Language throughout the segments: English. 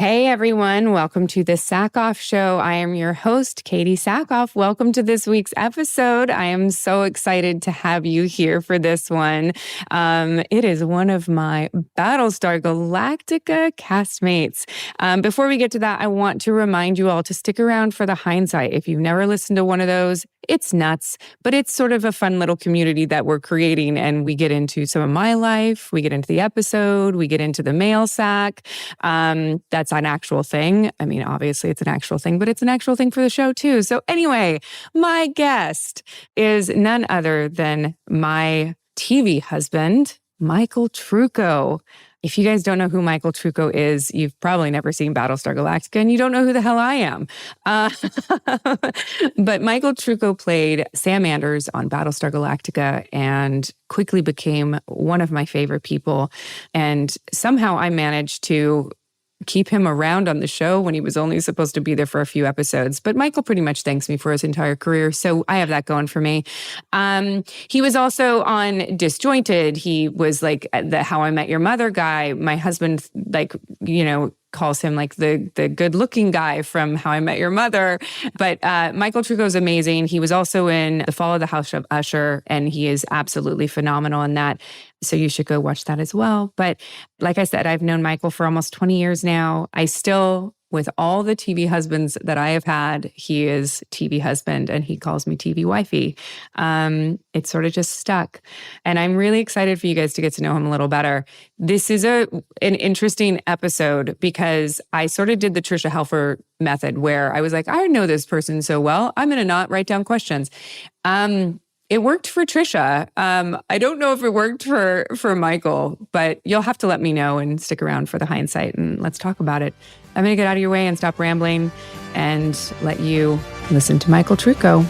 Hey everyone, welcome to the Sackhoff Show. I am your host, Katee Sackhoff. Welcome to this week's episode. I am so excited to have you here for this one. It is one of my Battlestar Galactica castmates. Before we get to that, I want to remind you all to stick around for the Hindsight. If you've never listened to one of those, it's nuts, but it's sort of a fun little community that we're creating, and we get into some of my life, we get into the episode, we get into the Mailsack. That's an actual thing. I mean, obviously it's an actual thing, but it's an actual thing for the show too. So anyway, my guest is none other than my TV husband, Michael Trucco. If you guys don't know who Michael Trucco is, you've probably never seen Battlestar Galactica, and you don't know who the hell I am. But Michael Trucco played Sam Anders on Battlestar Galactica and quickly became one of my favorite people. And somehow I managed to keep him around on the show when he was only supposed to be there for a few episodes. But Michael pretty much thanks me for his entire career, so I have that going for me. He was also on Disjointed. He was like the How I Met Your Mother guy. My husband, calls him like the good-looking guy from How I Met Your Mother. But Michael Trucco is amazing. He was also in The Fall of the House of Usher, and he is absolutely phenomenal in that. So you should go watch that as well. But like I said, I've known Michael for almost 20 years now. I still, with all the TV husbands that I have had, he is TV husband and he calls me TV wifey. It sort of just stuck. And I'm really excited for you guys to get to know him a little better. This is an interesting episode because I sort of did the Trisha Helfer method where I was like, I know this person so well, I'm going to not write down questions. It worked for Trisha. I don't know if it worked for Michael, but you'll have to let me know and stick around for the Hindsight and let's talk about it. I'm going to get out of your way and stop rambling and let you listen to Michael Trucco.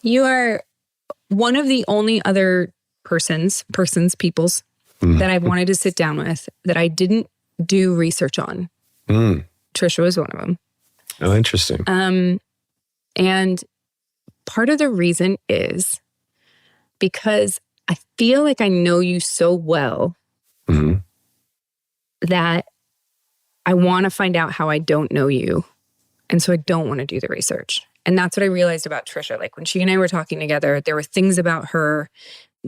You are one of the only other peoples that I've wanted to sit down with that I didn't do research on. Trisha was one of them. Oh, interesting. And part of the reason is because I feel like I know you so well that I want to find out how I don't know you. And so I don't want to do the research. And that's what I realized about Trisha. Like when she and I were talking together, there were things about her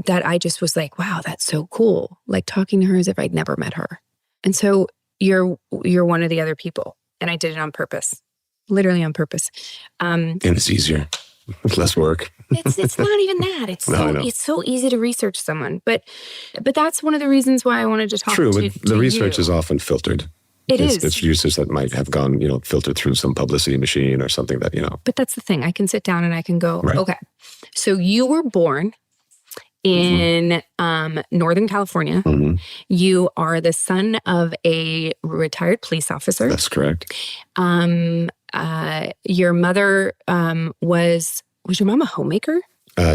that I just was like, wow, that's so cool. Like talking to her as if I'd never met her. And so you're one of the other people. And I did it on purpose. Literally on purpose. And it's easier. It's less work. It's not even that. It's so easy to research someone. But that's one of the reasons why I wanted to talk to you. True, but the research is often filtered. It's uses that might have gone, filtered through some publicity machine or something that, But that's the thing. I can sit down and I can go, right. Okay. So you were born in Northern California. You are the son of a retired police officer. That's correct. Your mother was your mom a homemaker?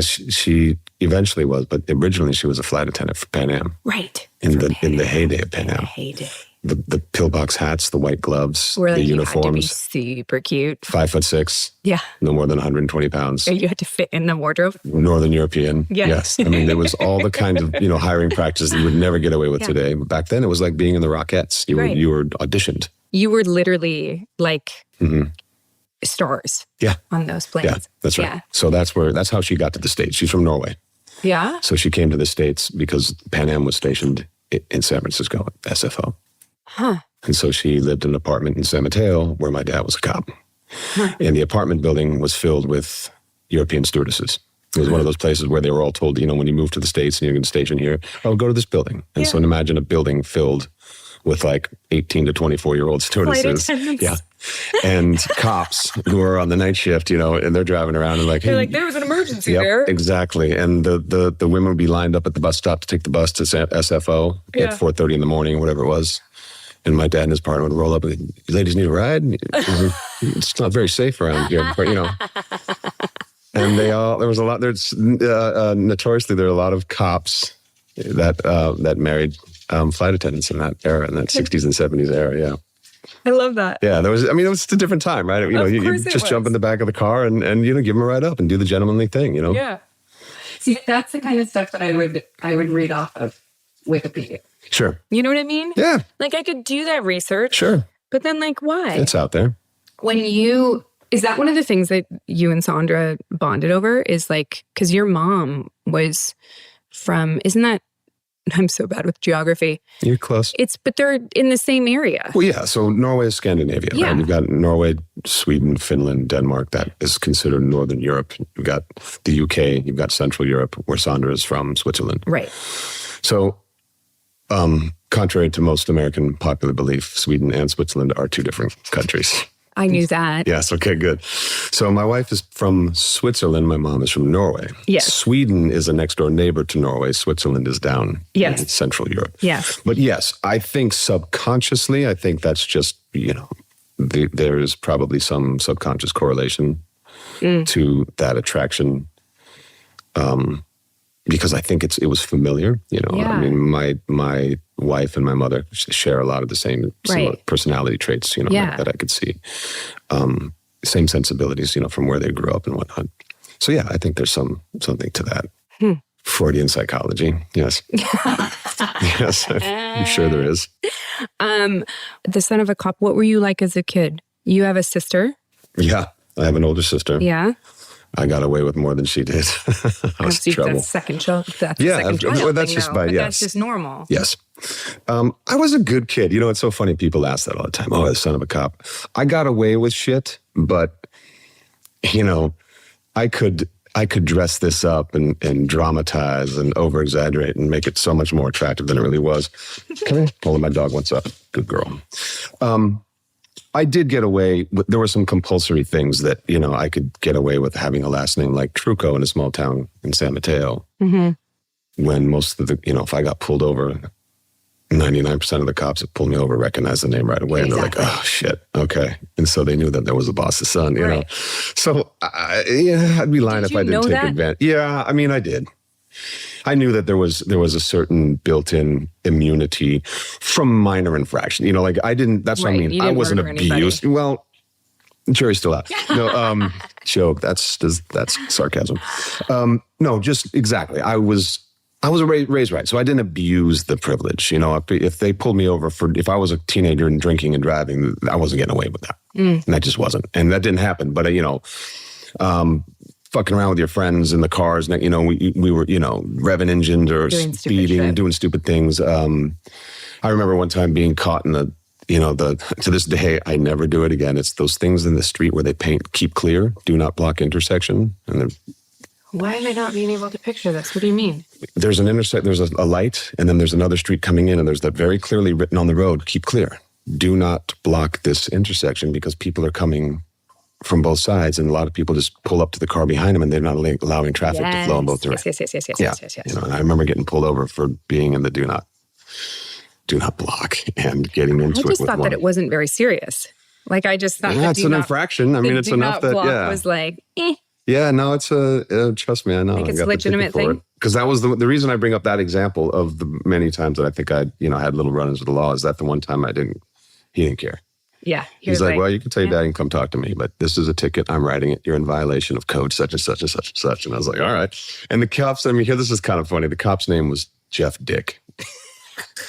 She eventually was, but originally she was a flight attendant for Pan Am. Right. In the heyday of Pan Am. Heyday. The pillbox hats, the white gloves, the uniforms. You had to be super cute. 5'6". Yeah. No more than 120 pounds. You had to fit in the wardrobe. Northern European. Yeah. Yes. I mean, there was all the kind of, hiring practices that you would never get away with today. But back then it was like being in the Rockettes. You were auditioned. You were literally like stars. Yeah. On those planes. Yeah, that's right. Yeah. So that's how she got to the States. She's from Norway. Yeah. So she came to the States because Pan Am was stationed in San Francisco, SFO. Huh. And so she lived in an apartment in San Mateo where my dad was a cop. Huh. And the apartment building was filled with European stewardesses. It was one of those places where they were all told, when you move to the States and you're going to station here, go to this building. And so imagine a building filled with like 18 to 24-year-old stewardesses. Yeah. And cops who are on the night shift, and they're driving around and like, hey. They're like, there was an emergency there. Exactly. And the women would be lined up at the bus stop to take the bus to SFO at 4:30 in the morning or whatever it was. And my dad and his partner would roll up and you ladies need a ride? It's not very safe around here, but And notoriously there are a lot of cops that married flight attendants in that era, in that 60s and 70s era, yeah. I love that. Yeah, it was a different time, right? You know, you just jump in the back of the car and you know, give them a ride up and do the gentlemanly thing, you know? Yeah. See, that's the kind of stuff that I would read off of Wikipedia. Sure. You know what I mean? Yeah. Like I could do that research. Sure. But then like, why? It's out there. Is that one of the things that you and Sandra bonded over is like, because your mom was from, isn't that, I'm so bad with geography. You're close. But they're in the same area. Well, yeah. So Norway is Scandinavia. Yeah. Right? You've got Norway, Sweden, Finland, Denmark. That is considered Northern Europe. You've got the UK. You've got Central Europe, where Sandra is from, Switzerland. Right. So, contrary to most American popular belief, Sweden and Switzerland are two different countries. I knew that. Yes. Okay, good. So my wife is from Switzerland. My mom is from Norway. Yes. Sweden is a next door neighbor to Norway. Switzerland is down in Central Europe. Yes. But yes, I think subconsciously, I think that's just, you know, there is probably some subconscious correlation to that attraction. Because I think it was familiar, you know. Yeah. I mean, my wife and my mother share a lot of the same similar personality traits, you know, that I could see. Same sensibilities, you know, from where they grew up and whatnot. So yeah, I think there's something to that. Freudian psychology, yes. Yes, I'm sure there is. The son of a cop, what were you like as a kid? You have a sister? Yeah, I have an older sister. Yeah. I got away with more than she did. I was in trouble. That's second child. Well, that's just that's just normal. Yes. I was a good kid. You know, it's so funny. People ask that all the time. Oh, the son of a cop. I got away with shit, but, you know, I could dress this up and dramatize and over-exaggerate and make it so much more attractive than it really was. Come here. Hold on, my dog wants up. Good girl. I did get away with, there were some compulsory things that, you know, I could get away with having a last name like Trucco in a small town in San Mateo. Mm-hmm. When most of the, you know, if I got pulled over, 99% of the cops that pulled me over recognized the name right away. And they're like, oh, shit. Okay. And so they knew that there was the boss's son, you know. So, I'd be lying if I didn't take advantage. Yeah, I mean, I did. I knew that there was a certain built-in immunity from minor infraction. You know, like I didn't, that's what I mean. I wasn't abused. Well, jury's still out. No, joke. That's sarcasm. No, just exactly. I was raised right. So I didn't abuse the privilege. You know, if they pulled me over if I was a teenager and drinking and driving, I wasn't getting away with that. And that just wasn't. And that didn't happen. But, you know, fucking around with your friends in the cars, you know, we were, you know, revving engines or speeding and doing stupid things. I remember one time being caught in to this day, I never do it again. It's those things in the street where they paint, keep clear, do not block intersection. And why am I not being able to picture this? What do you mean? There's there's a light, and then there's another street coming in, and there's that very clearly written on the road, keep clear. Do not block this intersection because people are coming from both sides, and a lot of people just pull up to the car behind them, and they're not allowing traffic to flow in both directions. Yes. You know, and I remember getting pulled over for being in the do not block and getting into it. I just thought that it wasn't very serious. Like I just thought, it's an infraction. I mean, it's enough that was like, Yeah, no, it's trust me, I know. Like it's a legitimate thing. Because that was the reason I bring up that example of the many times that I think I had little run-ins with the law. Is that the one time he didn't care. Yeah. He's like, well, you can tell your dad and come talk to me, but this is a ticket. I'm writing it. You're in violation of code such and such and such and such. And I was like, all right. And the cops, I mean, here, this is kind of funny. The cop's name was Jeff Dick.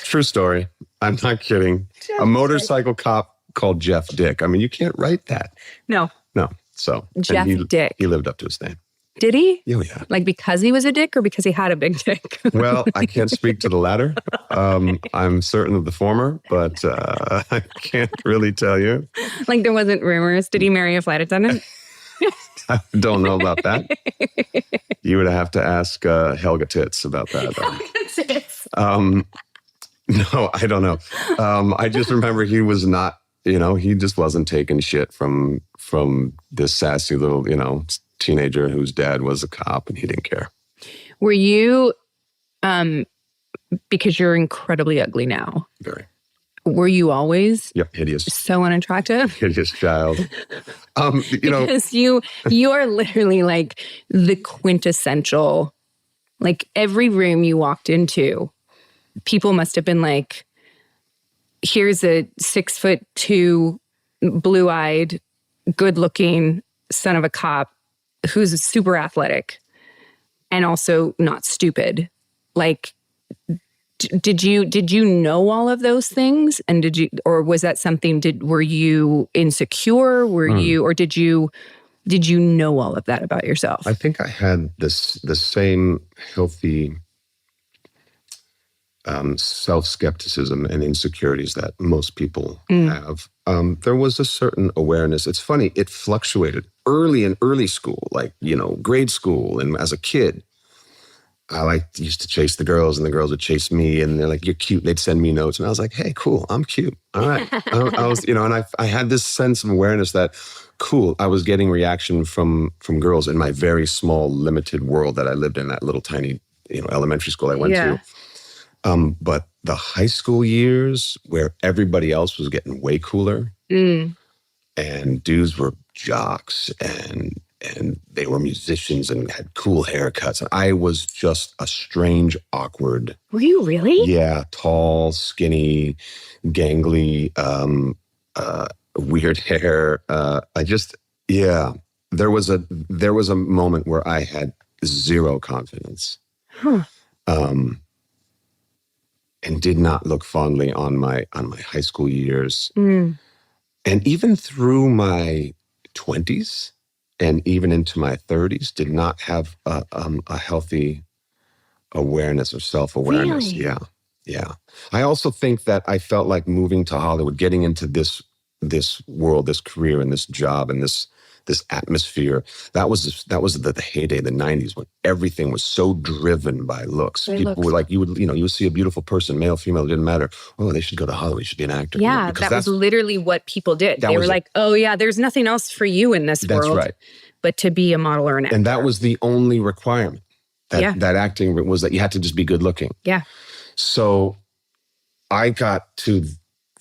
True story. I'm not kidding. A motorcycle cop called Jeff Dick. I mean, you can't write that. No. So Jeff Dick. He lived up to his name. Did he? Oh, yeah. Like because he was a dick or because he had a big dick? Well, I can't speak to the latter. I'm certain of the former, but I can't really tell you. Like there wasn't rumors. Did he marry a flight attendant? I don't know about that. You would have to ask Helga Tits about that. Helga Tits. No, I don't know. I just remember he was not, he just wasn't taking shit from this sassy little, teenager whose dad was a cop and he didn't care. Were you, because you're incredibly ugly now. Very. Were you always? Yep, hideous. So unattractive? Hideous child. Because you are literally like the quintessential, like every room you walked into, people must have been like, here's a 6'2", blue-eyed, good-looking son of a cop who's super athletic and also not stupid. Like, did you know all of those things? And or was that something, were you insecure? Or did you know all of that about yourself? I think I had the same healthy self-skepticism and insecurities that most people have. There was a certain awareness. It's funny, it fluctuated in early school, like, grade school and as a kid. I used to chase the girls and the girls would chase me and they're like, you're cute. They'd send me notes and I was like, hey, cool, I'm cute. All right. I was, and I had this sense of awareness that, cool, I was getting reaction from girls in my very small, limited world that I lived in, that little tiny, elementary school I went to. But the high school years where everybody else was getting way cooler and dudes were jocks and they were musicians and had cool haircuts. I was just a strange, awkward. Were you really? Yeah, tall, skinny, gangly, weird hair. There was a moment where I had zero confidence. And did not look fondly on my high school years. And even through my 20s and even into my 30s, did not have a healthy awareness or self-awareness. Really? Yeah. I also think that I felt like moving to Hollywood, getting into this world, this career and this job and this atmosphere, that was the heyday, the 90s, when everything was so driven by looks. People were like, you would see a beautiful person, male, female, it didn't matter. Oh, they should go to Hollywood, should be an actor. Yeah, that was literally what people did. They were like, oh yeah, there's nothing else for you in this world. That's right. But to be a model or an actor. And that was the only requirement. That acting was that you had to just be good looking. Yeah. So I got to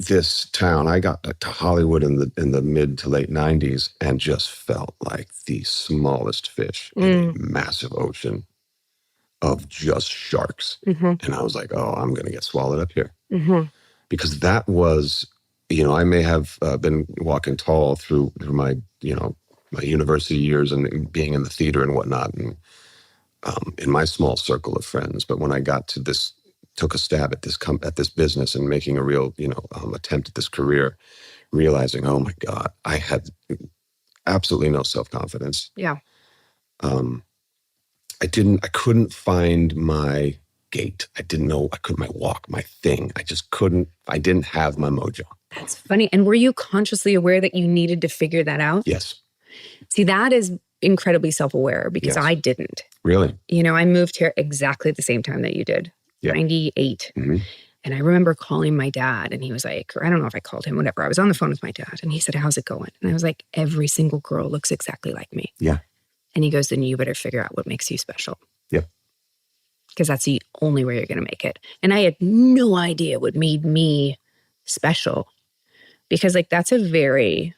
this town, I got to Hollywood in the mid to late 90s and just felt like the smallest fish in a massive ocean of just sharks. And I was like, oh, I'm going to get swallowed up here. Because that was, I may have been walking tall through my, my university years and being in the theater and whatnot, and in my small circle of friends. But when I got to took a stab at this business and making a real, attempt at this career, realizing, oh my God, I had absolutely no self-confidence. Yeah. I couldn't find my gait. I didn't know, my walk, my thing. I didn't have my mojo. That's funny. And were you consciously aware that you needed to figure that out? Yes. See, that is incredibly self-aware because I didn't. Really? I moved here exactly at the same time that you did. 98. And I remember calling my dad and he was like, or I don't know if I called him, whatever. I was on the phone with my dad and he said, how's it going? And I was like, every single girl looks exactly like me. Yeah. And he goes, then you better figure out what makes you special. Yep. Because that's the only way you're going to make it. And I had no idea what made me special because that's a very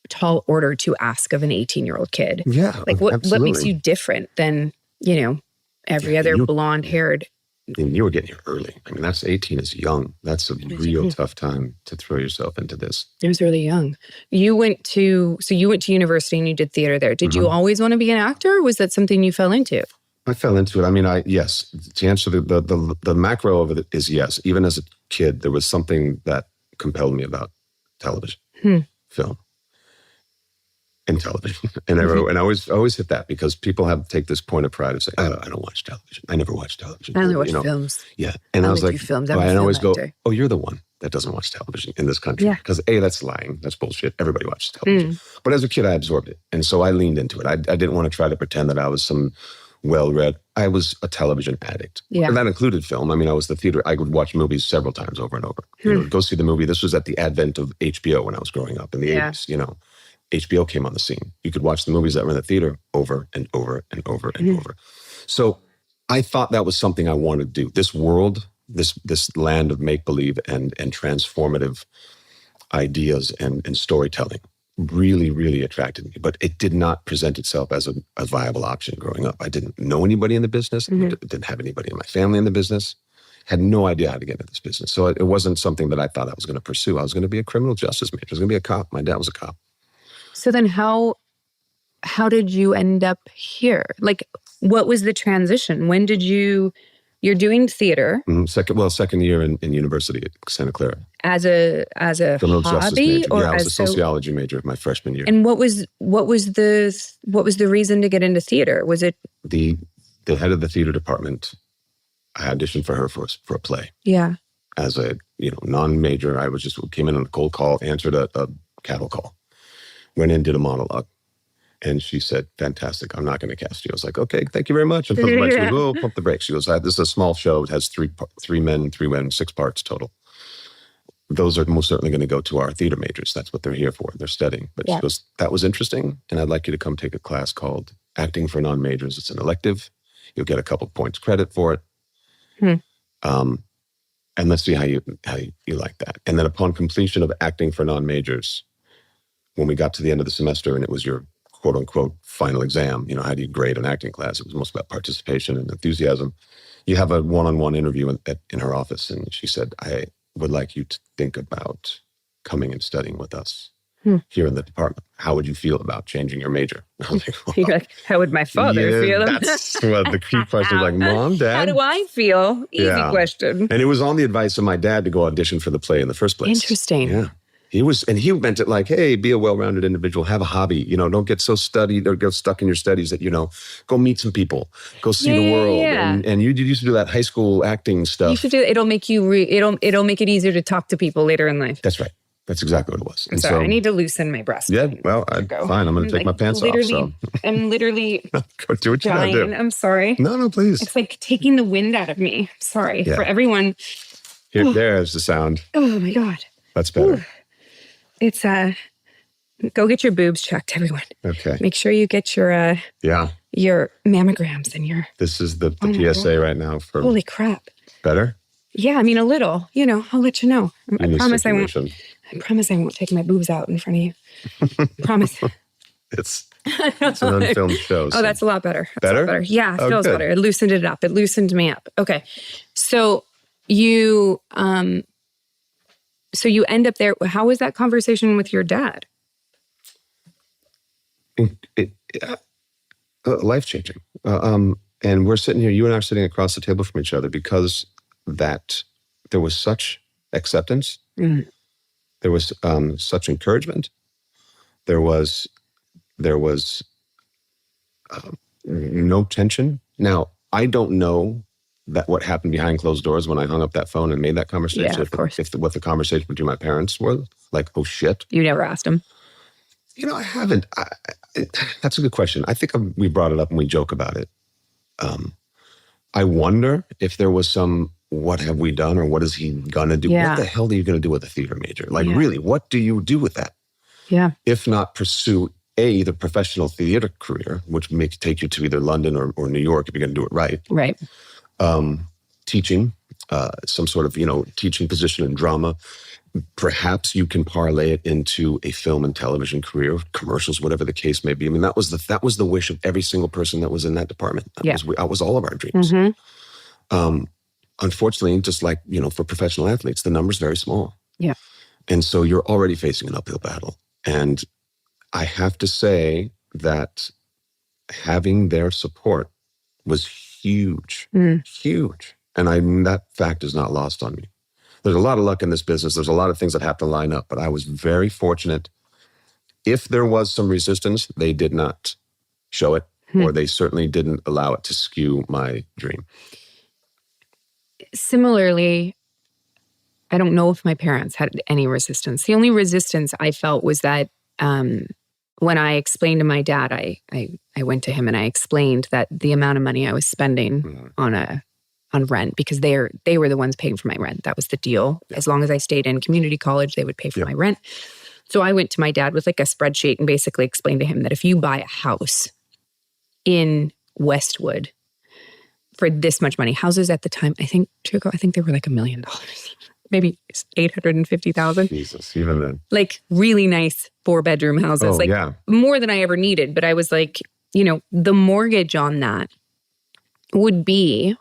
tall order to ask of an 18-year-old kid. Yeah. What makes you different than, every other blonde-haired. And you were getting here early. I mean, 18 is young. That's a real tough time to throw yourself into this. It was really young. You went to university and you did theater there. Did you always want to be an actor? Or was that something you fell into? I fell into it. I mean, yes. To answer the macro of it is yes. Even as a kid, there was something that compelled me about television, film. In television. And I always hit that because people take this point of pride of saying, oh, I don't watch television. I never watch television. I only watch films. Yeah. And I was like, films. I always go, oh, you're the one that doesn't watch television in this country. Yeah. Because that's lying. That's bullshit. Everybody watches television. But as a kid, I absorbed it. And so I leaned into it. I didn't want to try to pretend that I was some well-read. I was a television addict. Yeah. And that included film. I mean, I was the theater. I would watch movies several times over and over. Go see the movie. This was at the advent of HBO when I was growing up in the 80s, HBO came on the scene. You could watch the movies that were in the theater over and over and over and over. So I thought that was something I wanted to do. This world, this land of make-believe and transformative ideas and storytelling really, really attracted me. But it did not present itself as a viable option growing up. I didn't know anybody in the business. I didn't have anybody in my family in the business. had no idea how to get into this business. So it wasn't something that I thought I was going to pursue. I was going to be a criminal justice major. I was going to be a cop. My dad was a cop. So then how did you end up here? Like, what was the transition? When did you're doing theater? Second year in university at Santa Clara. As a criminal justice hobby, major. or I was a sociology major my freshman year. And what was the reason to get into theater? Was it the head of the theater department? I auditioned for her for a play. Yeah. As a non-major, I came in on a cold call, answered a cattle call, went in, did a monologue. And she said, fantastic, I'm not going to cast you. I was like, okay, thank you very much. And she goes, oh, pump the brakes. She goes, this is a small show. It has three men, 3 women, 6 parts total. Those are most certainly going to go to our theater majors. That's what they're here for. They're studying. But she goes, that was interesting. And I'd like you to come take a class called Acting for Non-Majors. It's an elective. You'll get a couple points credit for it. And let's see how you like that. And then upon completion of Acting for Non-Majors, when we got to the end of the semester and it was your quote unquote final exam, how do you grade an acting class? It was most about participation and enthusiasm. You have a one-on-one interview in her office. And she said, I would like you to think about coming and studying with us here in the department. How would you feel about changing your major? I was like, well, you're like, how would my father feel? That's what the key question was, like, Mom, Dad. How do I feel? Easy question. And it was on the advice of my dad to go audition for the play in the first place. Interesting. Yeah. He meant it like, hey, be a well-rounded individual, have a hobby, don't get so studied or get stuck in your studies that, go meet some people, go see the world. Yeah. And you used to do that high school acting stuff. You should do it. It'll make it'll make it easier to talk to people later in life. That's right. That's exactly what it was. I'm sorry, I need to loosen my breast. Yeah, well, fine. I'm going to take my pants off. So. I'm literally go do what you dying. gotta do. I'm sorry. No, please. It's like taking the wind out of me. Sorry for everyone. There's the sound. Oh my God. That's better. Ooh. It's go get your boobs checked, everyone. Okay. Make sure you get your mammograms and your. This is the PSA right now for. Holy crap. Better? Yeah, I mean a little. I'll let you know. I promise I won't. I promise I won't take my boobs out in front of you. Promise. It's an unfilmed show. So. Oh, that's a lot better. Better? Yeah, it feels better. It loosened it up. It loosened me up. Okay. So you end up there. How was that conversation with your dad? Life-changing. And we're sitting here, you and I are sitting across the table from each other because there was such acceptance. Mm. There was such encouragement. There was no tension. Now, I don't know that what happened behind closed doors when I hung up that phone and made that conversation. Yeah, of course. What the conversation between my parents was like, oh shit. You never asked them. I haven't. That's a good question. I think we brought it up and we joke about it. I wonder if there was some, what have we done or what is he gonna do? Yeah. What the hell are you gonna do with a theater major? Like really, what do you do with that? Yeah. If not pursue the professional theater career, which may take you to either London or New York if you're gonna do it right. Right. Teaching, some sort of, teaching position in drama. Perhaps you can parlay it into a film and television career, commercials, whatever the case may be. I mean, that was the wish of every single person that was in that department. That was all of our dreams. Mm-hmm. Unfortunately, just like, for professional athletes, the number's very small. Yeah. And so you're already facing an uphill battle. And I have to say that having their support was huge, huge. And that fact is not lost on me. There's a lot of luck in this business. There's a lot of things that have to line up, but I was very fortunate. If there was some resistance, they did not show it, or they certainly didn't allow it to skew my dream. Similarly, I don't know if my parents had any resistance. The only resistance I felt was that when I explained to my dad, I went to him and I explained that the amount of money I was spending on rent, because they were the ones paying for my rent. That was the deal. Yeah. As long as I stayed in community college, they would pay for my rent. So I went to my dad with like a spreadsheet and basically explained to him that if you buy a house in Westwood for this much money, houses at the time, I think they were like $1 million, maybe 850,000. Jesus, even then. Like really nice 4-bedroom houses, more than I ever needed. But I was like, the mortgage on that would be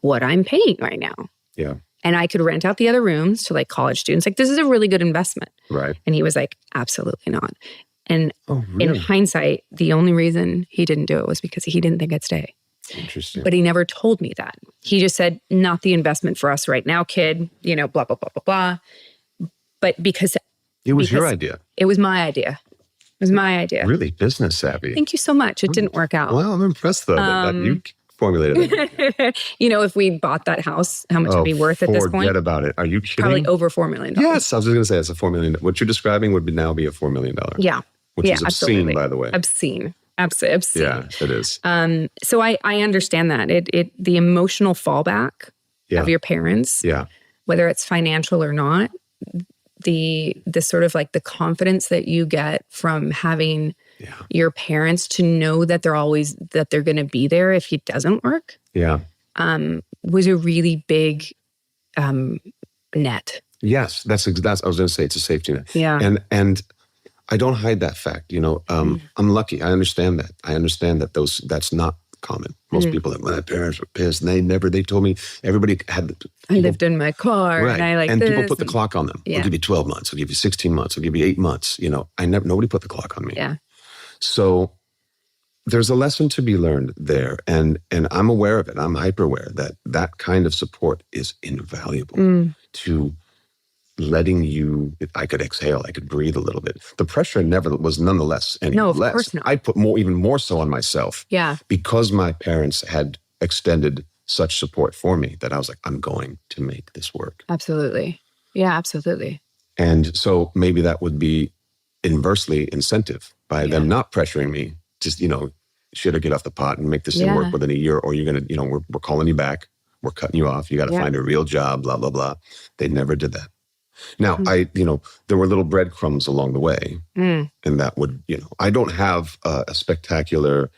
what I'm paying right now. Yeah. And I could rent out the other rooms to like college students. Like, this is a really good investment. Right. And he was like, absolutely not. And really? in hindsight, the only reason he didn't do it was because he didn't think I'd stay. Interesting. But he never told me that. He just said, not the investment for us right now, kid, you know, blah, blah, blah, blah, blah. But because it was your idea. It was my idea. It was my idea. Really business savvy. Thank you so much. It didn't work out. Well, I'm impressed though that you formulated it. You know, if we bought that house, how much would it be worth at this point? Forget about it. Are you kidding? Probably over $4 million. Yes, I was just going to say it's a $4 million. What you're describing would now be a $4 million. Yeah. Which is obscene, absolutely. by the way. Obscene. Absolutely obscene. Yeah, it is. So I understand that. The emotional fallback of your parents, whether it's financial or not, the sort of like the confidence that you get from having your parents to know that they're going to be there if it doesn't work. Yeah. Was a really big net. Yes, that's I was going to say it's a safety net. Yeah. And I don't hide that fact. You know, I'm lucky. I understand that. That's not common. Most people, my parents were pissed, and they told me everybody had. I lived in my car, right. and I like and this. people put the clock on them. We'll give you 12 months. We'll give you 16 months. We'll give you 8 months. You know, nobody put the clock on me. Yeah. So there's a lesson to be learned there, and I'm aware of it. I'm hyper aware that kind of support is invaluable to letting you. I could exhale. I could breathe a little bit. The pressure never was nonetheless any less. No, of course not. I put even more so on myself. Yeah. Because my parents had extended such support for me that I was like, I'm going to make this work. Absolutely. Yeah, absolutely. And so maybe that would be inversely incentive by them not pressuring me. Just, shit or get off the pot and make this thing work within a year, or you're going to, we're calling you back. We're cutting you off. You got to find a real job, blah, blah, blah. They never did that. Now, there were little breadcrumbs along the way. And that would, I don't have a spectacular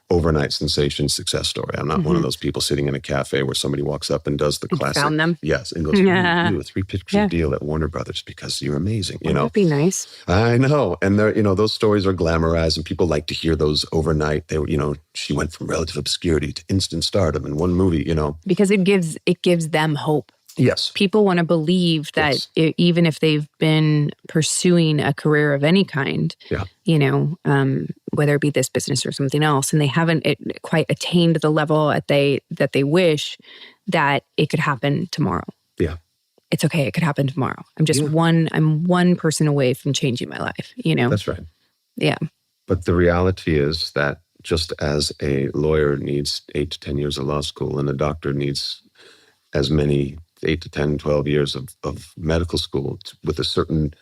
overnight sensation success story. I'm not one of those people sitting in a cafe where somebody walks up and does the classic. Found them? Yes. And goes, you do a 3-picture deal at Warner Brothers because you're amazing. That'd be nice. I know. And they're, those stories are glamorized and people like to hear those overnight. They were, she went from relative obscurity to instant stardom in one movie, Because it gives them hope. Yes. People want to believe that even if they've been pursuing a career of any kind, whether it be this business or something else, and they haven't quite attained the level that they wish, that it could happen tomorrow. Yeah. It's okay. It could happen tomorrow. I'm one person away from changing my life, That's right. Yeah. But the reality is that just as a lawyer needs 8 to 10 years of law school and a doctor needs as many 8 to 10, 12 years of medical school with a certain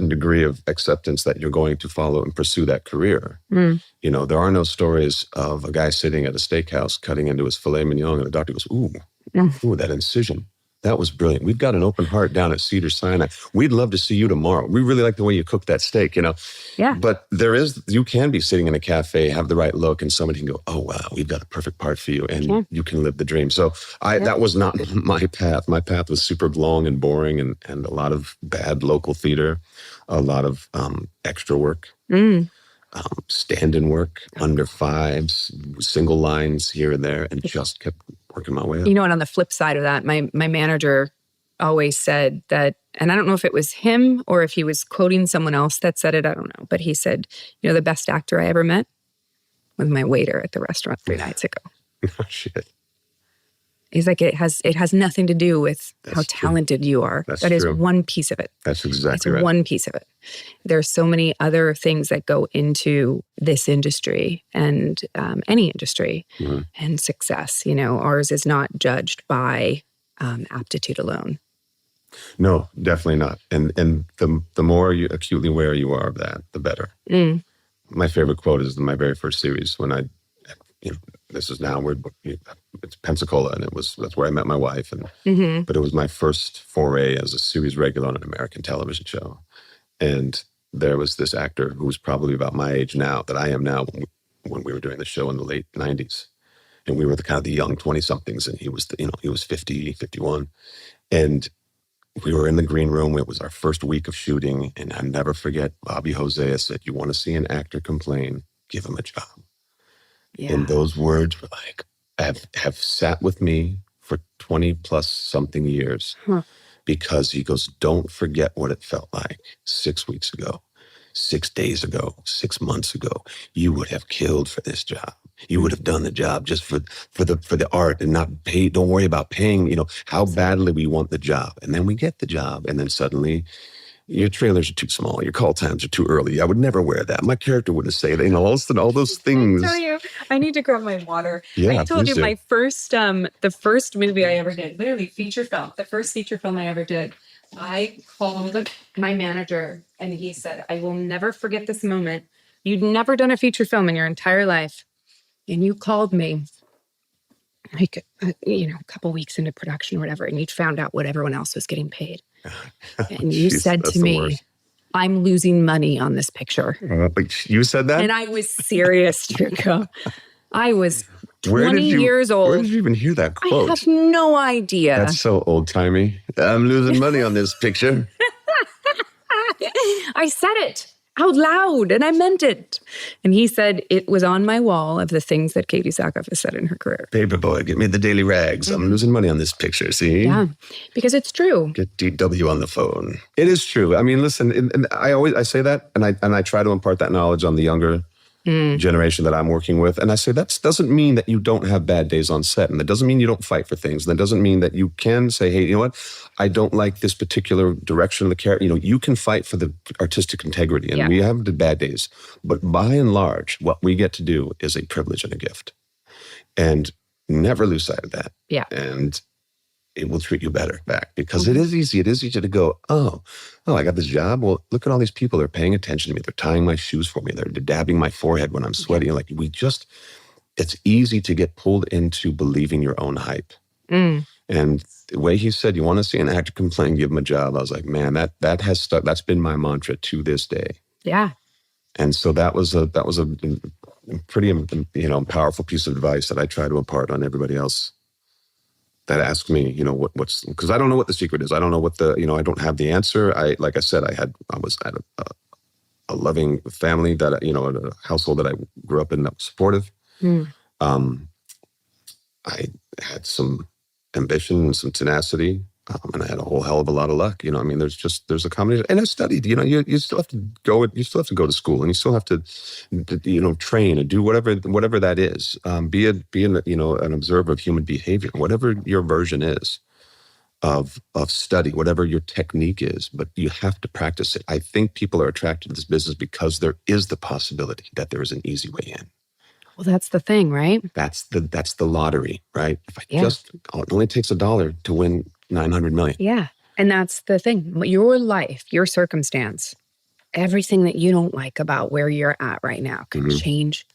degree of acceptance that you're going to follow and pursue that career. There are no stories of a guy sitting at a steakhouse cutting into his filet mignon and the doctor goes, ooh, that incision. That was brilliant. We've got an open heart down at Cedars-Sinai. We'd love to see you tomorrow. We really like the way you cook that steak, Yeah. But you can be sitting in a cafe, have the right look, and somebody can go, oh, wow, we've got a perfect part for you, and you can live the dream. So that was not my path. My path was super long and boring and a lot of bad local theater, a lot of extra work, stand-in work, under fives, single lines here and there, and just kept working my way up. And on the flip side of that, my manager always said that, and I don't know if it was him or if he was quoting someone else that said it, I don't know, but he said, the best actor I ever met was my waiter at the restaurant 3 nights ago. Oh, shit. He's like, it has nothing to do with how talented you are. That is one piece of it. That's exactly right. One piece of it. There are so many other things that go into this industry and any industry and success. Ours is not judged by aptitude alone. No, definitely not. And the more you acutely aware you are of that, the better. My favorite quote is in my very first series when this is now it's Pensacola, and that's where I met my wife, but it was my first foray as a series regular on an American television show, and there was this actor who was probably about my age now that I am now when we were doing the show in the late 90s, and we were the young 20-somethings, and he was he was 50, 51, and we were in the green room. It was our first week of shooting, and I'll never forget Bobby Hosea said, "You want to see an actor complain? Give him a job." Yeah. And those words were like, have sat with me for 20 plus something years because he goes, don't forget what it felt like 6 weeks ago, 6 days ago, 6 months ago. You would have killed for this job. You would have done the job just for the art and not pay. Don't worry about paying, how badly we want the job. And then we get the job. And then suddenly your trailers are too small. Your call times are too early. I would never wear that. My character wouldn't say that. All those things. I tell you, I need to grab my water. Yeah, I told you do. my first, the first movie I ever did, literally feature film, the first feature film I ever did. I called my manager and he said, I will never forget this moment. You'd never done a feature film in your entire life. And you called me like, a couple weeks into production or whatever, and you'd found out what everyone else was getting paid. And you said to me, I'm losing money on this picture. You said that? And I was serious, Trucco. I was 20 years old. Where did you even hear that quote? I have no idea. That's so old-timey. I'm losing money on this picture. I said it out loud, and I meant it. And he said it was on my wall of the things that Katee Sackhoff has said in her career. Paperboy, get me the daily rags. I'm losing money on this picture, see? Yeah, because it's true. Get DW on the phone. It is true. I mean, listen, and I say that, and I try to impart that knowledge on the younger generation that I'm working with. And I say that doesn't mean that you don't have bad days on set. And that doesn't mean you don't fight for things. And that doesn't mean that you can say, hey, you know what? I don't like this particular direction of the character. You can fight for the artistic integrity. And we have the bad days. But by and large, what we get to do is a privilege and a gift. And never lose sight of that. Yeah. And it will treat you better back, because it is easy. It is easy to go, oh, I got this job. Well, look at all these people. They're paying attention to me. They're tying my shoes for me. They're dabbing my forehead when I'm sweating. Like it's easy to get pulled into believing your own hype. And the way he said, you want to see an actor complain, give him a job. I was like, man, that has stuck. That's been my mantra to this day. Yeah. And so that was a pretty, powerful piece of advice that I try to impart on everybody else that ask me, what's, because I don't know what the secret is. I don't know what I don't have the answer. Like I said, I was at a loving family that, a household that I grew up in that was supportive. I had some ambition and some tenacity, and I had a whole hell of a lot of luck. There's a combination. And I studied, you still have to go to school, and you still have to, train and do whatever that is. Be an observer of human behavior, whatever your version is of study, whatever your technique is, but you have to practice it. I think people are attracted to this business because there is the possibility that there is an easy way in. Well, that's the thing, right? That's the lottery, right? If it only takes $1 to win 900 million. Yeah. And that's the thing. Your life, your circumstance, everything that you don't like about where you're at right now can change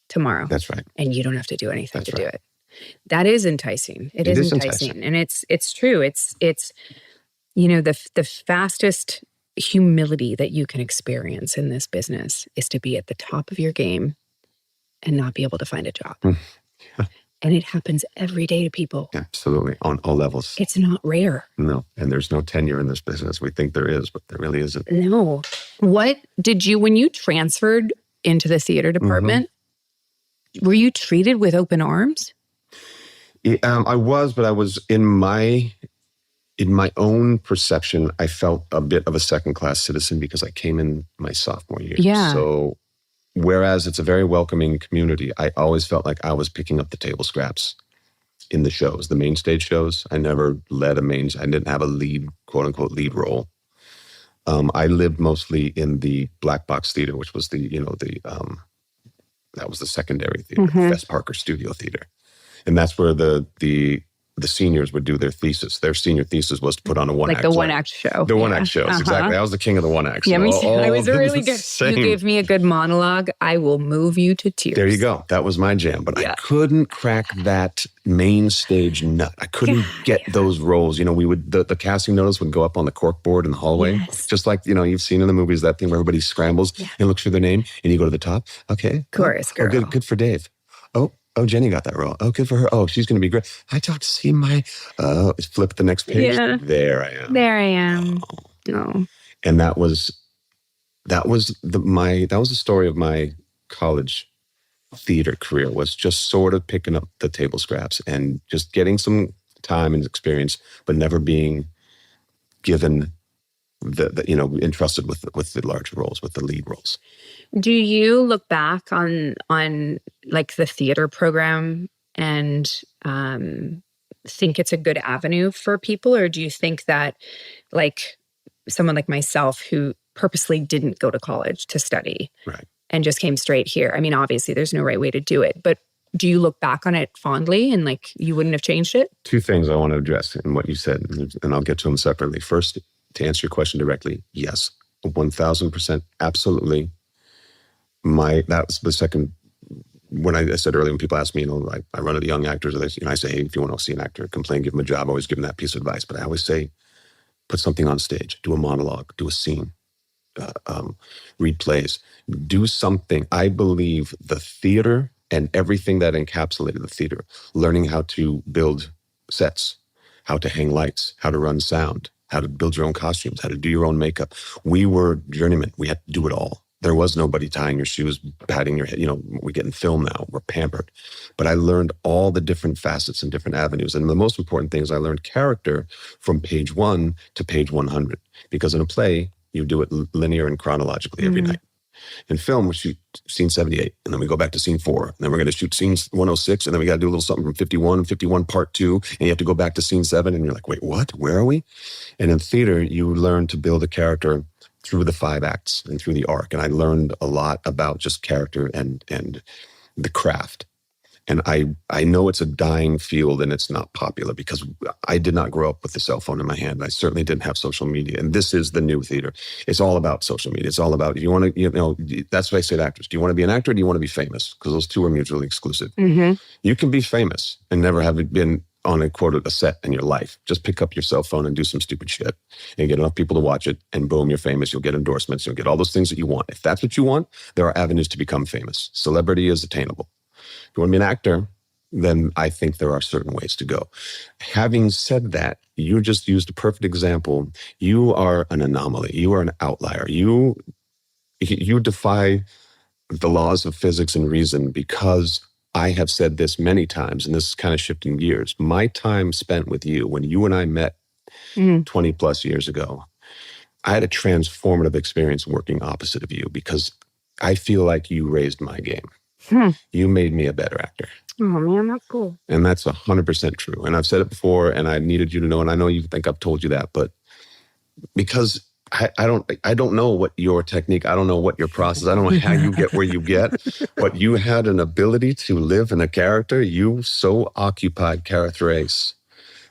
tomorrow. That's right. And you don't have to do anything to do it. That is enticing. It is enticing. And it's true. It's the fastest humility that you can experience in this business is to be at the top of your game and not be able to find a job. And it happens every day to people. Absolutely. On all levels. It's not rare. No. And there's no tenure in this business. We think there is, but there really isn't. No. What did you, when you transferred into the theater department, were you treated with open arms? I was, but I was in my own perception, I felt a bit of a second-class citizen because I came in my sophomore year. Yeah. So whereas it's a very welcoming community, I always felt like I was picking up the table scraps in the shows, the main stage shows. I never led I didn't have a lead, quote unquote, lead role. I lived mostly in the black box theater, which was that was the secondary theater, Fess Parker Studio Theater. And that's where the seniors would do their thesis. Their senior thesis was to put on a one-act play. Like the one-act show. The one-act shows, exactly. I was the king of the one-act. Yeah, me too. I was really good. You gave me a good monologue. I will move you to tears. There you go. That was my jam. But I couldn't crack that main stage nut. I couldn't get those roles. We would, the casting notice would go up on the cork board in the hallway. Yes. Just like, you've seen in the movies, that thing where everybody scrambles and looks for their name and you go to the top. Okay. Chorus girl. Oh, good for Dave. Oh, Jenny got that role. Oh, good for her. Oh, she's going to be great. I talked to see my, flip the next page. Yeah. There I am. No. And that was the story of my college theater career was just sort of picking up the table scraps and just getting some time and experience, but never being given entrusted with the larger roles, with the lead roles. Do you look back on like the theater program and think it's a good avenue for people? Or do you think that like someone like myself who purposely didn't go to college to study Right. and just came straight here? I mean, obviously there's no right way to do it, but do you look back on it fondly and like you wouldn't have changed it? Two things I want to address in what you said, and I'll get to them separately. First, to answer your question directly, yes, 1,000%, absolutely. That was the second. When I said earlier, when people ask me, I run into young actors, I say, hey, if you want to see an actor complain, give them a job. I always give them that piece of advice. But I always say, put something on stage, do a monologue, do a scene, read plays, do something. I believe the theater and everything that encapsulated the theater, learning how to build sets, how to hang lights, how to run sound, how to build your own costumes, how to do your own makeup. We were journeymen. We had to do it all. There was nobody tying your shoes, patting your head. We get in film now. We're pampered. But I learned all the different facets and different avenues. And the most important thing is I learned character from page 1 to page 100. Because in a play, you do it linear and chronologically every night. In film, we shoot scene 78, and then we go back to scene 4. And then we're going to shoot scene 106, and then we got to do a little something from 51 part 2, and you have to go back to scene 7, and you're like, wait, what? Where are we? And in theater, you learn to build a character through the 5 acts and through the arc. And I learned a lot about just character and the craft. And I know it's a dying field and it's not popular because I did not grow up with the cell phone in my hand. I certainly didn't have social media. And this is the new theater. It's all about social media. It's all about, if you want to, that's what I say to actors. Do you want to be an actor or do you want to be famous? Because those two are mutually exclusive. Mm-hmm. You can be famous and never have been on a set in your life. Just pick up your cell phone and do some stupid shit and get enough people to watch it and boom, you're famous. You'll get endorsements. You'll get all those things that you want. If that's what you want, there are avenues to become famous. Celebrity is attainable. If you want to be an actor, then I think there are certain ways to go. Having said that, you just used a perfect example. You are an anomaly. You are an outlier. You defy the laws of physics and reason because I have said this many times, and this is kind of shifting gears. My time spent with you, when you and I met 20 plus years ago, I had a transformative experience working opposite of you because I feel like you raised my game. You made me a better actor. Oh man, that's cool. And that's 100% true. And I've said it before and I needed you to know, and I know you think I've told you that, but because I don't know what your technique, I don't know what your process, I don't know how you get where you get, but you had an ability to live in a character. You so occupied Carathrace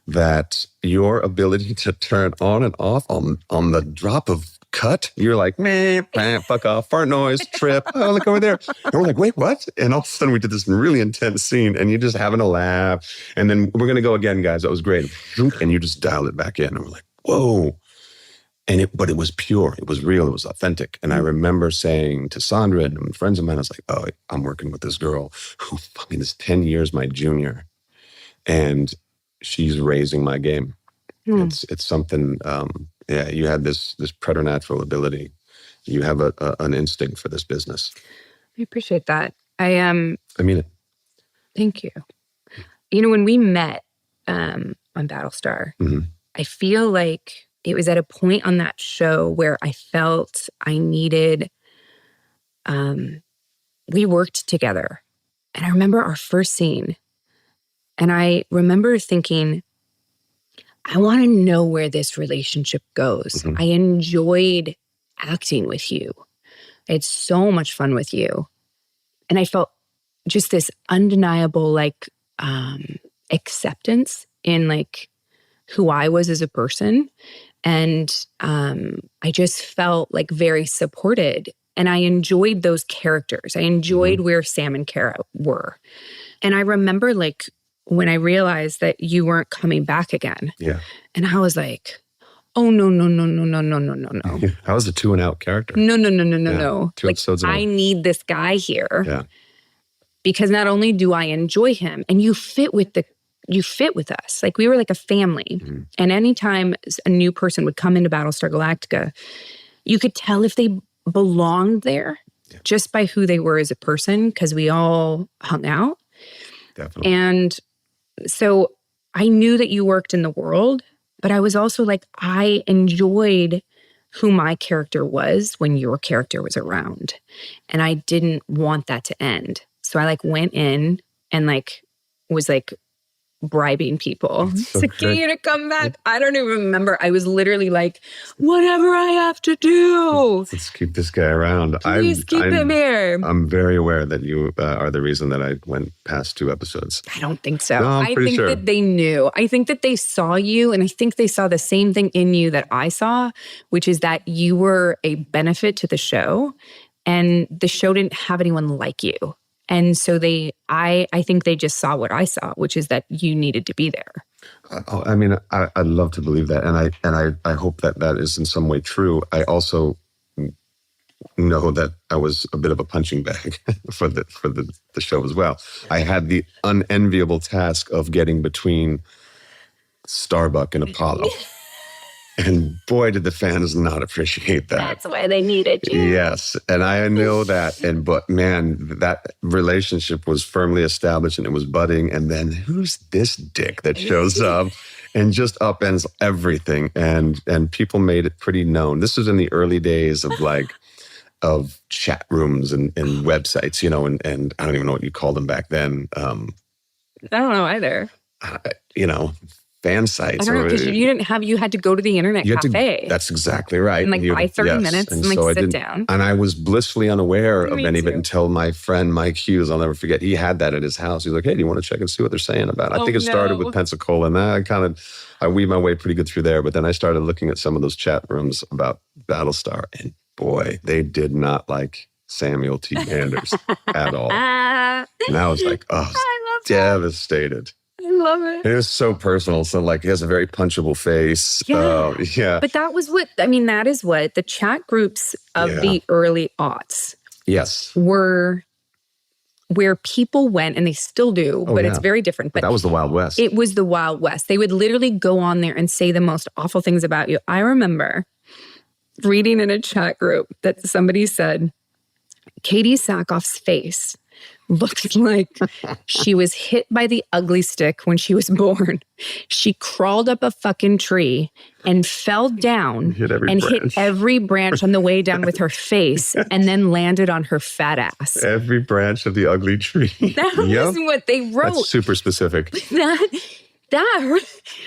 that your ability to turn on and off on the drop of cut, you're like, man, fuck off, fart noise, trip, oh, look over there. And we're like, wait, what? And all of a sudden we did this really intense scene and you're just having a laugh. And then we're going to go again, guys. That was great. And you just dialed it back in. And we're like, whoa. But it was pure. It was real. It was authentic. And I remember saying to Sandra and friends of mine, I was like, oh, I'm working with this girl who fucking is 10 years my junior. And she's raising my game. It's something, yeah, you had this preternatural ability. You have an instinct for this business. I appreciate that. I mean it. Thank you. When we met on Battlestar, I feel like it was at a point on that show where I felt I needed, we worked together. And I remember our first scene. And I remember thinking, I want to know where this relationship goes. I enjoyed acting with you. I had so much fun with you. And I felt just this undeniable acceptance in who I was as a person. And I just felt very supported. And I enjoyed those characters. I enjoyed where Sam and Kara were. And I remember when I realized that you weren't coming back again. Yeah. And I was like, oh, no. I was a 2-and-out character. No. 2 episodes I need this guy here. Yeah. Because not only do I enjoy him, and you fit with us. We were like a family. And anytime a new person would come into Battlestar Galactica, you could tell if they belonged there just by who they were as a person, because we all hung out. Definitely. And so I knew that you worked in the world, but I was also like, I enjoyed who my character was when your character was around. And I didn't want that to end. So I like went in and like was like bribing people to get you to come back. I don't even remember. I was literally like, whatever I have to do. Let's keep this guy around. Please keep him here. I'm very aware that you are the reason that I went past 2 episodes. I don't think so. No, I'm pretty sure. That they knew. I think that they saw you, and I think they saw the same thing in you that I saw, which is that you were a benefit to the show, and the show didn't have anyone like you. And so I think they just saw what I saw, which is that you needed to be there. I mean, I'd love to believe that. And I hope that that is in some way true. I also know that I was a bit of a punching bag for the show as well. I had the unenviable task of getting between Starbuck and Apollo. And boy, did the fans not appreciate that. That's why they needed you. Yes. And I know that. But man, that relationship was firmly established and it was budding. And then who's this dick that shows up and just upends everything? And people made it pretty known. This was in the early days of of chat rooms and websites, and I don't even know what you called them back then. I don't know either. Fan sites. I don't know, because you had to go to the internet cafe. That's exactly right. And buy 30 minutes and sit down. And I was blissfully unaware of any of it until my friend Mike Hughes, I'll never forget, he had that at his house. He's like, hey, do you want to check and see what they're saying about it? I think it started with Pensacola, and I weaved my way pretty good through there. But then I started looking at some of those chat rooms about Battlestar, and boy, they did not Samuel T. Anders at all. And I was like, I was devastated. I love it. It was so personal. So he has a very punchable face. Yeah. But that is what the chat groups of the early aughts were, where people went, and they still do, it's very different. But that was the Wild West. It was the Wild West. They would literally go on there and say the most awful things about you. I remember reading in a chat group that somebody said, Katee Sackhoff's face looked like she was hit by the ugly stick when she was born. She crawled up a fucking tree and fell down hit every branch on the way down with her face, and then landed on her fat ass. Every branch of the ugly tree. That was what they wrote. That's super specific. That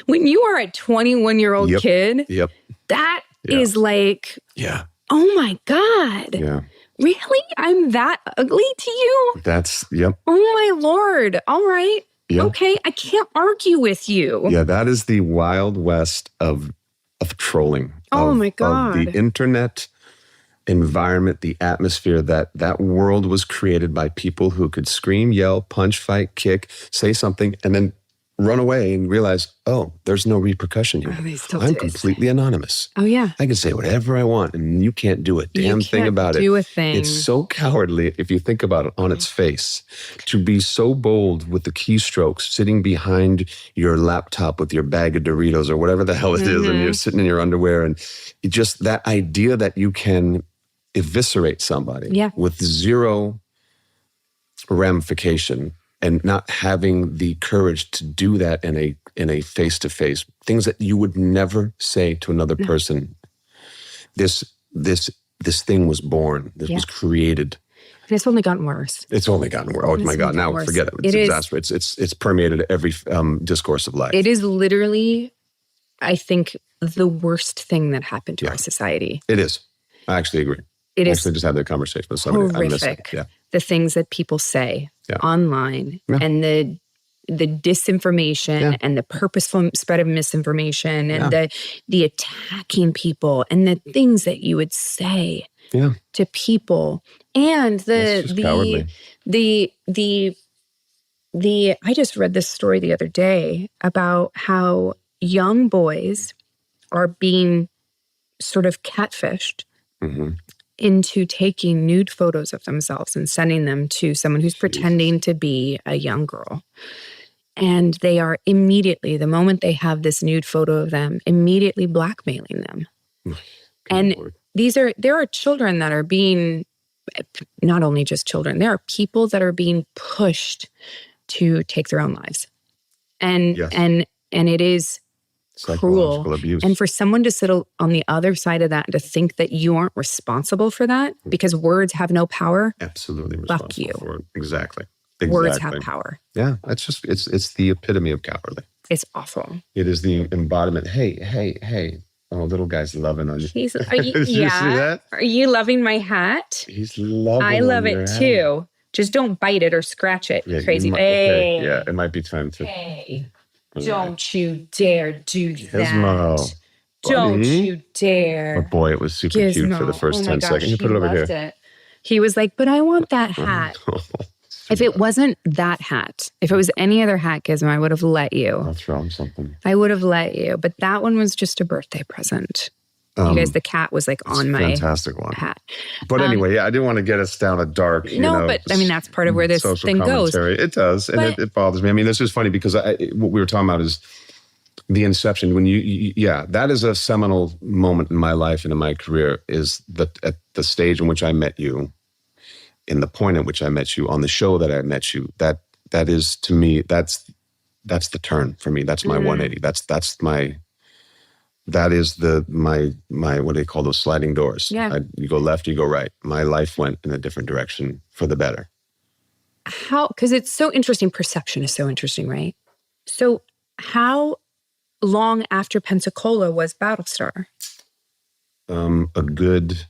when you are a 21-year-old kid, that is oh my God. Yeah. Really? I'm that ugly to you? Yep. Oh my Lord. All right. Yep. Okay. I can't argue with you. Yeah, that is the Wild West of trolling. Oh my God. Of the internet environment, the atmosphere, that world was created by people who could scream, yell, punch, fight, kick, say something, and then run away and realize, there's no repercussion here. I'm completely anonymous. Oh, yeah. I can say whatever I want, and you can't do a damn thing about it. You can't do a thing. It's so cowardly, if you think about it on its face, to be so bold with the keystrokes, sitting behind your laptop with your bag of Doritos or whatever the hell it is, and you're sitting in your underwear, and just that idea that you can eviscerate somebody with zero ramification, and not having the courage to do that in a face-to-face, things that you would never say to another person. This thing was born. This was created. And it's only gotten worse. It's only gotten worse. Oh my God! Now forget it. It's exasperated. It's permeated every discourse of life. It is literally, I think, the worst thing that happened to our society. It is. I actually agree. I actually just had that conversation with somebody. Horrific. The things that people say online, and the disinformation and the purposeful spread of misinformation, and the attacking people, and the things that you would say to people, and the I just read this story the other day about how young boys are being sort of catfished into taking nude photos of themselves and sending them to someone who's pretending to be a young girl. And they are immediately, the moment they have this nude photo of them, immediately blackmailing them. And there are children that are being not only just children, there are people that are being pushed to take their own lives. And it is psychological cruel. abuse. And for someone to sit on the other side of that and to think that you aren't responsible for that because words have no power. Absolutely responsible fuck you. for it. Exactly. Words have power. Yeah. It's the epitome of cowardly. It's awful. It is the embodiment. Hey. Oh, little guy's loving on you. Are you, Did you see that? Are you loving my hat? He's loving I love it hat. too. Just don't bite it or scratch it. Yeah, Crazy. Okay. Yeah, it might be time to. Hey, don't you dare do Gizmo. that. Don't you dare. Oh boy, it was super Gizmo. cute for the first 10 seconds. You put it over here. It. He was like, but I want that hat. If it wasn't that hat, if it was any other hat, Gizmo, I would have let you. I'll throw him something. I would have let you. But that one was just a birthday present. You guys, the cat was like on my fantastic one. hat. But anyway, I didn't want to get us down a dark, but I mean, that's part of where this thing goes. It does. And it bothers me. I mean, this is funny because what we were talking about is the inception. When that is a seminal moment in my life and in my career, is at the stage in which I met you, in the point at which I met you, on the show that I met you. That is, to me, that's the turn for me. That's my 180. That is my what do they call those sliding doors? Yeah. You go left, you go right. My life went in a different direction for the better. How? Because it's so interesting. Perception is so interesting, right? So how long after Pensacola was Battlestar? A good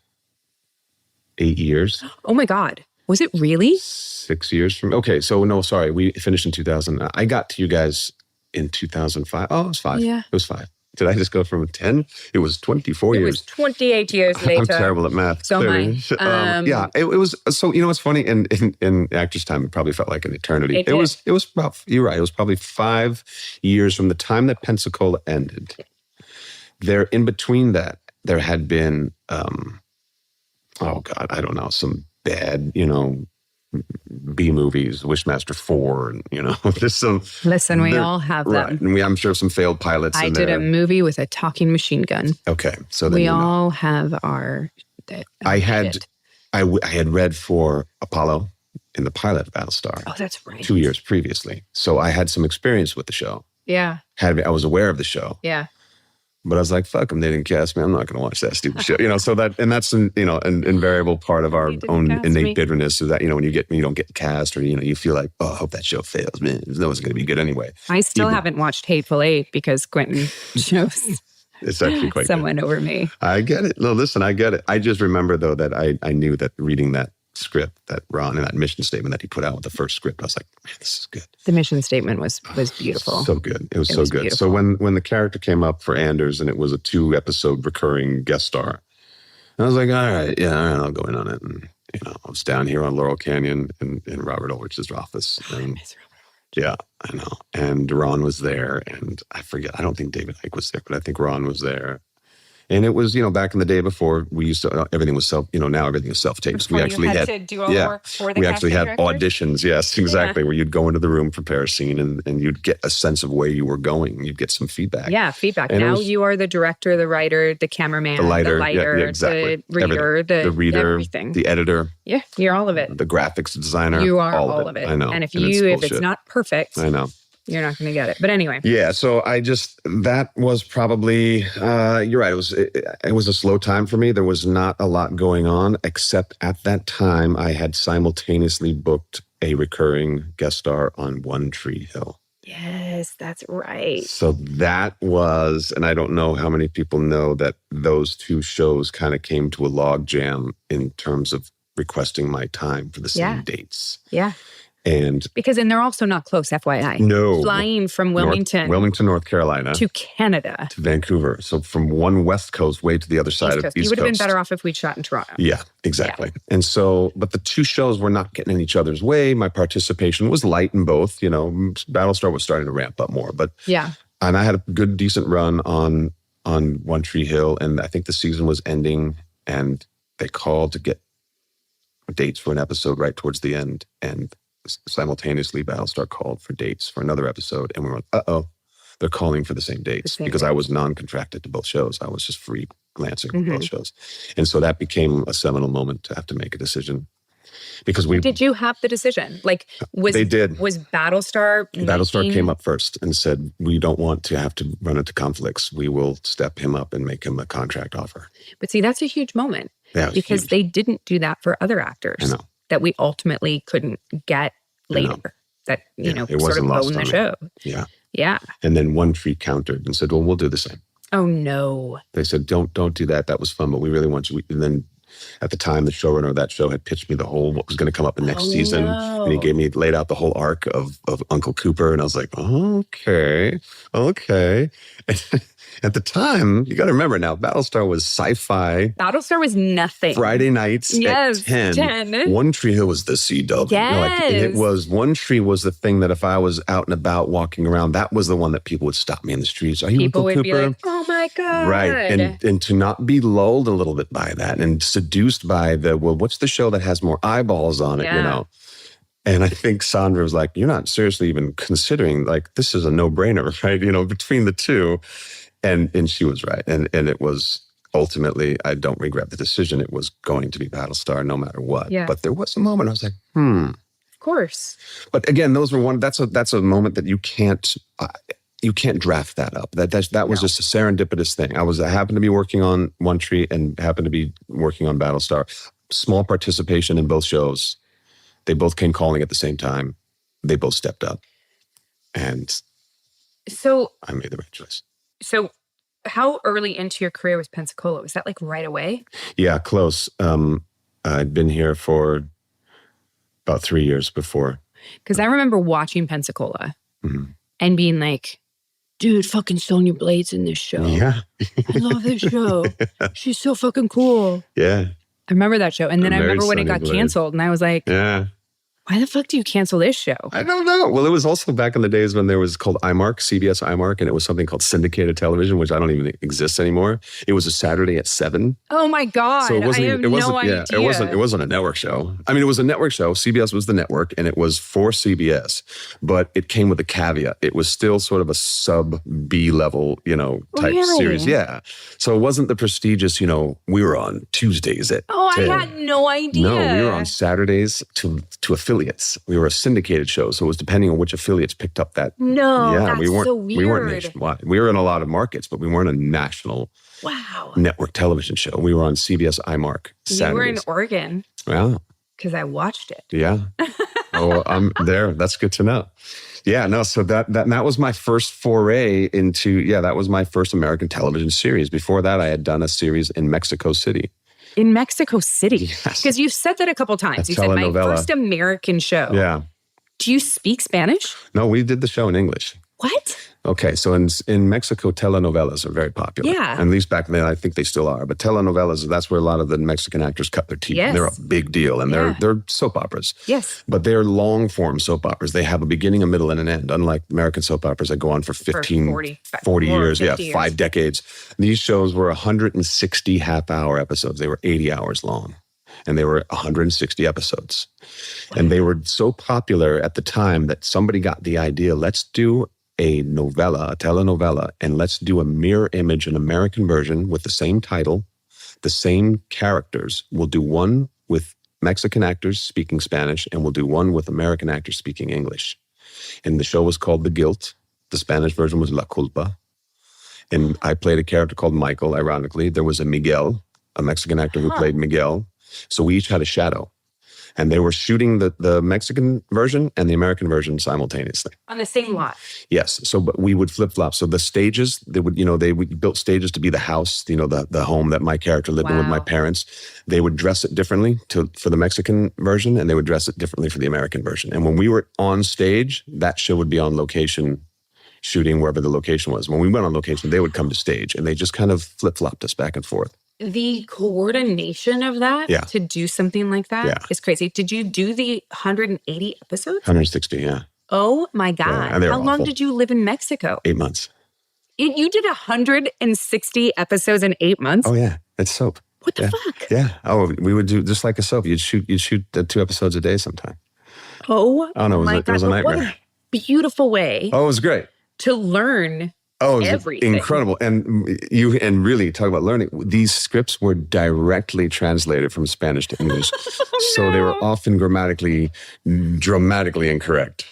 8 years. Oh my God. Was it really? 6 years from. Okay, so no, sorry. We finished in 2000. I got to you guys in 2005. Oh, it was 5. Yeah. It was 5. Did I just go from 10? It was 24 years. It was 28 years later. I'm terrible at math. So am I. It was, so, it's funny, in actor's time, it probably felt like an eternity. It was about, you're right, it was probably 5 years from the time that Pensacola ended. There, in between that, there had been, oh God, I don't know, some bad, B movies, Wishmaster 4, and there's some. Listen, we all have them. Right, and I'm sure some failed pilots. I did a movie with a talking machine gun. Okay, so then we all have our. I had read for Apollo in the pilot of Battlestar. Oh, that's right. 2 years previously, so I had some experience with the show. Yeah. I was aware of the show. Yeah. But I was like, fuck them, they didn't cast me. I'm not going to watch that stupid shit. So that's an invariable part of our own innate bitterness is that, when you don't get cast or, you feel like, oh, I hope that show fails. Man, no one's going to be good anyway. I still haven't watched Hateful Eight because Quentin chose it's actually quite someone good. Over me. I get it. No, listen, I get it. I just remember, though, that I knew that reading that script that Ron and that mission statement that he put out with the first script, I was like, man, this is good. The mission statement was beautiful. So good. It was so good. Beautiful. So when the character came up for Anders and it was a 2-episode recurring guest star, I was like, all right, I'll go in on it. And I was down here on Laurel Canyon in Robert Ulrich's office. And yeah, I know. And Ron was there, and I forget. I don't think David Icke was there, but I think Ron was there. And it was, back in the day before we used to, everything was now everything is self-taped. We actually had to do all the work for the we actually had directors? auditions. Yes, exactly. Where you'd go into the room, prepare a scene, and you'd get a sense of where you were going. You'd get some feedback. Yeah, feedback. And now you are the director, the writer, the cameraman, the lighter, the reader, the reader, everything. the editor. Yeah, you're all of it. The graphics designer. You are all of it. I know. And if it's it's not perfect, I know. You're not going to get it. But anyway. Yeah. So that was probably, you're right. It was a slow time for me. There was not a lot going on, except at that time I had simultaneously booked a recurring guest star on One Tree Hill. Yes, that's right. So that was, and I don't know how many people know that those 2 shows kind of came to a log jam in terms of requesting my time for the same dates. Yeah. And they're also not close, FYI. No. Flying from Wilmington, North Carolina, to Canada, to Vancouver. So from one West Coast way to the other side of East Coast. You would have been better off if we'd shot in Toronto. Yeah, exactly. Yeah. And so, but the 2 shows were not getting in each other's way. My participation was light in both. Battlestar was starting to ramp up more, but yeah. And I had a good, decent run on One Tree Hill, and I think the season was ending, and they called to get dates for an episode right towards the end, and simultaneously Battlestar called for dates for another episode, and we were like, uh-oh, they're calling for the same dates because I was non-contracted to both shows. I was just freelancing for both shows. And so that became a seminal moment to have to make a decision. Because did you have the decision? Like, they did. Was Battlestar? Battlestar came up first and said, we don't want to have to run into conflicts. We will step him up and make him a contract offer. But see, that's a huge moment. Yeah, because huge. they didn't do that for other actors that we ultimately couldn't get later. That, you know, it sort of wasn't own the lost show. on me. Yeah. Yeah. And then One Tree countered and said, well, we'll do the same. Oh, no. They said, don't do that. That was fun, but we really want you. And then at the time, the showrunner of that show had pitched me the whole, what was going to come up in next season. No. And he laid out the whole arc of Uncle Cooper. And I was like, okay. At the time, you got to remember now, Battlestar was sci-fi. Battlestar was nothing. Friday nights at 10. One Tree Hill was the CW. Yes. One Tree was the thing that if I was out and about walking around, that was the one that people would stop me in the streets. Are you People Uncle would Cooper? be like, oh my God. Right. And to not be lulled a little bit by that and seduced by what's the show that has more eyeballs on it, you know? And I think Sandra was like, you're not seriously even considering, like, this is a no-brainer, right? You know, between the two. And she was right. And it was ultimately, I don't regret the decision. It was going to be Battlestar no matter what. Yeah. But there was a moment I was like, Of course. But again, those were that's a moment that you can't draft that up. That was just a serendipitous thing. I happened to be working on One Tree and happened to be working on Battlestar. Small participation in both shows. They both came calling at the same time. They both stepped up. And so I made the right choice. So how early into your career was Pensacola? Was that like right away? Yeah, close. I'd been here for about 3 years before. Because I remember watching Pensacola and being like, dude, fucking Sonya Blade's in this show. Yeah. I love this show. She's so fucking cool. Yeah. I remember that show. And then I remember when it got canceled and I was like, why the fuck do you cancel this show? I don't know. Well, it was also back in the days when there was called IMARC, CBS IMARC, and it was something called syndicated television, which I don't even exist anymore. It was a Saturday at 7. Oh my God. So it wasn't, I have no idea. It wasn't a network show. I mean, it was a network show. CBS was the network and it was for CBS, but it came with a caveat. It was still sort of a sub B level, type series. Yeah. So it wasn't the prestigious, we were on Tuesdays at 10. I had no idea. No, we were on Saturdays to affiliates. We were a syndicated show, so it was depending on which affiliates picked up that. That's we weren't, so weird. We weren't nationwide. We were in a lot of markets, but we weren't a national network television show. We were on CBS IMARC Saturdays. You were in Oregon. Yeah. Because I watched it. Yeah. Oh, I'm there. That's good to know. Yeah, no, so that was my first foray into, that was my first American television series. Before that, I had done a series in Mexico City. In Mexico City? Yes. Because you've said that a couple times. You said my first American show. Yeah. Do you speak Spanish? No, we did the show in English. What? Okay, so in Mexico, telenovelas are very popular. Yeah. And at least back then, I think they still are. But telenovelas, that's where a lot of the Mexican actors cut their teeth. Yes. They're a big deal, and they're soap operas. Yes. But they're long-form soap operas. They have a beginning, a middle, and an end, unlike American soap operas that go on for 15, 40 years. 50 years. 5 decades. These shows were 160 half-hour episodes. They were 80 hours long. And they were 160 episodes. Wow. And they were so popular at the time that somebody got the idea, let's do a telenovela, and let's do a mirror image, an American version with the same title, the same characters. We'll do one with Mexican actors speaking Spanish, and we'll do one with American actors speaking English. And the show was called The Guilt. The Spanish version was La Culpa. And I played a character called Michael, ironically. There was a Miguel, a Mexican actor who played Miguel. So we each had a shadow. And they were shooting the Mexican version and the American version simultaneously. On the same lot? Yes. So but we would flip-flop. So the stages, they would built stages to be the house, the home that my character lived in with my parents. They would dress it differently for the Mexican version, and they would dress it differently for the American version. And when we were on stage, that show would be on location, shooting wherever the location was. When we went on location, they would come to stage, and they just kind of flip-flopped us back and forth. The coordination of that to do something like that is crazy. Did you do the 180 episodes? 160, yeah. Oh my God. Yeah, how long did you live in Mexico? 8 months. You did 160 episodes in 8 months? Oh yeah, it's soap. What the fuck? Yeah. Oh, we would do just like a soap. You'd shoot 2 episodes a day sometime. Oh no, my it was a nightmare. What a beautiful way. Oh, it was great. to learn Oh, everything. Incredible. And really talk about learning. These scripts were directly translated from Spanish to English. So they were often dramatically incorrect.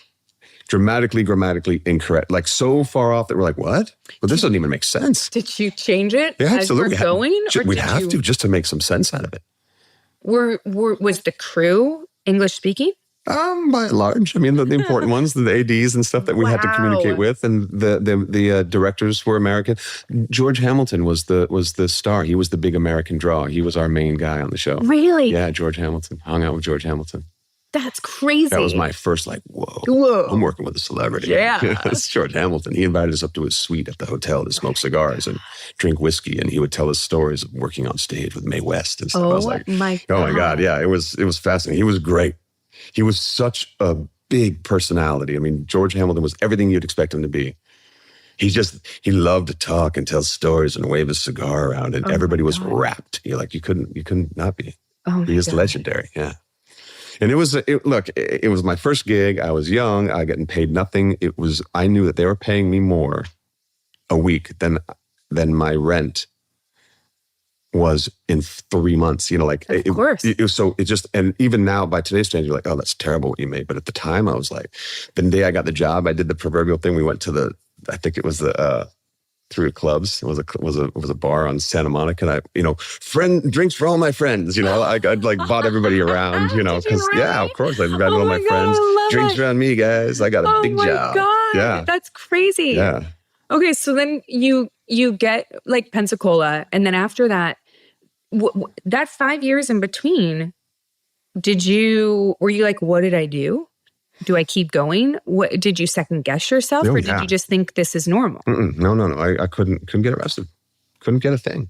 Grammatically incorrect. Like so far off that we're like, what? Well, this doesn't even make sense. Did you change it Yeah, as absolutely. we're going? We'd have to just to make some sense out of it. Was the crew English speaking? By and large, I mean the important ones, the ADs and stuff that we had to communicate with, and the directors were American. George Hamilton was the star. He was the big American draw. He was our main guy on the show. Really? Yeah, George Hamilton. Hung out with George Hamilton. That's crazy. That was my first whoa. I'm working with a celebrity. Yeah. It's George Hamilton. He invited us up to his suite at the hotel to smoke cigars and drink whiskey, and he would tell us stories of working on stage with Mae West and stuff. I was like, my oh my God, yeah, it was fascinating. He was great. He was such a big personality. I mean, George Hamilton was everything you'd expect him to be. He loved to talk and tell stories and wave his cigar around, and everybody was rapt. You're like, you couldn't not be. He is legendary. Yeah. And it was my first gig. I was young. I getting paid nothing. I knew that they were paying me more a week than my rent was in 3 months. You know, like of course. And even now by today's standards, you're like, oh, that's terrible what you made. But at the time I was like, the day I got the job, I did the proverbial thing. We went to I think it was through clubs. It was a bar on Santa Monica, and friend drinks for all my friends. I'd like bought everybody around. Because yeah, of course, I've got all my friends. Drinks around me, guys. I got a big job. God, yeah, that's crazy. Yeah. Okay, so then you get like Pensacola, and then after that, that 5 years in between, were you like, what did I do? Do I keep going? What did you second guess yourself, or did you just think this is normal? No. I couldn't get arrested. Couldn't get a thing.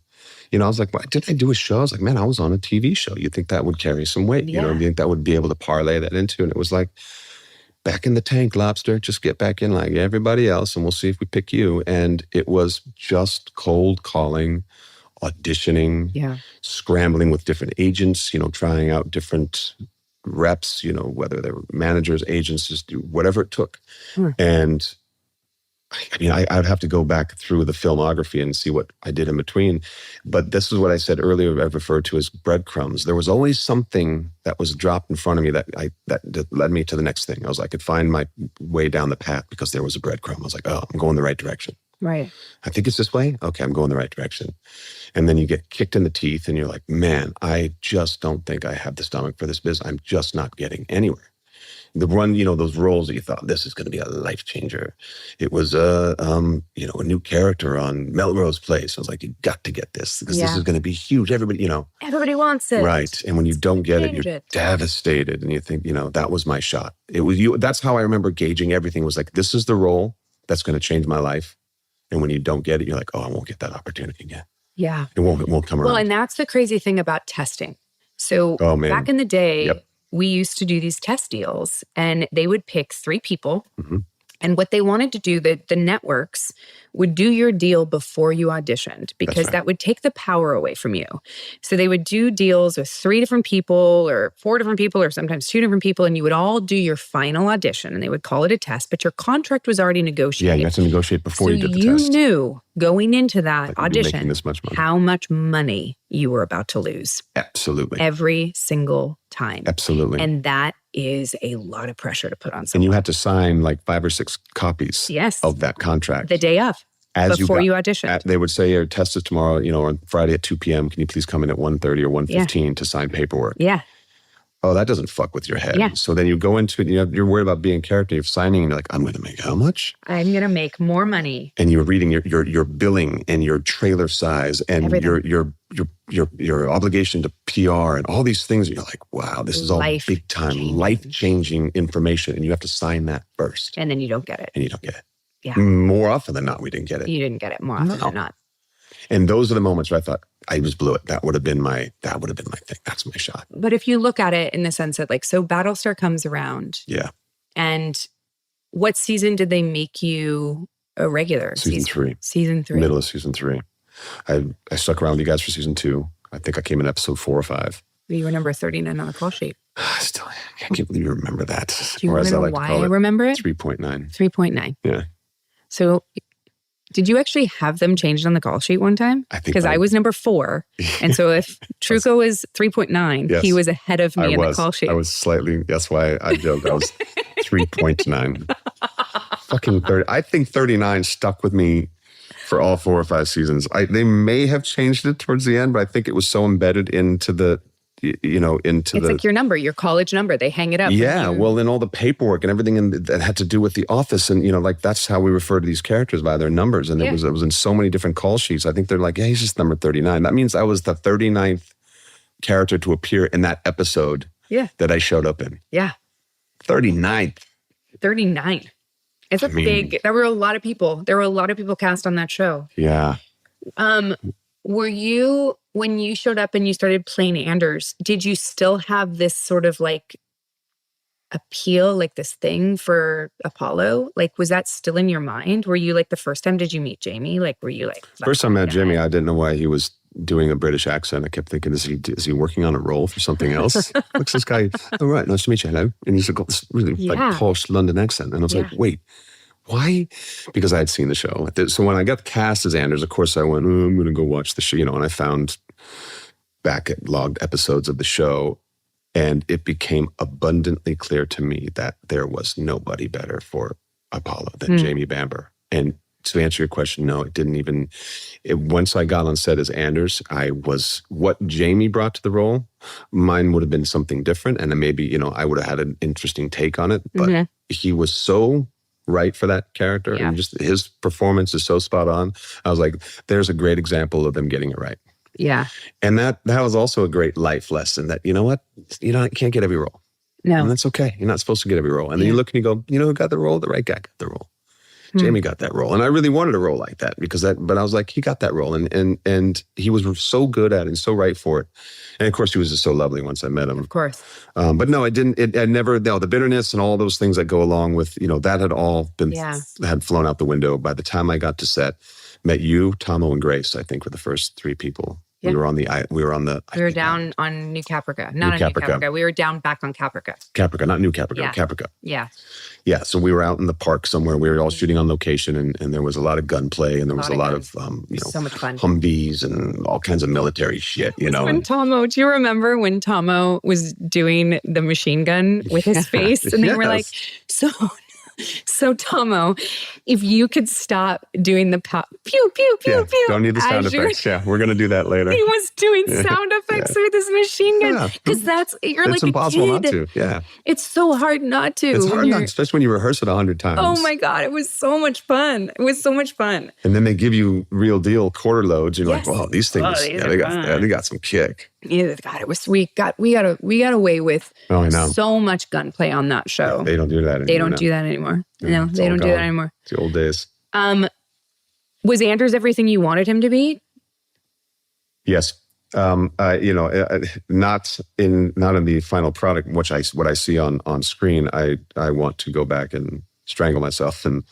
I was like, why did I do a show? I was like, man, I was on a TV show. You'd think that would carry some weight. Yeah. You think that would be able to parlay that into? And it was like, back in the tank, lobster. Just get back in like everybody else, and we'll see if we pick you. And it was just cold calling, auditioning, scrambling with different agents. Trying out different reps, whether they were managers, agents, just do whatever it took. And I mean, I'd have to go back through the filmography and see what I did in between. But this is what I said earlier, I've referred to as breadcrumbs. There was always something that was dropped in front of me that led me to the next thing. I could find my way down the path because there was a breadcrumb. I was like, oh, I'm going the right direction. Right. I think it's this way. Okay, I'm going the right direction. And then you get kicked in the teeth and you're like, man, I just don't think I have the stomach for this business. I'm just not getting anywhere. The one, those roles that you thought, this is going to be a life changer. It was, a new character on Melrose Place. I was like, you got to get this because this is going to be huge. Everybody, Everybody wants it. Right. And when you don't get it, you're devastated. And you think, that was my shot. It was you. That's how I remember gauging everything. Was like, this is the role that's going to change my life. And when you don't get it, you're like, oh, I won't get that opportunity again. Yeah. It won't come around. Well, and that's the crazy thing about testing. So back in the day, we used to do these test deals, and they would pick 3 people. Mm-hmm. And what they wanted to do, the networks would do your deal before you auditioned, because that would take the power away from you. So they would do deals with 3 different people or 4 different people or sometimes 2 different people, and you would all do your final audition, and they would call it a test, but your contract was already negotiated. Yeah, you had to negotiate before you did the test. So you knew going into that audition this much money. How much money you were about to lose. Absolutely. Every single time. Absolutely. And that is a lot of pressure to put on someone. And you had to sign like 5 or 6 copies of that contract. The day of. Before you auditioned. They would say, your test is tomorrow, on Friday at 2 p.m. Can you please come in at 1:30 or 1:15 to sign paperwork? Yeah. Oh, that doesn't fuck with your head. Yeah. So then you go into it, you're worried about being character, you're signing, and you're like, I'm going to make how much? I'm going to make more money. And you're reading your billing and your trailer size and your obligation to PR and all these things. You're like, wow, this is all big time, life-changing information. And you have to sign that first. And then you don't get it. Yeah. More often than not, we didn't get it. You didn't get it more often than not. And those are the moments where I thought, I just blew it. That would have been my thing. That's my shot. But if you look at it in the sense that so Battlestar comes around. Yeah. And what season did they make you a regular? Season 3. Season 3. Middle of season 3. I stuck around with you guys for season 2. I think I came in episode 4 or 5. You were number 39 on the call sheet. I can't believe you remember that. Do you remember why I remember it? 3.9. 3.9. Yeah. So did you actually have them changed on the call sheet one time? I think because I was number 4. And so if Trucco was 3.9, Yes. he was ahead of me in the call sheet. I was slightly, that's why I joked. I was 3.9. Fucking 30. I think 39 stuck with me for all 4 or 5 seasons. They may have changed it towards the end, but I think it was so embedded into the, it's like your number, your college number. They hang it up. Yeah, well, and all the paperwork and everything that had to do with the office, and that's how we refer to these characters, by their numbers. And it was in so many different call sheets. I think they're like, yeah, he's just number 39. That means I was the 39th character to appear in that episode. That I showed up in. 39th. 39. It's big. There were a lot of people. There were a lot of people cast on that show. Yeah. Were you, when you showed up and you started playing Anders, did you still have this sort of like appeal, like this thing for Apollo? Like, was that still in your mind? Were you like, the first time did you meet Jamie? Like, were you like... First time I met Jamie, I didn't know why he was doing a British accent. I kept thinking, is he working on a role for something else? Looks this guy, all right, nice to meet you, hello. And he's got this really like posh London accent. And I was like, wait, why? Because I had seen the show. So when I got cast as Anders, of course I went, I'm going to go watch the show, and I found logged episodes of the show, and it became abundantly clear to me that there was nobody better for Apollo than Jamie Bamber. And to answer your question, no, it didn't even, once I got on set as Anders, what Jamie brought to the role, mine would have been something different. And then maybe, I would have had an interesting take on it, but he was so right for that character. And just his performance is so spot on. I was like, there's a great example of them getting it right. Yeah. And that was also a great life lesson that, you know what? You can't get every role. No. And that's okay. You're not supposed to get every role. And then you look and you go, who got the role? The right guy got the role. Jamie got that role. And I really wanted a role like that but I was like, he got that role. And he was so good at it and so right for it. And of course, he was just so lovely once I met him. Of course. But no, the bitterness and all those things that go along with, that had all been, had flown out the window. By the time I got to set, met you, Tomo, and Grace, I think were the first 3 people. Yeah. We were down on New Caprica. Not on New Caprica. We were down back on Caprica. Caprica, not New Caprica, Caprica. Yeah. Yeah, so we were out in the park somewhere. We were all shooting on location, and there was a lot of gunplay, and there was a lot of so much fun. Humvees and all kinds of military shit, When Tomo, do you remember when Tomo was doing the machine gun with his face? And they were like, So Tomo, if you could stop doing the pew, pew, pew, pew. Don't need the sound effects. Yeah, we're going to do that later. He was doing sound effects with his machine gun. Because you're like a kid. It's impossible not to, yeah. It's so hard not to. It's hard not, especially when you rehearse it 100 times. Oh my God, it was so much fun. And then they give you real deal quarter loads. You're like, wow, these things, they got some kick. Yeah, God, it was. We got away with so much gunplay on that show. Yeah, they don't do that anymore. They don't do that anymore. No, they don't do that anymore. It's the old days. Was Anders everything you wanted him to be? Yes. Not in the final product, what I see on screen. I want to go back and strangle myself and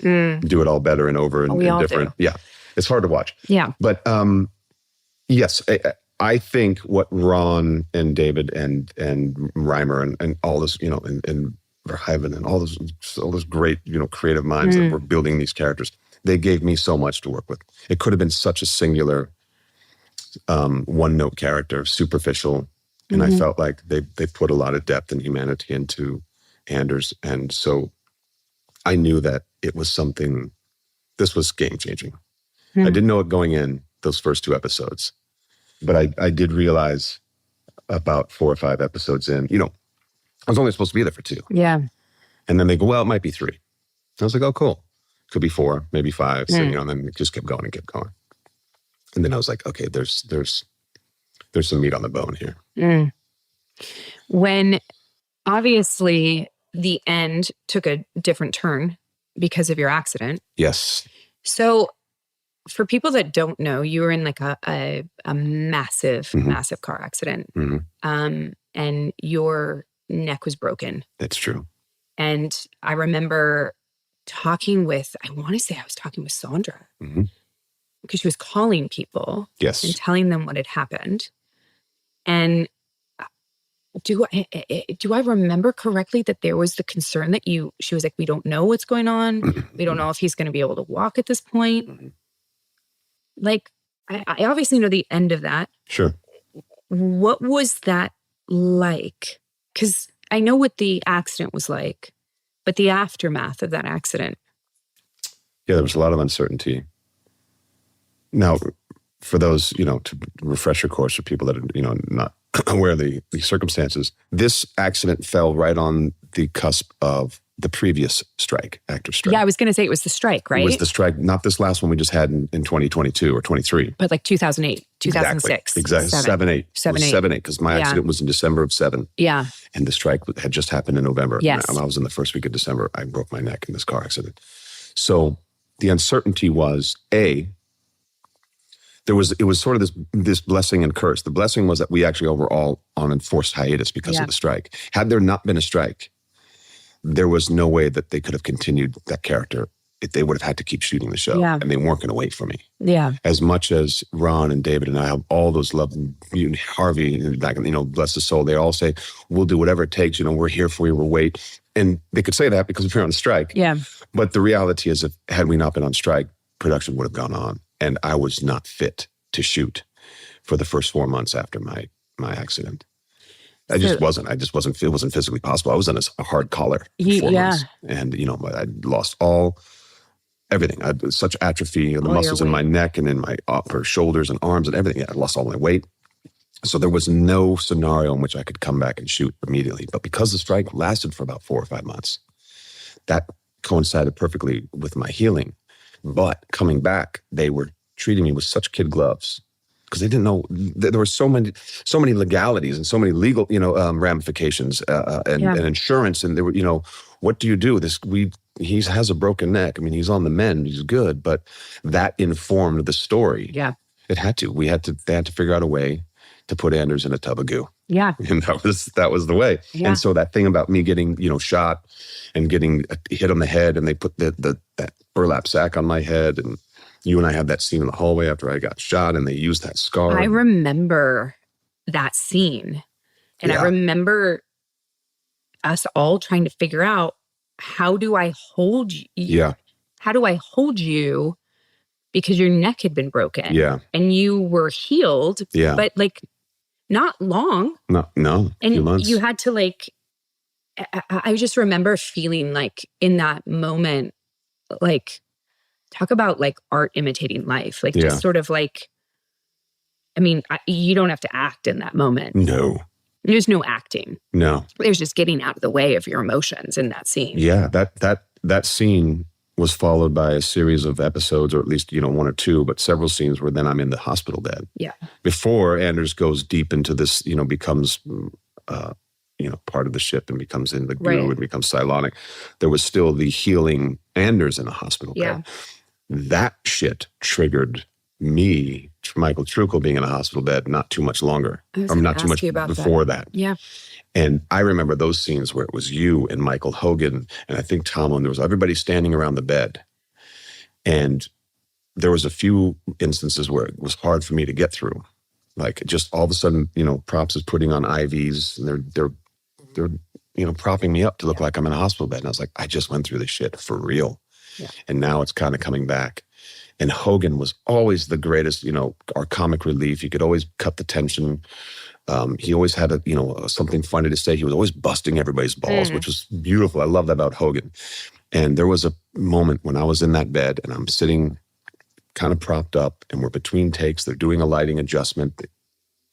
do it all better and over and different. Do. Yeah, it's hard to watch. Yeah, but yes. I think what Ron and David and Reimer and all this, and Verheyen and all those great, creative minds that were building these characters, they gave me so much to work with. It could have been such a singular, one-note character, superficial, and I felt like they put a lot of depth and humanity into Anders, and so I knew that it was something. This was game-changing. I didn't know it going in those first 2 episodes. But I did realize about 4 or 5 episodes in, I was only supposed to be there for 2. Yeah. And then they go, well, it might be 3. I was like, oh, cool. Could be 4, maybe 5. So, and then it just kept going and kept going. And then I was like, okay, there's some meat on the bone here. When obviously the end took a different turn because of your accident. Yes. So for people that don't know, you were in like a massive, massive car accident. And your neck was broken. That's true. And I remember talking with, I want to say I was talking with Sandra. Because she was calling people. Yes. And telling them what had happened. And do I remember correctly that there was the concern that she was like, we don't know what's going on. We don't know if he's going to be able to walk at this point. Like, I obviously know the end of that. Sure. What was that like? Because I know what the accident was like, but the aftermath of that accident. Yeah, there was a lot of uncertainty. Now, for those, to refresh your course for people that are, not aware of the circumstances, this accident fell right on the cusp of the previous strike, actors' strike. Yeah, I was going to say it was the strike, right? It was the strike, not this last one we just had in 2022 or 23. But like 2008, 2006. Exactly. 7-8. 7-8, because my accident was in December of 7. Yeah. And the strike had just happened in November. Yes. And I was in the first week of December. I broke my neck in this car accident. So the uncertainty was, it was sort of this blessing and curse. The blessing was that we actually were all on enforced hiatus because of the strike. Had there not been a strike, there was no way that they could have continued that character. They would have had to keep shooting the show. Yeah. And they weren't going to wait for me. Yeah. As much as Ron and David and I have all those love, Harvey, bless his soul, they all say, we'll do whatever it takes. We're here for you. We'll wait. And they could say that because we're on strike. Yeah. But the reality is, had we not been on strike, production would have gone on. And I was not fit to shoot for the first 4 months after my accident. I just wasn't. It wasn't physically possible. I was on a hard collar for 4 months. And, I lost everything. I had such atrophy of the muscles in my neck and in my upper shoulders and arms and everything. I lost all my weight. So there was no scenario in which I could come back and shoot immediately. But because the strike lasted for about 4 or 5 months, that coincided perfectly with my healing. But coming back, they were treating me with such kid gloves because they didn't know there were so many legalities and so many legal, ramifications and insurance. And there were, what do you do? He has a broken neck. I mean, he's on the mend. He's good, but that informed the story. Yeah, it had to. They had to figure out a way to put Anders in a tub of goo. Yeah, and that was the way. Yeah. And so that thing about me getting, shot and getting hit on the head, and they put that burlap sack on my head, and you and I had that scene in the hallway after I got shot, and they used that scar. I remember that scene, and I remember us all trying to figure out, how do I hold you? Yeah. How do I hold you? Because your neck had been broken. Yeah. And you were healed. Yeah. But not long. No. And a few months. You had to I just remember feeling in that moment, talk about art imitating life. Just sort of you don't have to act in that moment. No. There's no acting. No. There's just getting out of the way of your emotions in that scene. Yeah. That scene was followed by a series of episodes, or at least, 1 or 2, but several scenes where then I'm in the hospital bed. Yeah. Before Anders goes deep into this, becomes, part of the ship and becomes in the goo and becomes Cylonic, there was still the healing Anders in a hospital bed. That shit triggered me, Michael Trucco, being in a hospital bed not too much longer. Or not too much before that. Yeah. And I remember those scenes where it was you and Michael Hogan, and I think Tomlin, there was everybody standing around the bed. And there was a few instances where it was hard for me to get through. Just all of a sudden, Props is putting on IVs, and they're propping me up to look like I'm in a hospital bed. And I was like, I just went through this shit for real. Yeah. And now it's kind of coming back. And Hogan was always the greatest, our comic relief. He could always cut the tension. He always had something funny to say. He was always busting everybody's balls, which was beautiful. I love that about Hogan. And there was a moment when I was in that bed and I'm sitting kind of propped up, and we're between takes. They're doing a lighting adjustment.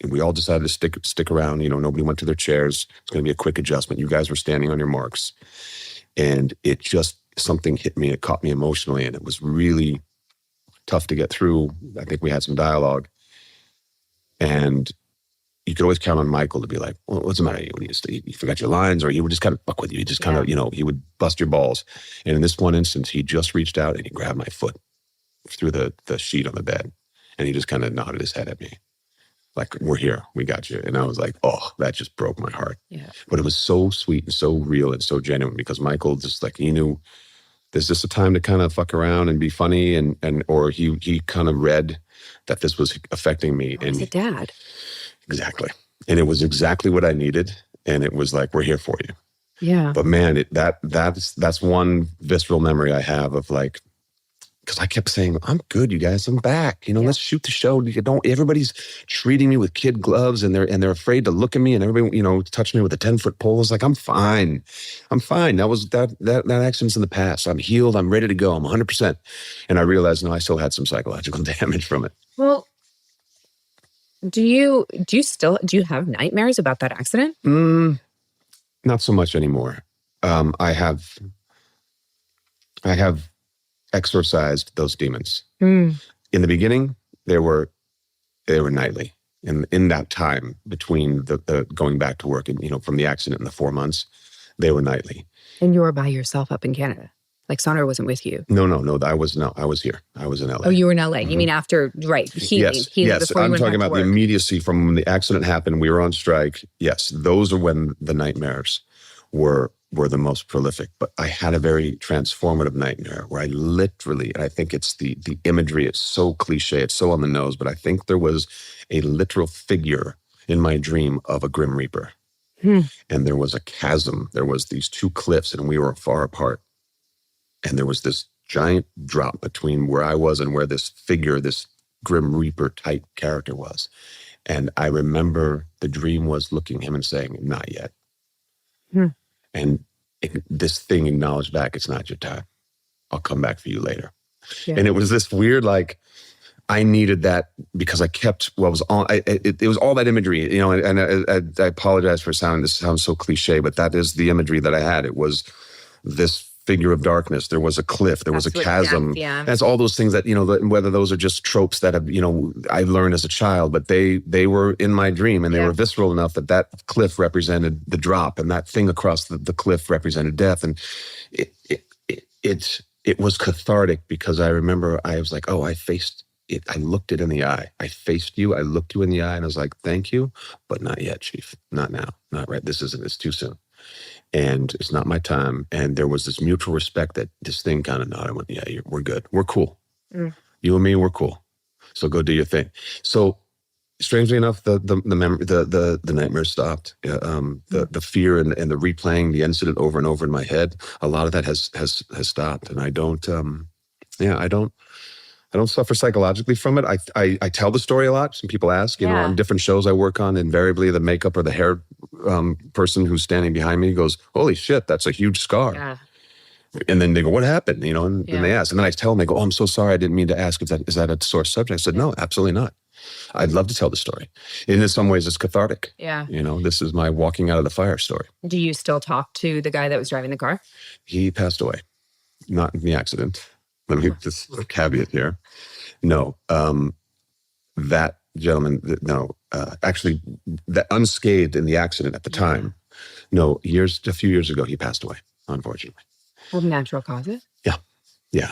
And we all decided to stick around. Nobody went to their chairs. It's going to be a quick adjustment. You guys were standing on your marks. And it just, something hit me. It caught me emotionally, and it was really tough to get through. I think we had some dialogue. And you could always count on Michael to be like, well, what's the matter? You forgot your lines, or he would just kind of fuck with you. He just kind of, he would bust your balls. And in this one instance, he just reached out and he grabbed my foot through the sheet on the bed. And he just kind of nodded his head at me. Like, we're here, we got you. And I was like, oh, that just broke my heart. Yeah. But it was so sweet and so real and so genuine, because Michael just he knew there's just a time to kind of fuck around and be funny, or he kind of read that this was affecting me. He's a dad. Exactly. And it was exactly what I needed. And it was like, we're here for you. Yeah. But man, that's one visceral memory I have of like, because I kept saying, I'm good, you guys, I'm back. Let's shoot the show. Everybody's treating me with kid gloves and they're afraid to look at me, and everybody, touch me with a 10-foot pole. It's like, I'm fine. That accident's in the past. I'm healed. I'm ready to go. I'm 100%. And I realized, no, I still had some psychological damage from it. Well, do you have nightmares about that accident? Not so much anymore. I have exorcised those demons. In the beginning, they were nightly. In that time between the going back to work and from the accident and the 4 months, they were nightly. And you were by yourself up in Canada. Like Sandra wasn't with you. No. I was here. I was in LA. Oh, you were in LA. You mean after, right? Healing. Yes. Before I'm you talking went back about to the work. immediacy from when the accident happened. We were on strike. Yes, those are when the nightmares were the most prolific. But I had a very transformative nightmare where I literally, and I think it's the imagery, it's so cliche, it's so on the nose, but I think there was a literal figure in my dream of a Grim Reaper. And there was a chasm. There was these two cliffs and we were far apart. And there was this giant drop between where I was and where this figure, this Grim Reaper type character was. And I remember the dream was looking at him and saying, not yet. And this thing acknowledged back, it's not your time. I'll come back for you later. Yeah. And it was this weird, like, I needed that because I kept what was on. It was all that imagery, and I apologize for sounding, this sounds so cliche, but that is the imagery that I had. It was this figure of darkness. There was a cliff. There was a chasm. That's all those things that, whether those are just tropes that have, I learned as a child, but they were in my dream and they were visceral enough that cliff represented the drop and that thing across the cliff represented death. And it was cathartic because I remember I was like, oh, I faced it. I looked it in the eye. I faced you. I looked you in the eye and I was like, thank you, but not yet, Chief. Not now. Not right. It's too soon. And it's not my time. And there was this mutual respect that this thing kind of nodded. I went, yeah, we're good. We're cool. You and me, we're cool. So go do your thing. So strangely enough, the nightmare stopped. The fear and the replaying the incident over and over in my head, a lot of that has stopped. And I don't suffer psychologically from it. I tell the story a lot. Some people ask, on different shows I work on, invariably the makeup or the hair person who's standing behind me goes, holy shit, that's a huge scar. Yeah. And then they go, what happened? And they ask. And then I tell them, they go, oh, I'm so sorry. I didn't mean to ask. Is that a sore subject? I said, no, absolutely not. I'd love to tell the story. And in some ways, it's cathartic. Yeah. This is my walking out of the fire story. Do you still talk to the guy that was driving the car? He passed away. Not in the accident. Let me just caveat here. No, that gentleman, no, actually, that unscathed in the accident at the time. No, a few years ago, he passed away, unfortunately. Of natural causes? Yeah.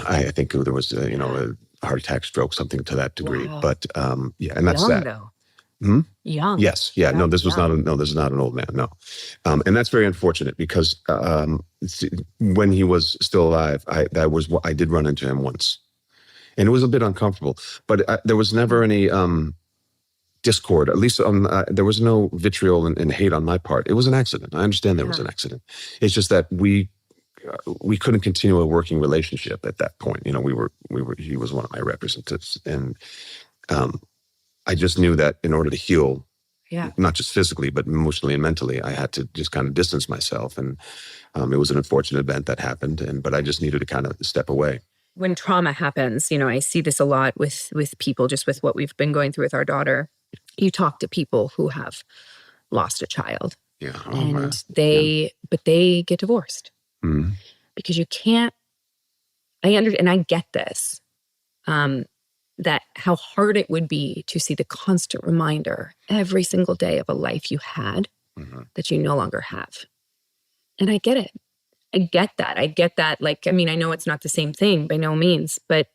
I think there was, a heart attack, stroke, something to that degree. Wow. But and that's sad. Though. Young. Yes. Yeah. No, this is not an old man. No. And that's very unfortunate because when he was still alive, I did run into him once, and it was a bit uncomfortable. But there was never any discord. At least there was no vitriol and hate on my part. It was an accident. I understand there was an accident. It's just that we couldn't continue a working relationship at that point. He was one of my representatives, and I just knew that in order to heal, not just physically, but emotionally and mentally, I had to just kind of distance myself. And it was an unfortunate event that happened, but I just needed to kind of step away. When trauma happens, I see this a lot with people, just with what we've been going through with our daughter. You talk to people who have lost a child, and they get divorced because you can't. And I get this. That how hard it would be to see the constant reminder every single day of a life you had that you no longer have. And I get it. I get that. Like, I mean, I know it's not the same thing by no means, but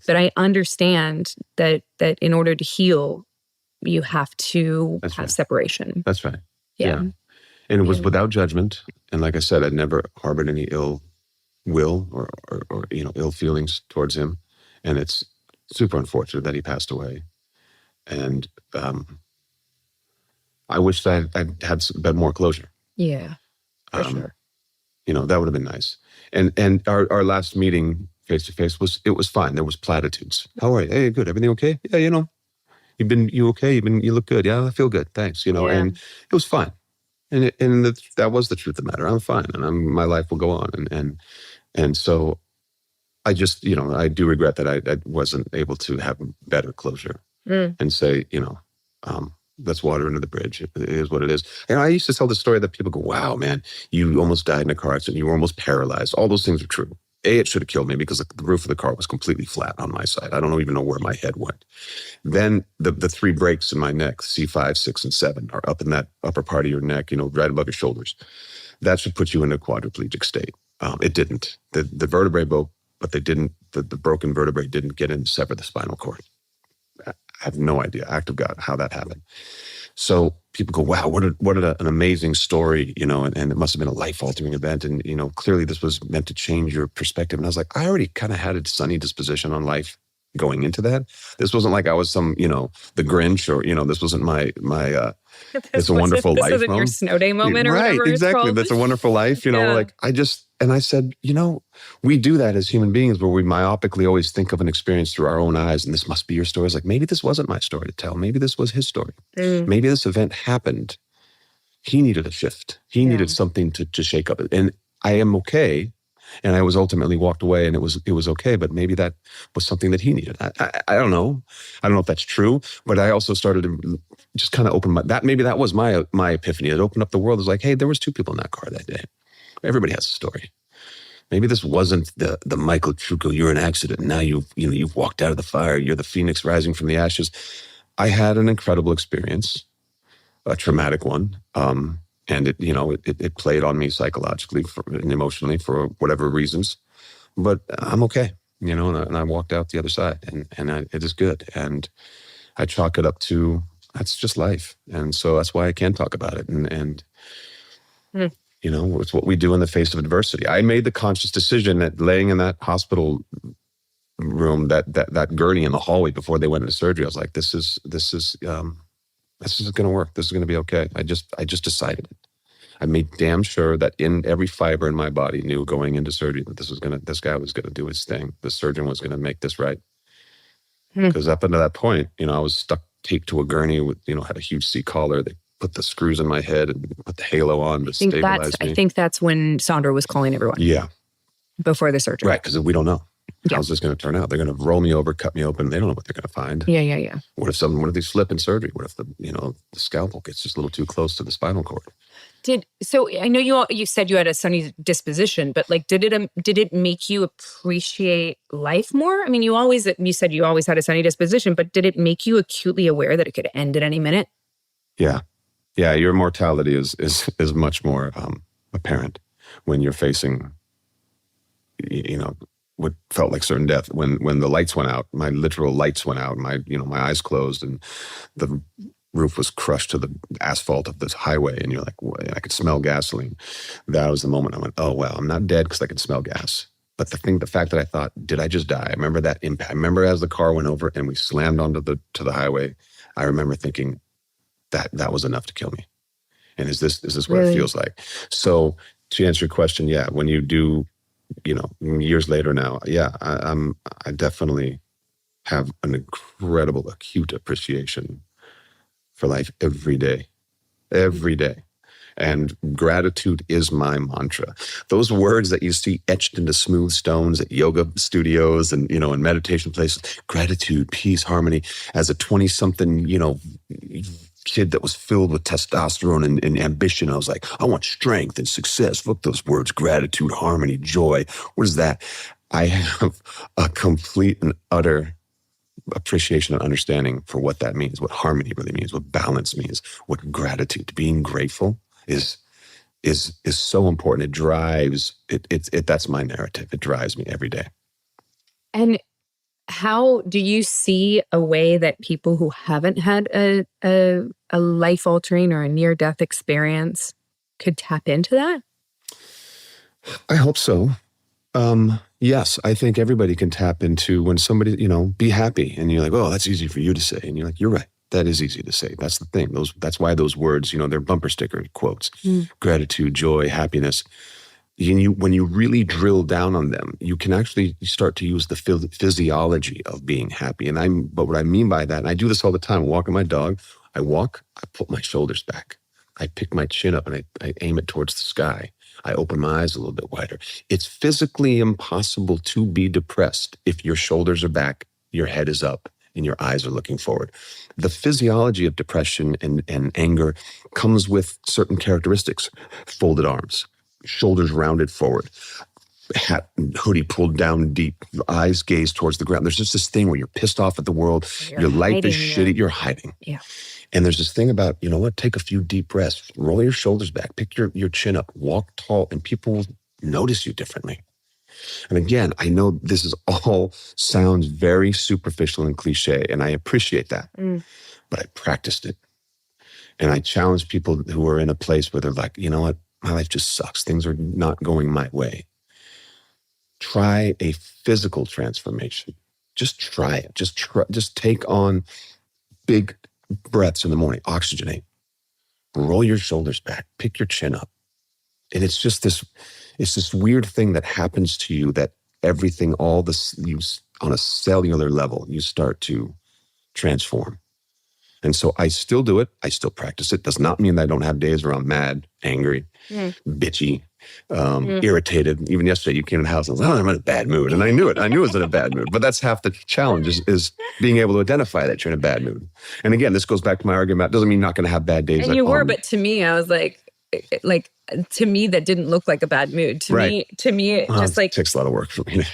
I understand that in order to heal, you have to have separation. That's right. Yeah. And it was without judgment. And like I said, I'd never harbored any ill will or ill feelings towards him. And it's super unfortunate that he passed away. And I wish that I'd had a bit more closure. Yeah, for Um, sure. that would have been nice. And our last meeting face to face was fine. There was platitudes. How are you? Hey, good. Everything okay? Yeah, you okay? You look good. Yeah, I feel good. Thanks. And it was fine. That was the truth of the matter. I'm fine, and my life will go on. And so I just, I do regret that I wasn't able to have better closure and say, that's water under the bridge. It is what it is. And I used to tell the story that people go, wow, man, you almost died in a car accident. You were almost paralyzed. All those things are true. It should have killed me because the roof of the car was completely flat on my side. I don't even know where my head went. Then the three breaks in my neck, C5, 6, and 7, are up in that upper part of your neck, right above your shoulders. That should put you in a quadriplegic state. It didn't. The vertebrae broke, but they didn't. The broken vertebrae didn't get in and sever the spinal cord. I have no idea, act of God, how that happened. So people go, wow, what an amazing story, and it must have been a life-altering event. And, clearly this was meant to change your perspective. And I was like, I already kind of had a sunny disposition on life going into that. This wasn't like I was some, the Grinch, or, this wasn't my It's a Wonderful Life. This isn't your snow day moment or whatever it's exactly. called. That's a Wonderful Life, and I said, we do that as human beings where we myopically always think of an experience through our own eyes, and this must be your story. It's like, maybe this wasn't my story to tell. Maybe this was his story. Maybe this event happened. He needed a shift. He needed something to shake up. And I am okay. And I was ultimately walked away, and it was okay. But maybe that was something that he needed. I don't know. I don't know if that's true. But I also started to just kind of open maybe that was my epiphany. It opened up the world. It was like, hey, there was 2 people in that car that day. Everybody has a story. Maybe this wasn't the Michael Trucco, you're an accident. Now you've walked out of the fire. You're the phoenix rising from the ashes. I had an incredible experience, a traumatic one. And it played on me psychologically and emotionally for whatever reasons, but I'm okay, and I walked out the other side, and it is good. And I chalk it up to, that's just life. And so that's why I can talk about it. And it's what we do in the face of adversity. I made the conscious decision that laying in that hospital room, that gurney in the hallway before they went into surgery, I was like, this is going to work. This is going to be okay. I just decided it. I made damn sure that in every fiber in my body knew going into surgery that this guy was going to do his thing. The surgeon was going to make this right. Because up until that point, I was taped to a gurney with, had a huge seat collar. They put the screws in my head and put the halo on to stabilize me. I think that's when Sandra was calling everyone. Yeah. Before the surgery. Right, because we don't know. How's this going to turn out? They're going to roll me over, cut me open. They don't know what they're going to find. Yeah. What if they slip in surgery? What if the scalpel gets just a little too close to the spinal cord? So I know you said you had a sunny disposition, but did it make you appreciate life more? I mean, you said you always had a sunny disposition, but did it make you acutely aware that it could end at any minute? Yeah. Your mortality is much more apparent when you're facing, what felt like certain death. When the lights went out, my literal lights went out, my eyes closed, and the roof was crushed to the asphalt of this highway, and you're like, I could smell gasoline. That was the moment I went, oh wow, I'm not dead because I can smell gas. But the fact that I thought, did I just die? I remember that impact. I remember as the car went over and we slammed onto the highway, I remember thinking that was enough to kill me. And is this what it feels like? So to answer your question, yeah, when you do, years later now, yeah, I definitely have an incredible acute appreciation for life every day. And gratitude is my mantra. Those words that you see etched into smooth stones at yoga studios and, in meditation places, gratitude, peace, harmony. As a 20-something, kid that was filled with testosterone and ambition, I was like, I want strength and success. Look, those words, gratitude, harmony, joy. What is that? I have a complete and utter appreciation and understanding for what that means, what harmony really means, what balance means, what gratitude, being grateful is so important. It drives it. That's my narrative. It drives me every day. And how do you see a way that people who haven't had a life-altering or a near-death experience could tap into that? I hope so. Yes, I think everybody can tap into when somebody, be happy. And you're like, oh, that's easy for you to say. And you're like, you're right. That is easy to say. That's the thing. That's why those words, they're bumper sticker quotes. Gratitude, joy, happiness. When you really drill down on them, you can actually start to use the physiology of being happy. But what I mean by that, and I do this all the time, walking my dog, I walk, I put my shoulders back. I pick my chin up and I aim it towards the sky. I open my eyes a little bit wider. It's physically impossible to be depressed if your shoulders are back, your head is up, and your eyes are looking forward. The physiology of depression and anger comes with certain characteristics. Folded arms, shoulders rounded forward, hat and hoodie pulled down deep, eyes gaze towards the ground. There's just this thing where you're pissed off at the world. Your life is shitty. You're hiding. Yeah. And there's this thing about, take a few deep breaths, roll your shoulders back, pick your chin up, walk tall, and people will notice you differently. And again, I know this is all sounds very superficial and cliche, and I appreciate that. But I practiced it. And I challenge people who are in a place where they're like, you know what? My life just sucks. Things are not going my way. Try a physical transformation. Just try it. Just take on big breaths in the morning. Oxygenate. Roll your shoulders back. Pick your chin up. And it's just this weird thing that happens to you that everything, all this, on a cellular level, you start to transform. And so I still do it. I still practice it. Does not mean that I don't have days where I'm mad, angry, bitchy, irritated. Even yesterday, you came in the house and I was like, I'm in a bad mood. And I knew it. I knew I was in a bad mood. But that's half the challenge is being able to identify that you're in a bad mood. And again, this goes back to my argument. It doesn't mean you're not going to have bad days. And you were, but to me, I was like, to me, that didn't look like a bad mood. To me, it just it takes a lot of work for me.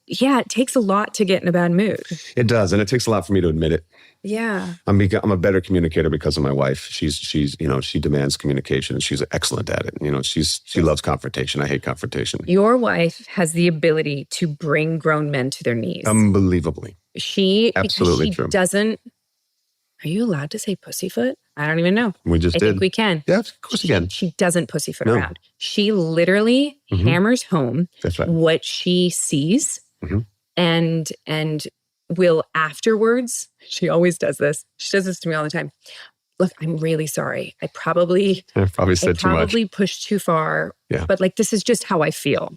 It takes a lot to get in a bad mood. It does. And it takes a lot for me to admit it. Yeah. I'm a better communicator because of my wife. She's she demands communication and she's excellent at it. She loves confrontation. I hate confrontation. Your wife has the ability to bring grown men to their knees. Unbelievably. Absolutely true. Doesn't. Are you allowed to say pussyfoot? I don't even know. We just did. I think we can. Yeah, of course you can. She doesn't pussyfoot around. She literally hammers home what she sees and will afterwards, she always does this. She does this to me all the time. Look, I'm really sorry. I probably said too much. Pushed too far. Yeah. But this is just how I feel.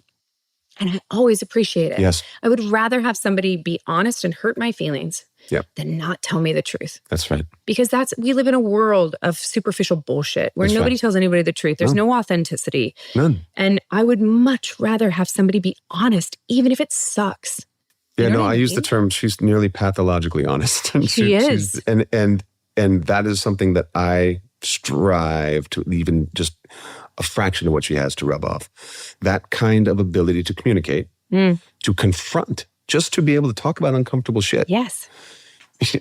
And I always appreciate it. Yes. I would rather have somebody be honest and hurt my feelings than not tell me the truth. That's right. Because we live in a world of superficial bullshit where nobody tells anybody the truth. There's no authenticity. None. And I would much rather have somebody be honest, even if it sucks. Yeah, I use the term, she's nearly pathologically honest. And she is. And that is something that I strive to even just a fraction of what she has to rub off. That kind of ability to communicate, to confront, just to be able to talk about uncomfortable shit. Yes.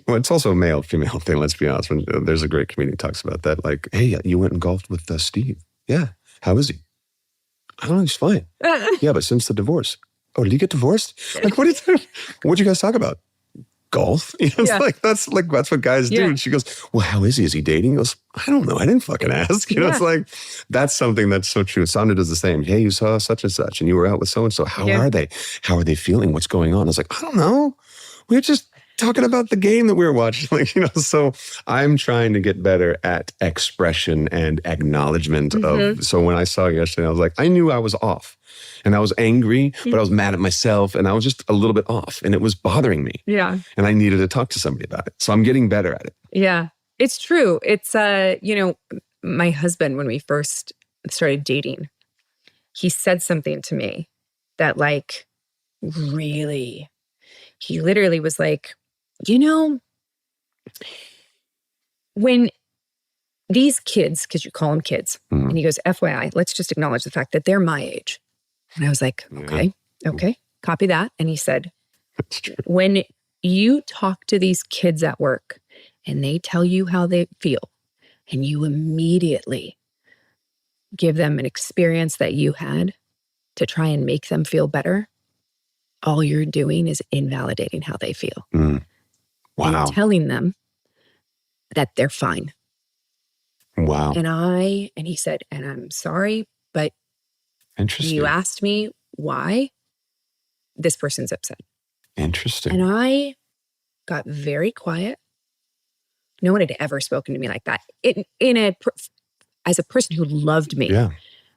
Well, it's also a male-female thing, let's be honest. There's a great comedian who talks about that. Like, hey, you went and golfed with Steve. Yeah. How is he? I don't know, he's fine. Yeah, but since the divorce. Oh, did he get divorced? Like, what'd you guys talk about? Golf? That's what guys do. And she goes, well, how is he? Is he dating? He goes, I don't know. I didn't fucking ask. It's like, that's something that's so true. Sandra does the same. Hey, you saw such and such and you were out with so-and-so. How are they? How are they feeling? What's going on? I was like, I don't know. We're just talking about the game that we were watching. So I'm trying to get better at expression and acknowledgement of, so when I saw it yesterday, I was like, I knew I was off. And I was angry, but I was mad at myself and I was just a little bit off and it was bothering me. Yeah. And I needed to talk to somebody about it. So I'm getting better at it. Yeah. It's true. It's, my husband, when we first started dating, he said something to me that really, he literally was like, when these kids, because you call them kids, and he goes, FYI, let's just acknowledge the fact that they're my age. And I was like, okay, copy that. And he said, when you talk to these kids at work and they tell you how they feel and you immediately give them an experience that you had to try and make them feel better, all you're doing is invalidating how they feel. Wow. And telling them that they're fine. Wow. And he said, and I'm sorry, but interesting. You asked me why this person's upset. Interesting. And I got very quiet No one had ever spoken to me like that. As a person who loved me,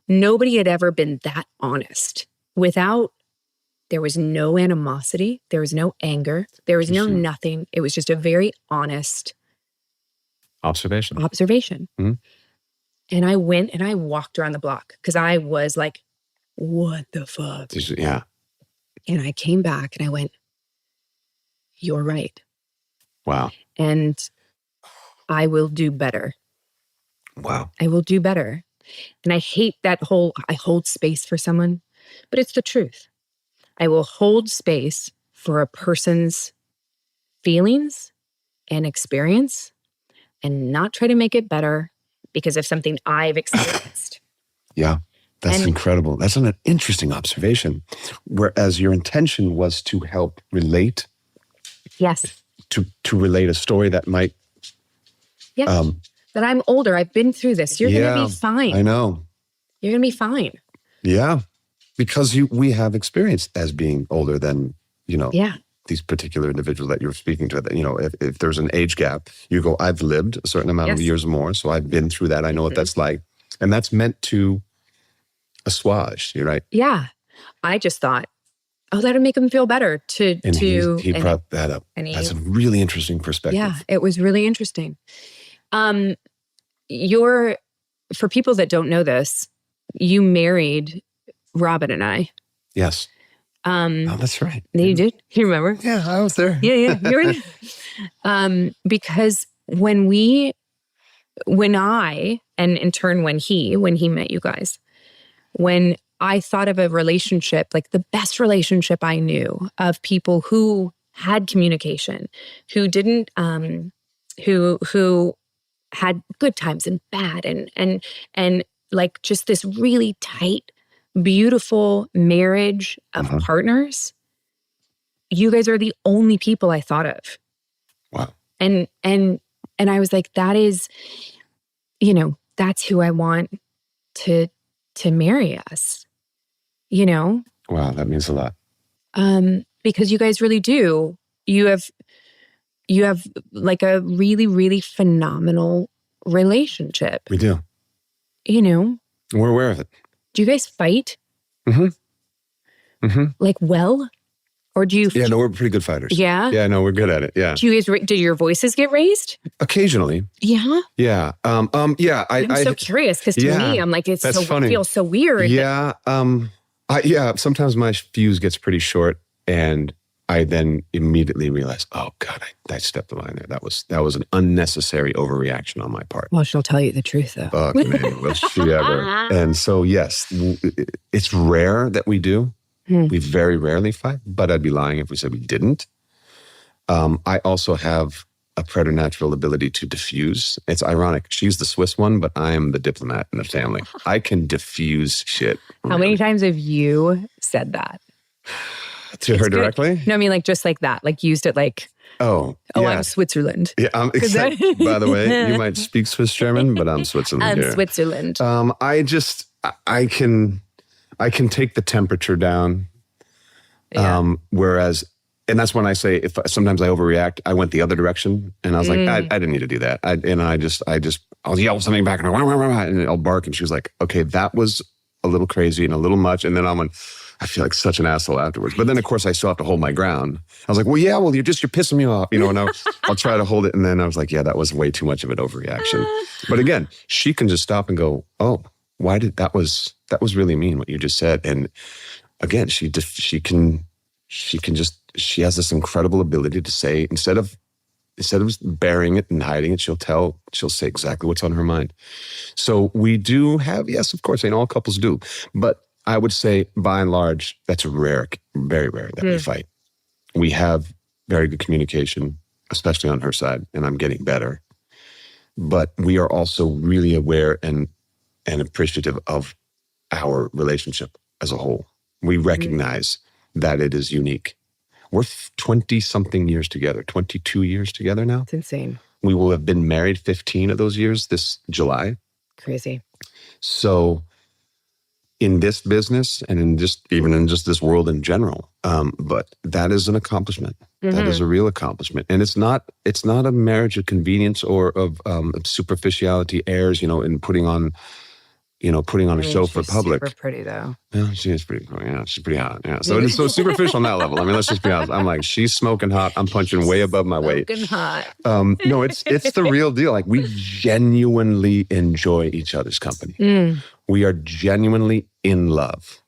nobody had ever been that honest. There was no animosity. There was no anger. There was no nothing. It was just a very honest observation. Mm-hmm. And I went and I walked around the block because I was like, what the fuck? Yeah. And I came back and I went, you're right. Wow. And I will do better. Wow. I will do better. And I hate that I hold space for someone, but it's the truth. I will hold space for a person's feelings and experience and not try to make it better because of something I've experienced. Yeah, that's incredible. That's an interesting observation. Whereas your intention was to help relate. Yes. To relate a story that might. Yeah. That I'm older. I've been through this. You're going to be fine. I know. You're going to be fine. Yeah. Because we have experience as being older than, these particular individuals that you're speaking to. If there's an age gap, you go, I've lived a certain amount of years more, so I've been through that. I know what that's like. And that's meant to assuage, you're right? Yeah. I just thought, that'll make him feel better He brought that up. That's a really interesting perspective. Yeah, it was really interesting. For people that don't know this, you married Robin and I. Yes. That's right. You did? You remember? Yeah, I was there. Yeah. You were because when I, and in turn when he met you guys, when I thought of a relationship, like the best relationship I knew of people who had communication, who didn't, who had good times and bad and like just this really tight, beautiful marriage of partners. You guys are the only people I thought of. Wow. And I was like, that is, that's who I want to marry us, Wow, that means a lot. Because you guys really do. You have like a really, really phenomenal relationship. We do. We're aware of it. Do you guys fight? Like, or do you? Yeah, no, we're pretty good fighters. Yeah? Yeah, no, we're good at it. Yeah. Do you guys, do your voices get raised? Occasionally. Yeah? Yeah. Yeah. I'm so curious because to me, I'm like, it feels so weird. Yeah. Sometimes my fuse gets pretty short and I then immediately realize, oh God, I stepped the line there. That was an unnecessary overreaction on my part. Well, she'll tell you the truth though. Fuck, man, will she ever? And so, yes, it's rare that we do. We very rarely fight, but I'd be lying if we said we didn't. I also have a preternatural ability to diffuse. It's ironic. She's the Swiss one, but I am the diplomat in the family. I can diffuse shit. How many times have you said that? To her directly? No, I mean like just like that, like used it like, yeah. I'm Switzerland. Yeah, by the way, you might speak Swiss German, but I'm Switzerland. I'm Switzerland. I can take the temperature down. Whereas, and that's when I say, if sometimes I overreact, I went the other direction and I was like, I didn't need to do that. I'll yell something back and I'll bark. And she was like, okay, that was a little crazy and a little much. And then I feel like such an asshole afterwards. But then of course I still have to hold my ground. I was like, well, you're pissing me off, and I'll try to hold it. And then I was like, yeah, that was way too much of an overreaction. But again, she can just stop and go, oh, that was really mean what you just said. And again, she has this incredible ability to say, instead of burying it and hiding it, she'll say exactly what's on her mind. So we do have, yes, of course, all couples do, but I would say by and large, that's rare, very rare that we fight. We have very good communication, especially on her side, and I'm getting better. But we are also really aware and appreciative of our relationship as a whole. We recognize that it is unique. We're 20-something years together, 22 years together now. It's insane. We will have been married 15 of those years this July. Crazy. So in this business and even in just this world in general, but that is an accomplishment. That is a real accomplishment. And it's not a marriage of convenience or of superficiality airs, in putting on a show for public. Super pretty though. Yeah, she is pretty cool. Yeah, she's pretty hot. Yeah. So it's so superficial on that level. I mean, let's just be honest. I'm like, she's smoking hot. I'm punching way above my weight. Smoking hot. No, it's the real deal. Like, we genuinely enjoy each other's company. We are genuinely in love.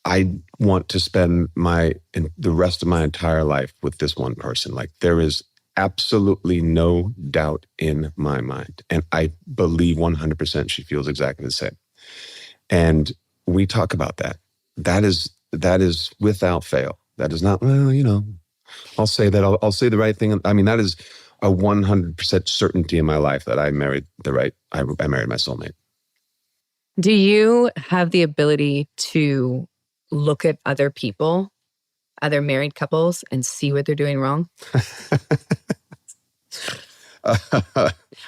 I want to spend the rest of my entire life with this one person. Like, there is absolutely no doubt in my mind. And I believe 100% she feels exactly the same. And we talk about that. That is without fail. That is not, I'll say that, I'll say the right thing. I mean, that is a 100% certainty in my life that I married I married my soulmate. Do you have the ability to look at other people, other married couples, and see what they're doing wrong?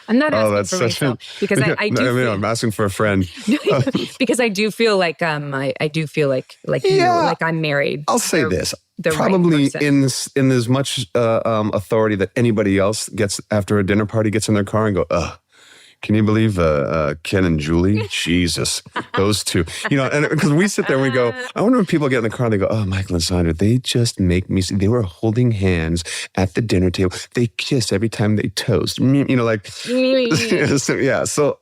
I'm not asking for myself because I do. I'm asking for a friend because I do feel like I do feel like like I'm married. I'll say this. Probably right in as much authority that anybody else gets after a dinner party, gets in their car and go, ugh. Can you believe Ken and Julie? Jesus, those two. And because we sit there and we go, I wonder when people get in the car and they go, oh, Michael and Sandra, they just make me see. They were holding hands at the dinner table. They kiss every time they toast. Yeah. So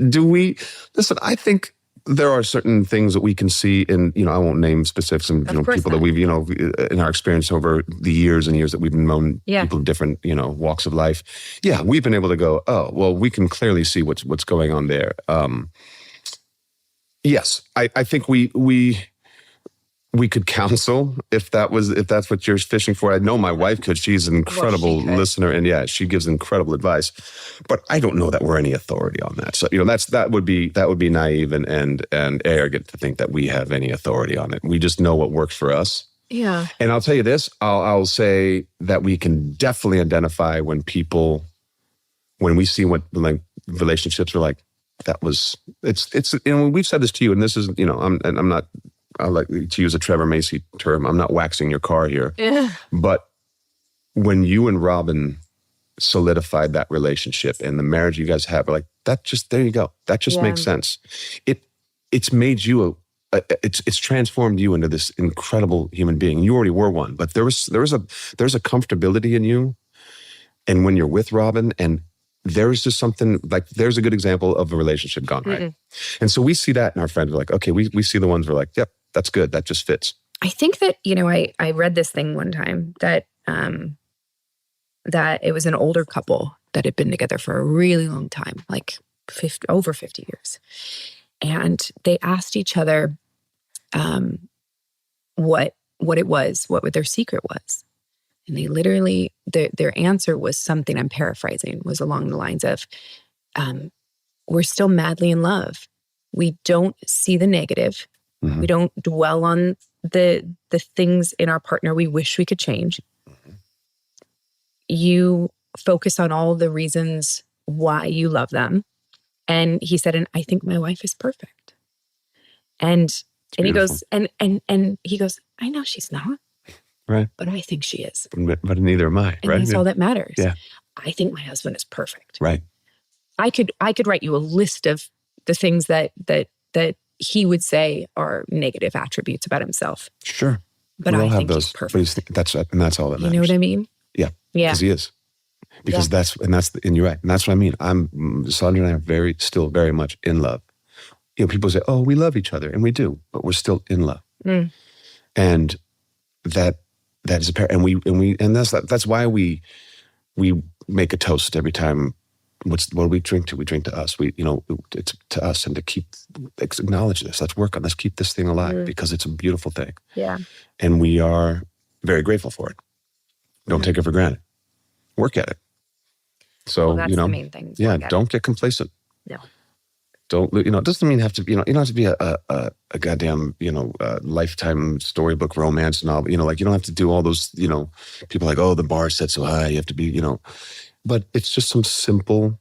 do we, listen, I think there are certain things that we can see in, I won't name specifics and people that we've, in our experience over the years and years that we've known people of different, walks of life. Yeah, we've been able to go, oh, well, we can clearly see what's going on there. Yes, I think we could counsel if that's what you're fishing for. I know my wife could. She's an incredible listener, and she gives incredible advice. But I don't know that we're any authority on that. So that would be naive and arrogant to think that we have any authority on it. We just know what works for us. Yeah. And I'll tell you this. I'll say that we can definitely identify when we see what like relationships are like. It's we've said this to you, and this is I'm not. I like to use a Trevor Macy term. I'm not waxing your car here. But when you and Robin solidified that relationship and the marriage you guys have, like that, just there you go. That just makes sense. It's made you it's transformed you into this incredible human being. You already were one, but there's a comfortability in you. And when you're with Robin, and there's just something like, there's a good example of a relationship gone right. And so we see that in our friends. We're like, okay, we see the ones we're like, yep, that's good. That just fits. I think that, I read this thing one time that that it was an older couple that had been together for a really long time, like over 50 years. And they asked each other what it was, what their secret was. And they literally, their answer was something, I'm paraphrasing, was along the lines of, we're still madly in love. We don't see the negative. We don't dwell on the things in our partner we wish we could change. You focus on all the reasons why you love them. And he said, and I think my wife is perfect. And he goes, and he goes, I know she's not. Right. But I think she is. But neither am I. And right? that's all that matters. Yeah. I think my husband is perfect. Right. I could write you a list of the things that he would say are negative attributes about himself. Sure. But I think he's perfect. That's all that matters. You know what I mean? Yeah. Yeah. Because he is. Because and you're right. And that's what I mean. Sandra and I are still very much in love. People say, oh, we love each other. And we do, but we're still in love. And that is apparent. And that's why we make a toast every time. What do we drink to? We drink to us. It's to us, and to acknowledge this. Let's work on. Let's keep this thing alive because it's a beautiful thing. Yeah. And we are very grateful for it. Don't take it for granted. Work at it. So that's the main thing. Yeah. Don't get complacent. No. Don't. It doesn't mean have to. You don't have to be a goddamn lifetime storybook romance novel. You don't have to do all those. People are like, oh, the bar set so high. You have to be. But it's just some simple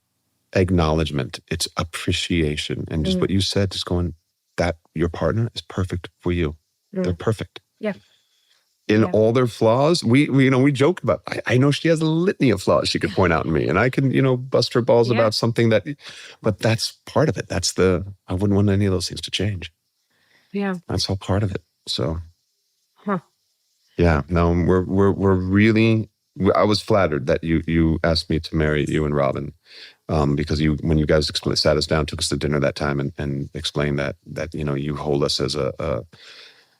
acknowledgement. It's appreciation. And just what you said, just going, that your partner is perfect for you. They're perfect. Yeah. in all their flaws. We joke about, I know she has a litany of flaws she could point out in me, and I can, bust her balls about something but that's part of it. I wouldn't want any of those things to change. Yeah. That's all part of it. So, yeah, no, we're really, I was flattered that you asked me to marry you and Robin, because when you guys sat us down, took us to dinner that time and explained that you hold us as a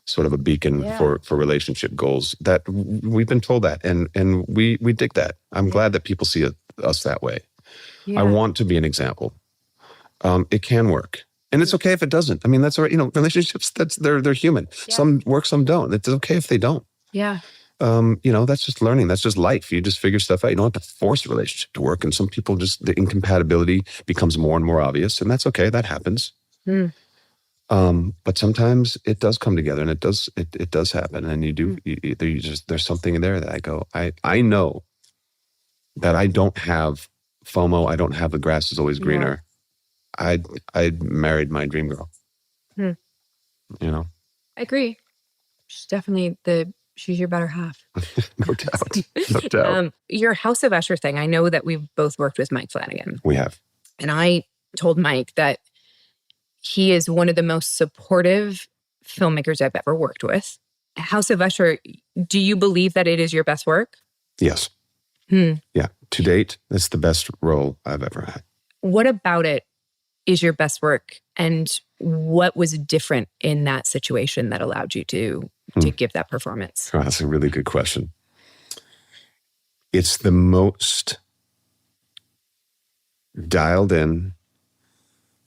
sort of a beacon for relationship goals, that we've been told that. And we dig that. I'm glad that people see us that way. Yeah. I want to be an example. It can work. And it's okay if it doesn't. I mean, that's all right. Relationships, they're human. Yeah. Some work, some don't. It's okay if they don't. Yeah. That's just learning. That's just life. You just figure stuff out. You don't have to force a relationship to work. And some people the incompatibility becomes more and more obvious. And that's okay. That happens. But sometimes it does come together, and it does happen. And there's something in there that I go, I know that I don't have FOMO. I don't have the grass is always greener. I married my dream girl. I agree. She's definitely she's your better half. No doubt. No doubt. Your House of Usher thing, I know that we've both worked with Mike Flanagan. We have. And I told Mike that he is one of the most supportive filmmakers I've ever worked with. House of Usher, do you believe that it is your best work? Yes. Yeah. To date, it's the best role I've ever had. What about it is your best work? And what was different in that situation that allowed you to give that performance? Oh, that's a really good question. It's the most dialed in,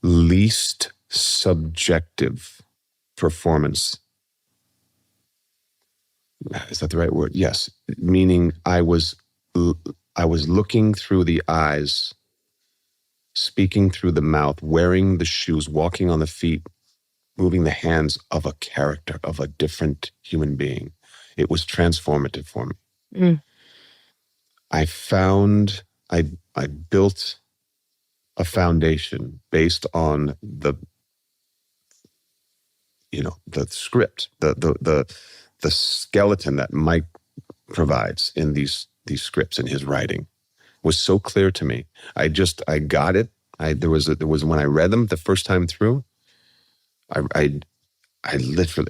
least subjective performance. Is that the right word? Yes. Meaning I was looking through the eyes, speaking through the mouth, wearing the shoes, walking on the feet, moving the hands of a character, of a different human being. It was transformative for me. I built a foundation based on the script, the skeleton that Mike provides in these scripts in his writing was so clear to me. I got it. There was when I read them the first time through, I literally,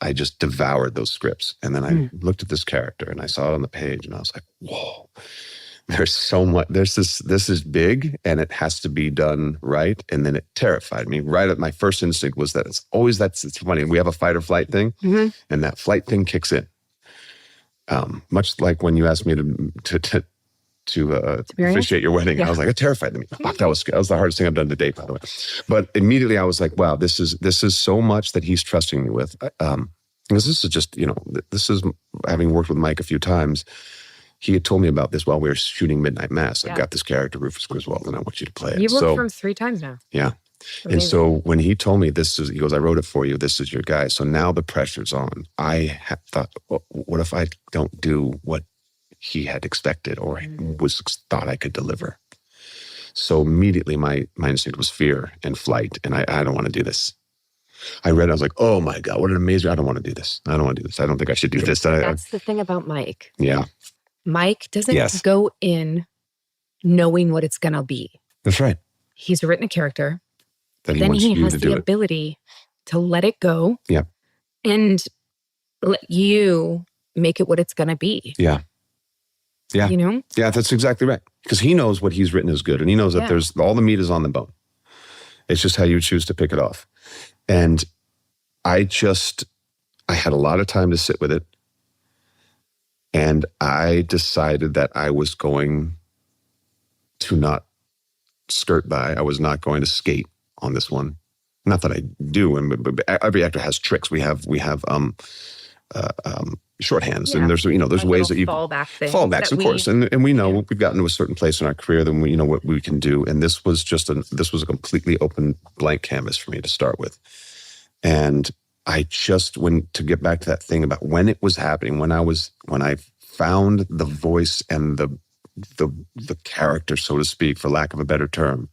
I just devoured those scripts. And then I looked at this character and I saw it on the page and I was like, whoa, there's so much, this is big and it has to be done right. And then it terrified me. My first instinct was that it's funny. We have a fight or flight thing and that flight thing kicks in. Much like when you asked me to officiate your wedding. Yeah. I was like, it terrified me. Fuck, that was the hardest thing I've done to date, by the way. But immediately I was like, wow, this is so much that he's trusting me with. Because this is just, this is having worked with Mike a few times. He had told me about this while we were shooting Midnight Mass. I've got this character, Rufus Griswold, and I want you to play it. You've worked for him 3 times now. Yeah. Amazing. And so when he told me he goes, I wrote it for you. This is your guy. So now the pressure's on. I thought, well, what if I don't do what he had expected or thought I could deliver? So immediately my instinct was fear and flight. And I don't want to do this. I read it, I was like, oh my God, what an amazing, I don't want to do this. I don't want to do this. I don't think I should do this. That's the thing about Mike. Yeah. Mike doesn't go in knowing what it's going to be. That's right. He's written a character. Then he has the ability to let it go. Yeah. And let you make it what it's going to be. Yeah. Yeah. Yeah, that's exactly right. Because he knows what he's written is good. And he knows that there's all the meat is on the bone. It's just how you choose to pick it off. And I had a lot of time to sit with it. And I decided that I was going to not skirt by. I was not going to skate on this one. Not that I do, but every actor has tricks. We have shorthands, and there's ways that you fallbacks, of course, and we know we've gotten to a certain place in our career, then we know what we can do. And this was a completely open blank canvas for me to start with. And I just to get back to that thing about when it was happening, when I found the voice and the character, so to speak, for lack of a better term,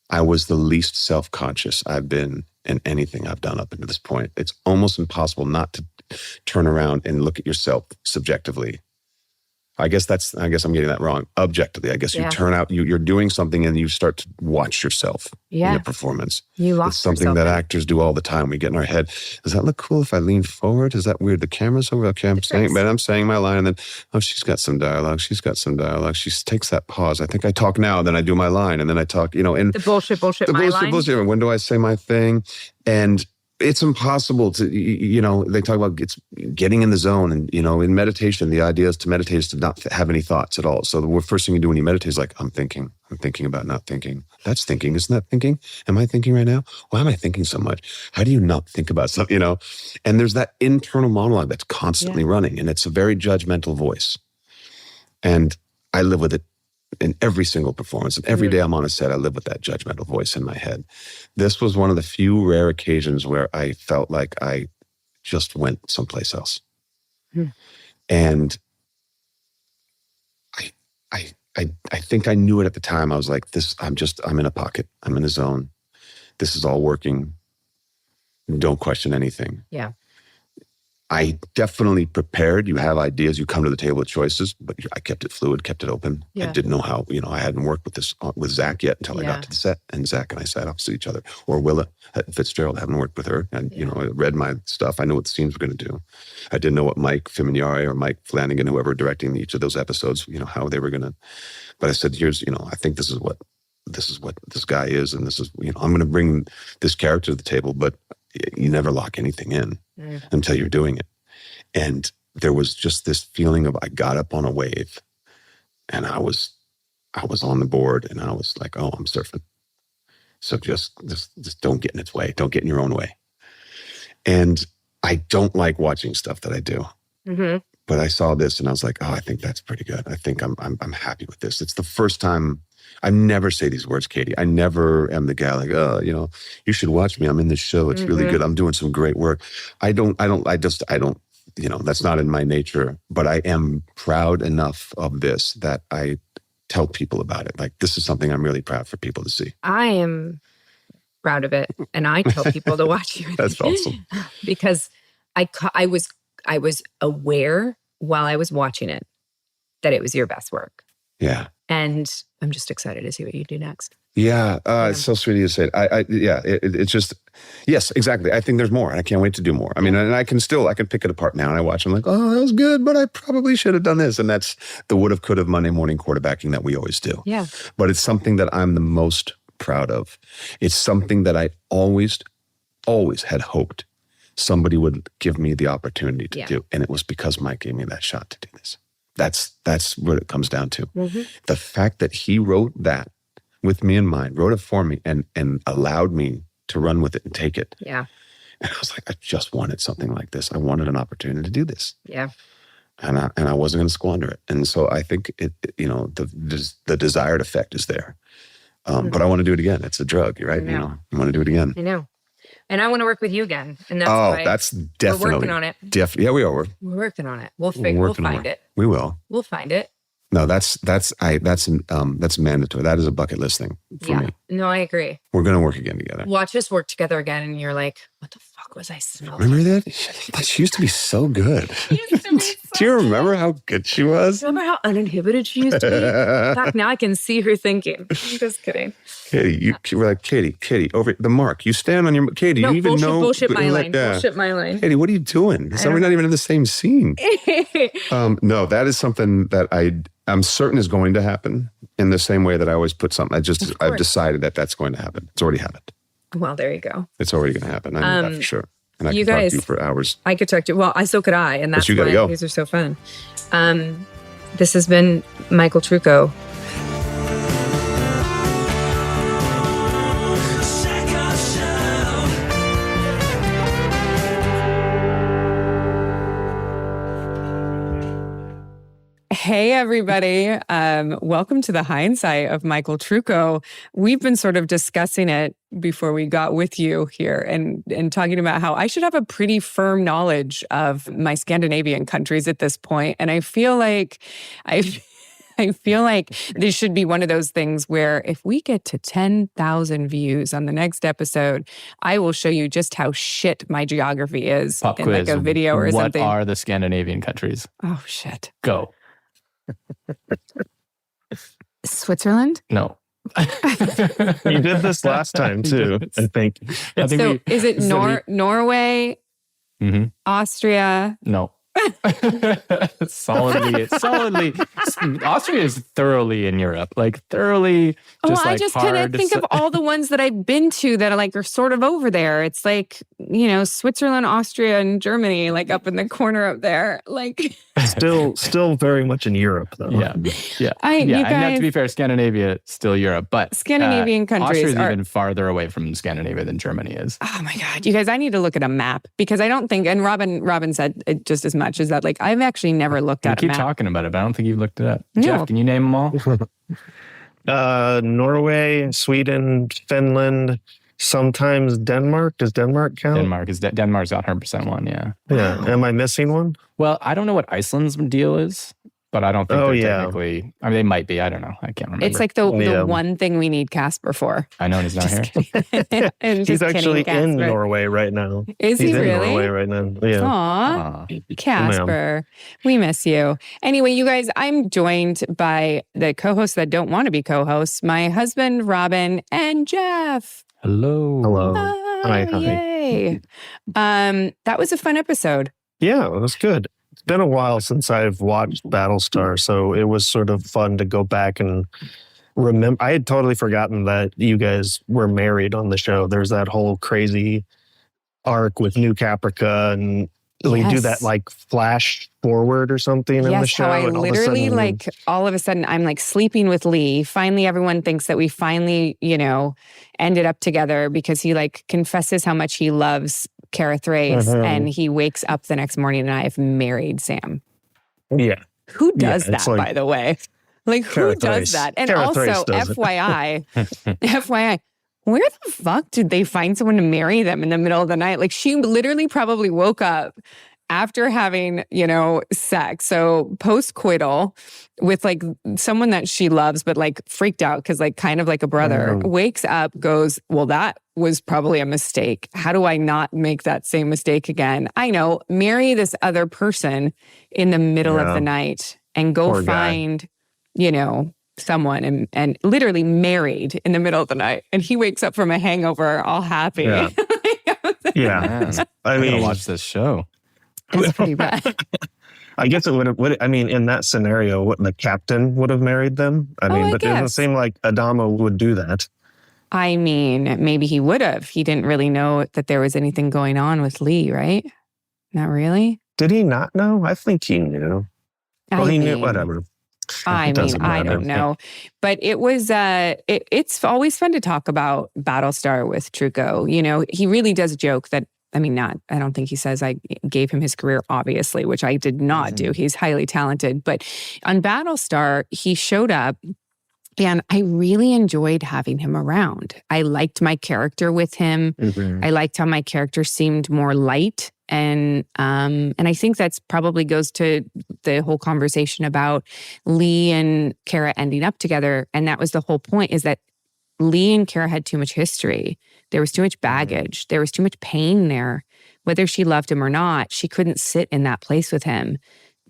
I was the least self-conscious I've been in anything I've done up until this point. It's almost impossible not to turn around and look at yourself subjectively. I guess I'm getting that wrong. Objectively, I guess you turn out, you're doing something and you start to watch yourself in a performance. It's something that actors do all the time. We get in our head, does that look cool if I lean forward? Is that weird? The camera's over. Okay, I'm saying my line, and then, oh, she's got some dialogue. She takes that pause. I think I talk now, then I do my line, and then I talk, and the bullshit, my line. When do I say my thing? And it's impossible to, they talk about getting in the zone, and, in meditation, the idea is to meditate is to not have any thoughts at all. So the first thing you do when you meditate is like, I'm thinking about not thinking. That's thinking. Isn't that thinking? Am I thinking right now? Why am I thinking so much? How do you not think about something, And there's that internal monologue that's constantly running, and it's a very judgmental voice. And I live with it in every single performance. And every day I'm on a set, I live with that judgmental voice in my head. This was one of the few rare occasions where I felt like I just went someplace else. And I think I knew it at the time. I was like, I'm in a pocket. I'm in a zone. This is all working. Don't question anything. Yeah. I definitely prepared. You have ideas, you come to the table with choices, but I kept it fluid, kept it open. I didn't know how, I hadn't worked with Zach yet until I got to the set, and Zach and I sat opposite each other. Or Willa Fitzgerald, I haven't worked with her. And, I read my stuff. I knew what the scenes were going to do. I didn't know what Mike Fimignari or Mike Flanagan, whoever directing each of those episodes, how they were going to, but I said, I think this is what this guy is. And this is, I'm going to bring this character to the table, but you never lock anything in until you're doing it. And there was just this feeling of, I got up on a wave and I was on the board, and I was like, oh, I'm surfing. So just don't get in its way. Don't get in your own way. And I don't like watching stuff that I do. But I saw this and I was like, oh, I think that's pretty good. I think I'm happy with this. It's the first time. I never say these words, Katee. I never am the guy like, oh, you should watch me. I'm in this show. It's really good. I'm doing some great work. I don't, that's not in my nature, but I am proud enough of this that I tell people about it. Like, this is something I'm really proud for people to see. I am proud of it. And I tell people to watch you. That's awesome. Because I was aware while I was watching it that it was your best work. Yeah. And I'm just excited to see what you do next. Yeah, it's so sweet of you to say it. It's just, yes, exactly. I think there's more, and I can't wait to do more. I mean, and I can pick it apart now, and I watch, I'm like, oh, that was good, but I probably should have done this. And that's the would-have, could-have Monday morning quarterbacking that we always do. Yeah. But it's something that I'm the most proud of. It's something that I always had hoped somebody would give me the opportunity to do. And it was because Mike gave me that shot to do this. That's what it comes down to. The fact that he wrote that with me in mind, wrote it for me, and allowed me to run with it and take it. Yeah. And I was like, I just wanted something like this. I wanted an opportunity to do this. Yeah. And I wasn't going to squander it. And so I think the desired effect is there. But I want to do it again. It's a drug, right? I want to do it again. I know. And I want to work with you again. And that's why that's definitely. We're working on it. Yeah, we are. We're working on it. We'll find it. We will. We'll find it. No, that's mandatory. That is a bucket list thing for me. No, I agree. We're going to work again together. Watch us work together again, and you're like, what the fuck was I smelling? Remember that? She used to be so good. Do you remember how good she was? Remember how uninhibited she used to be? In fact, now I can see her thinking. I'm just kidding. Katee, you were like, Katee, over the mark. You stand on your, Katee, no, you even know. Bullshit my line. Bullshit my line. Katee, what are you doing? We're not even in the same scene. No, that is something that I'm certain is going to happen in the same way that I always put something. I've decided that that's going to happen. It's already happened. Well, there you go. It's already going to happen. I know that for sure. And I could talk to you for hours. I could talk to you. Well, so could I. And that's why these are so fun. This has been Michael Trucco. Hey, everybody. Welcome to the Hindsight of Michael Trucco. We've been sort of discussing it before we got with you here and talking about how I should have a pretty firm knowledge of my Scandinavian countries at this point. And I feel like I feel like this should be one of those things where if we get to 10,000 views on the next episode, I will show you just how shit my geography is Pop in quiz. like a video or something. What are the Scandinavian countries? Oh, shit. Go. Switzerland? No. You did this last time too, I think. Is it Norway, Austria? No. solidly. Austria is thoroughly in Europe, like thoroughly. I just kind of think of all the ones that I've been to that are sort of over there. It's like, Switzerland, Austria, and Germany, like up in the corner up there. Like still very much in Europe though. Yeah. And to be fair, Scandinavia still Europe, but Scandinavian countries Austria is even farther away from Scandinavia than Germany is. Oh my God, you guys! I need to look at a map because I don't think. And Robin said it just as much as that. Like I've actually never looked at a map. Keep talking about it, but I don't think you've looked it up. No. Jeff, can you name them all? Norway, Sweden, Finland, sometimes Denmark. Does Denmark count? Denmark's got 100% one, yeah. Yeah. Am I missing one? Well, I don't know what Iceland's deal is, but I don't think they're technically. I mean, they might be. I don't know. I can't remember. It's like the one thing we need Casper for. I know, and he's not here. He's actually in Norway right now. Is he really? He's in Norway right now. Yeah. Aw, Casper. We miss you. Anyway, you guys, I'm joined by the co-hosts that don't want to be co-hosts, my husband, Robin, and Jeff. Hello. Hi. Yay. That was a fun episode. Yeah, it was good. It's been a while since I've watched Battlestar, so it was sort of fun to go back and remember. I had totally forgotten that you guys were married on the show. There's that whole crazy arc with New Caprica, and we do that like flash forward or something in the show. How I literally all of a sudden I'm like sleeping with Lee. Finally, everyone thinks that we finally, ended up together because he like confesses how much he loves Kara Thrace, and he wakes up the next morning and I've married Sam. Yeah. Who does that, by the way? Like, who does that? And Kara also, FYI, where the fuck did they find someone to marry them in the middle of the night? Like, she literally probably woke up after having, sex. So post-coital with like someone that she loves, but like freaked out because like kind of like a brother, wakes up, goes, well, that was probably a mistake. How do I not make that same mistake again? I know, marry this other person in the middle of the night and go find, someone and literally married in the middle of the night. And he wakes up from a hangover all happy. Yeah. I mean, watch this show. It's pretty bad. I guess it would have, in that scenario, the captain would have married them. But it doesn't seem like Adama would do that. I mean, maybe he would have. He didn't really know that there was anything going on with Lee, right? Not really. Did he not know? I think he knew. He knew, whatever. I don't know. But it was, it's always fun to talk about Battlestar with Trucco. He really does joke that, I don't think he says I gave him his career, obviously, which I did not do. He's highly talented. But on Battlestar, he showed up and I really enjoyed having him around. I liked my character with him. I liked how my character seemed more light. And I think that's probably goes to the whole conversation about Lee and Kara ending up together. And that was the whole point, is that Lee and Kara had too much history. There was too much baggage. There was too much pain there. Whether she loved him or not, she couldn't sit in that place with him.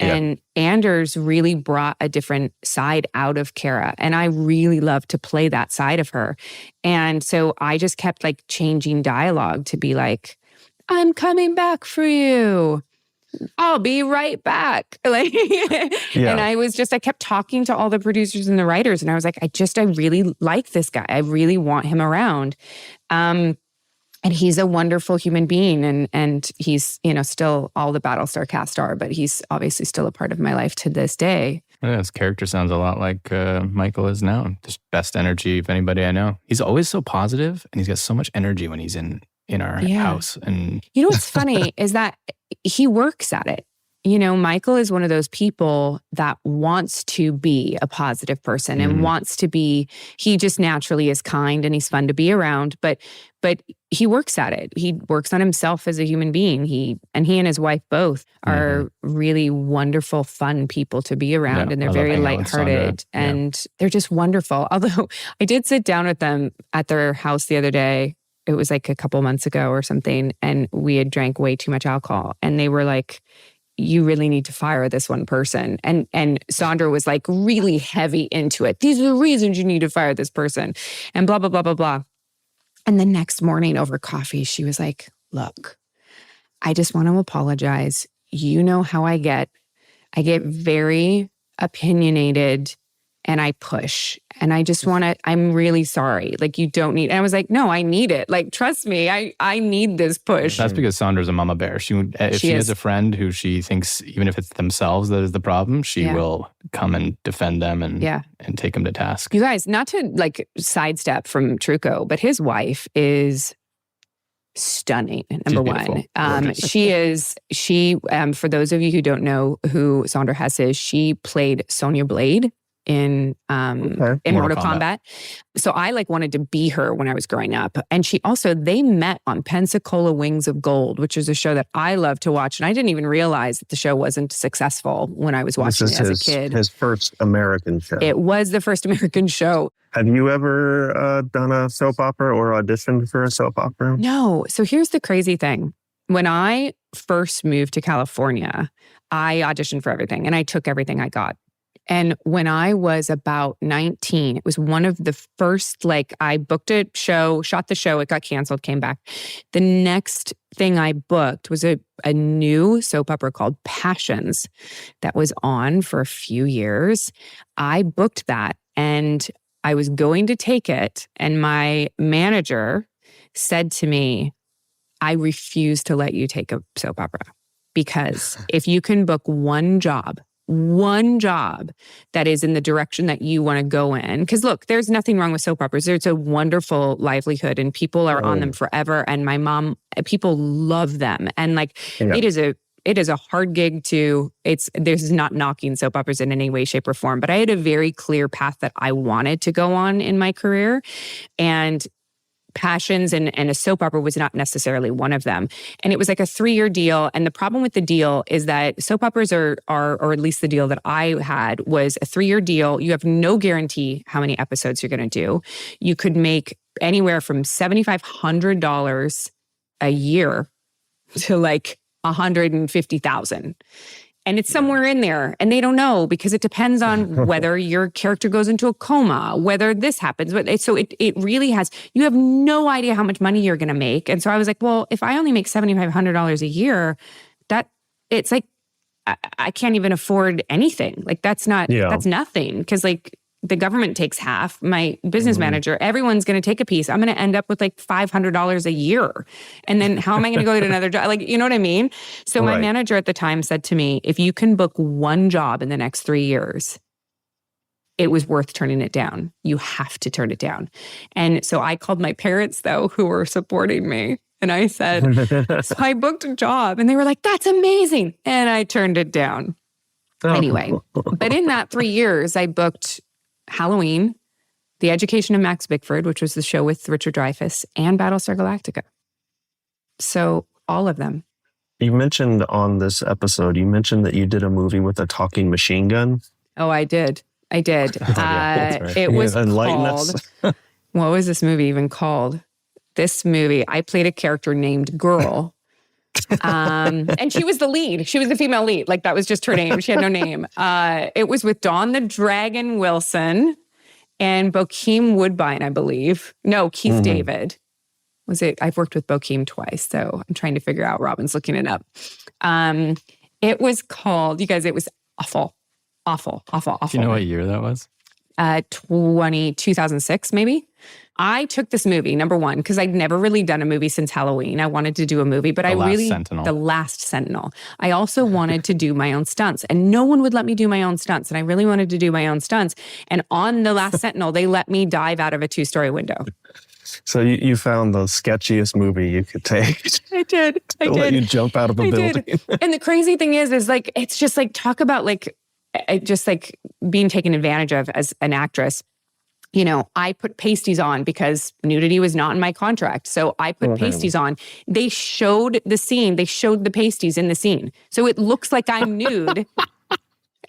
And Anders really brought a different side out of Kara. And I really loved to play that side of her. And so I just kept like changing dialogue to be like, I'm coming back for you. I'll be right back. Like, and I kept talking to all the producers and the writers, and I was like, I really like this guy. I really want him around. And he's a wonderful human being, and he's, still all the Battlestar cast are, but he's obviously still a part of my life to this day. Yeah, his character sounds a lot like Michael is now. Just best energy of anybody I know. He's always so positive, and he's got so much energy when he's in our house. And what's funny is that he works at it. Michael is one of those people that wants to be a positive person and wants to be, he just naturally is kind and he's fun to be around, but he works at it. He works on himself as a human being. He and his wife both are really wonderful, fun people to be around, and they're very lighthearted and they're just wonderful. Although I did sit down with them at their house the other day. It was like a couple months ago or something, and we had drank way too much alcohol, and they were like, you really need to fire this one person. And Sandra was like really heavy into it. These are the reasons you need to fire this person and blah, blah, blah, blah, blah. And the next morning over coffee, she was like, look, I just want to apologize. You know how I get very opinionated and I push. And I just want to, I'm really sorry. Like, you don't need, and I was like, no, I need it. Like, trust me, I need this push. That's because Sandra's a mama bear. If she has a friend who she thinks, even if it's themselves that is the problem, she will come and defend them and take them to task. You guys, not to like sidestep from Trucco, but his wife is stunning. Number one. For those of you who don't know who Sandra Hess is, she played Sonya Blade in Mortal Kombat. So I wanted to be her when I was growing up. And they met on Pensacola Wings of Gold, which is a show that I love to watch. And I didn't even realize that the show wasn't successful when I was watching it as a kid. His first American show. It was the first American show. Have you ever done a soap opera or auditioned for a soap opera? No. So here's the crazy thing. When I first moved to California, I auditioned for everything and I took everything I got. And when I was about 19, it was one of the first, I booked a show, shot the show, it got canceled, came back. The next thing I booked was a new soap opera called Passions that was on for a few years. I booked that and I was going to take it. And my manager said to me, I refuse to let you take a soap opera because if you can book one job that is in the direction that you want to go in. Because look, there's nothing wrong with soap operas. It's a wonderful livelihood and people are on them forever. And people love them. And it is a hard gig this is not knocking soap operas in any way, shape or form, but I had a very clear path that I wanted to go on in my career. And Passions and a soap opera was not necessarily one of them. And it was like a 3-year deal. And the problem with the deal is that soap operas are, or at least the deal that I had was a 3-year deal. You have no guarantee how many episodes you're going to do. You could make anywhere from $7,500 a year to $150,000. And it's somewhere in there. And they don't know because it depends on whether your character goes into a coma, whether this happens. So it really has, you have no idea how much money you're going to make. And so I was like, well, if I only make $7,500 a year, it's like, I can't even afford anything. That's nothing. Because the government takes half, my business manager, everyone's going to take a piece. I'm going to end up with $500 a year. And then how am I going to go to another job? You know what I mean? So my manager at the time said to me, if you can book one job in the next 3 years, it was worth turning it down. You have to turn it down. And so I called my parents though, who were supporting me. And I said, so I booked a job and they were like, that's amazing. And I turned it down. Anyway, but in that 3 years, I booked Halloween, The Education of Max Bickford, which was the show with Richard Dreyfuss, and Battlestar Galactica. So all of them. You mentioned on this episode, that you did a movie with a talking machine gun. Oh, I did. Right. It was called, what was this movie even called? This movie, I played a character named Girl. And she was the lead. She was the female lead. That was just her name. She had no name. It was with Dawn the Dragon Wilson and Bokeem Woodbine, I believe. No, Keith David. Was it? I've worked with Bokeem twice, so I'm trying to figure out. Robin's looking it up. It was called, you guys, it was awful. Do you know what year that was? 2006, maybe. I took this movie, number one, because I'd never really done a movie since Halloween. I wanted to do a movie, but The Last Sentinel. I also wanted to do my own stunts, and no one would let me do my own stunts, and I really wanted to do my own stunts. And on The Last Sentinel, they let me dive out of a 2-story window. So you found the sketchiest movie you could take. I did. Let you jump out of a building. And the crazy thing is like, it's just like, talk about like, just like being taken advantage of as an actress. You know, I put pasties on because nudity was not in my contract. So I put pasties on. They showed the scene. They showed the pasties in the scene. So it looks like I'm nude.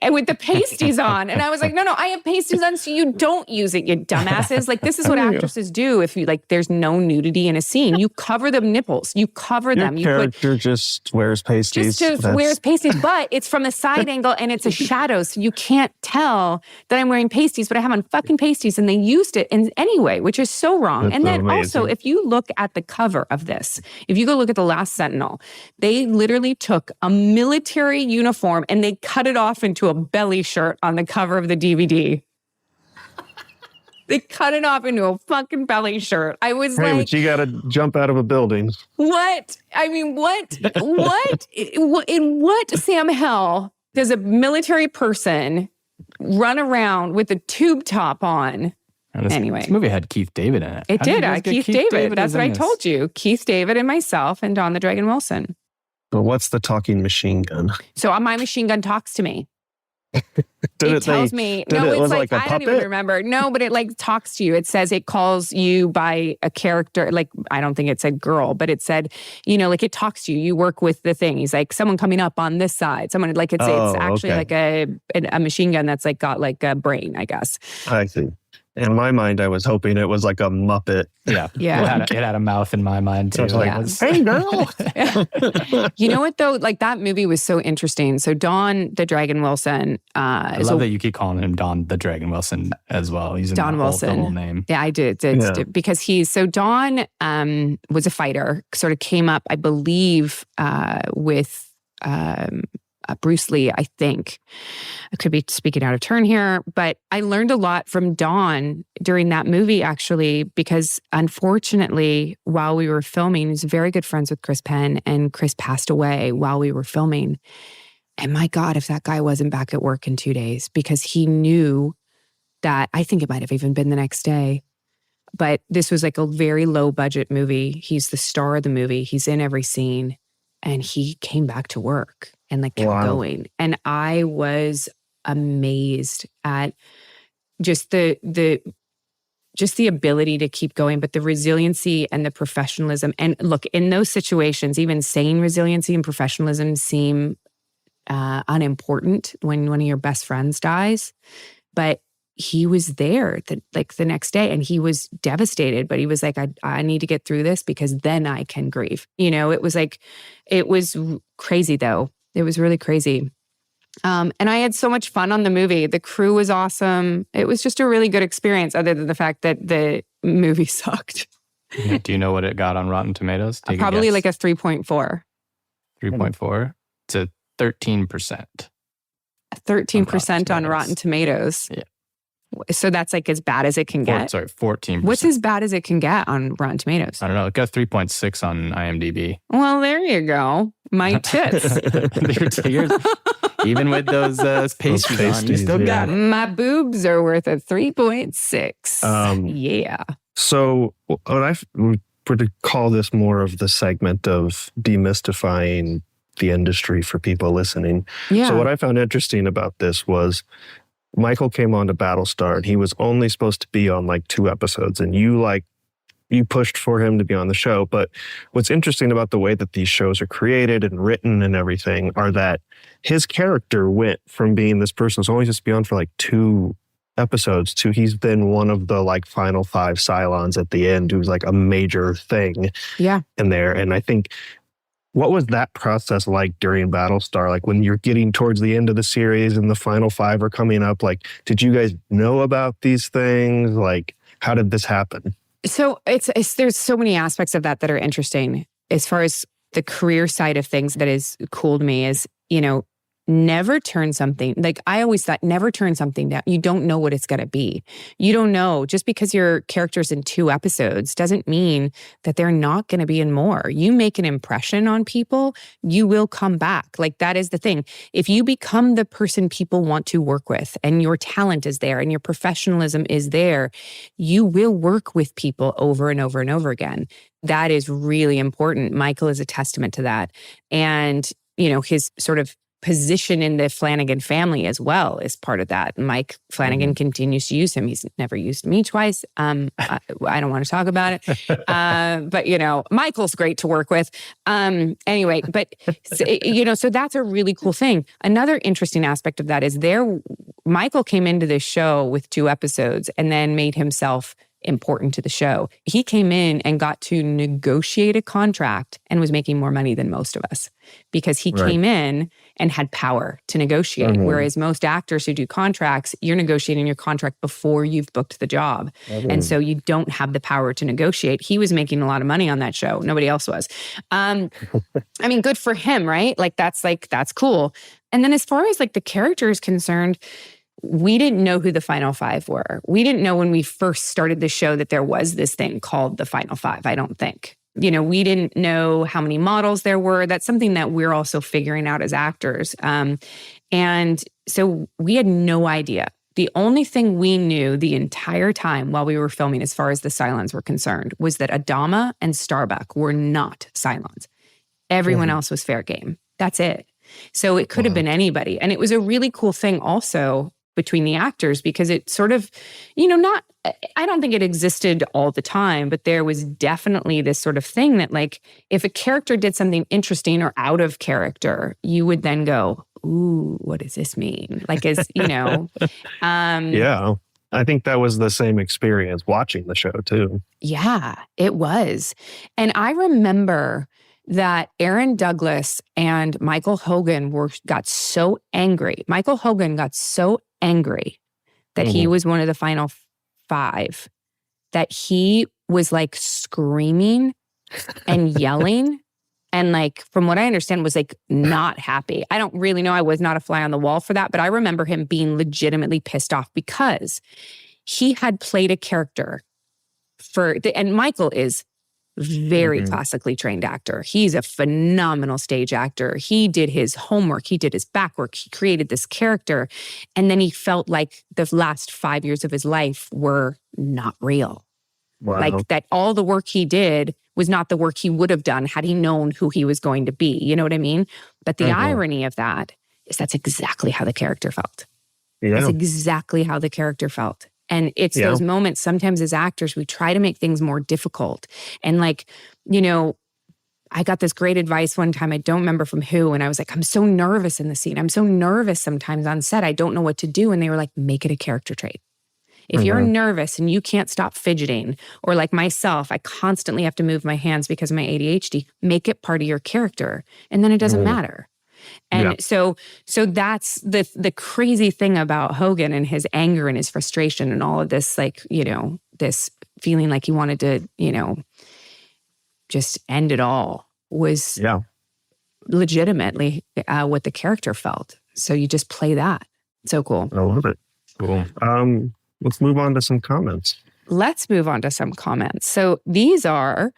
And with the pasties on. And I was like, no, I have pasties on, so you don't use it, you dumbasses. Like, this is what actresses do if you, like, there's no nudity in a scene. You cover the nipples. You cover them. Your character just wears pasties. Just wears pasties, but it's from the side angle and it's a shadow, so you can't tell that I'm wearing pasties, but I have on fucking pasties, and they used it in anyway, which is so wrong. That's and then amazing. Also, if you look at the cover of this, if you go look at The Last Sentinel, they literally took a military uniform and they cut it off into a belly shirt on the cover of the DVD. They cut it off into a fucking belly shirt. I was like, but you got to jump out of a building. What? I mean, what? In what Sam hell does a military person run around with a tube top on? Anyway, this movie had Keith David in it. It did. Keith David. That's what I told you. Keith David and myself and Don the Dragon Wilson. But what's the talking machine gun? So my machine gun talks to me. It tells me. No, it's like I don't even remember. No, but it like talks to you. It says it calls you by a character. Like, I don't think it said girl, but it said, you know, like it talks to you. You work with the thing. He's like, someone coming up on this side. Someone like it's actually like a machine gun that's like got like a brain, I guess. I see. In my mind, I was hoping it was like a Muppet. Yeah. It had a mouth in my mind too. Like, hey girl. You know what though? Like, that movie was so interesting. So Don the Dragon Wilson. I love that you keep calling him Don the Dragon Wilson as well. He's Don Wilson. The whole name. Yeah, I did. Because Don was a fighter. Sort of came up, I believe, with Bruce Lee, I think. I could be speaking out of turn here, but I learned a lot from Don during that movie, actually, because unfortunately, while we were filming, he was very good friends with Chris Penn, and Chris passed away while we were filming. And my God, if that guy wasn't back at work in 2 days, because he knew that, I think it might have even been the next day, but this was like a very low budget movie. He's the star of the movie. He's in every scene, and he came back to work and like kept going. And I was amazed at just the ability to keep going, but the resiliency and the professionalism. And look, in those situations, even saying resiliency and professionalism seem unimportant when one of your best friends dies. But he was there the next day, and he was devastated, but he was like, I need to get through this because then I can grieve. You know, it was crazy though. It was really crazy. And I had so much fun on the movie. The crew was awesome. It was just a really good experience, other than the fact that the movie sucked. Do you know what it got on Rotten Tomatoes? Probably like a 3.4. 3.4? It's a 13%. 13% on Rotten Tomatoes. Yeah. So that's like as bad as it can get? 14%. What's as bad as it can get on Rotten Tomatoes? I don't know. It got 3.6 on IMDb. Well, there you go. My tits. Even with those pasties on, you still got it. My boobs are worth a 3.6. Yeah. So what I would call this more of the segment of demystifying the industry for people listening. Yeah. So what I found interesting about this was Michael came on to Battlestar, and he was only supposed to be on like 2 episodes, and you pushed for him to be on the show. But what's interesting about the way that these shows are created and written and everything are that his character went from being this person who's only just be on for like 2 episodes to he's been one of the like final 5 Cylons at the end, who's like a major thing in there. And I think, what was that process like during Battlestar? Like when you're getting towards the end of the series and the final 5 are coming up, like, did you guys know about these things? Like, how did this happen? So there's so many aspects of that are interesting. As far as the career side of things, that is cool to me is, you know, never turn something, like I always thought, never turn something down. You don't know what it's going to be. You don't know. Just because your character's in 2 episodes doesn't mean that they're not going to be in more. You make an impression on people, you will come back. Like that is the thing. If you become the person people want to work with and your talent is there and your professionalism is there, you will work with people over and over and over again. That is really important. Michael is a testament to that. And, his sort of position in the Flanagan family as well is part of that. Mike Flanagan continues to use him. He's never used me twice. I don't want to talk about it. But, Michael's great to work with. Anyway, but, so that's a really cool thing. Another interesting aspect of that is Michael came into this show with 2 episodes and then made himself important to the show. He came in and got to negotiate a contract and was making more money than most of us because he came in and had power to negotiate. Whereas most actors who do contracts, you're negotiating your contract before you've booked the job. And so you don't have the power to negotiate. He was making a lot of money on that show. Nobody else was. Good for him, right? That's cool. And then as far as like the character is concerned, we didn't know who the Final 5 were. We didn't know when we first started the show that there was this thing called the Final 5, I don't think. We didn't know how many models there were. That's something that we're also figuring out as actors. And so we had no idea. The only thing we knew the entire time while we were filming, as far as the Cylons were concerned, was that Adama and Starbuck were not Cylons. Everyone else was fair game. That's it. So it could have been anybody. And it was a really cool thing also between the actors because it sort of, I don't think it existed all the time, but there was definitely this sort of thing that like, if a character did something interesting or out of character, you would then go, ooh, what does this mean? Like, yeah, I think that was the same experience watching the show too. Yeah, it was. And I remember that Aaron Douglas and Michael Hogan got so angry. Michael Hogan got so angry that he was one of the Final 5, that he was like screaming and yelling and like, from what I understand, was like not happy. I don't really know. I was not a fly on the wall for that, but I remember him being legitimately pissed off because he had played a character and Michael is very classically trained actor. He's a phenomenal stage actor. He did his homework. He did his backwork. He created this character. And then he felt like the last 5 years of his life were not real. Wow. Like that all the work he did was not the work he would have done had he known who he was going to be. You know what I mean? But the irony of that is that's exactly how the character felt. Yeah. That's exactly how the character felt. And it's those moments, sometimes as actors, we try to make things more difficult. And like, I got this great advice one time, I don't remember from who, and I was like, I'm so nervous in the scene. I'm so nervous sometimes on set. I don't know what to do. And they were like, make it a character trait. If you're nervous and you can't stop fidgeting, or like myself, I constantly have to move my hands because of my ADHD, make it part of your character. And then it doesn't matter. And so that's the crazy thing about Hogan and his anger and his frustration and all of this, like, this feeling like he wanted to, just end it all was legitimately what the character felt. So you just play that. So cool. I love it. Cool. Let's move on to some comments. Let's move on to some comments. So these are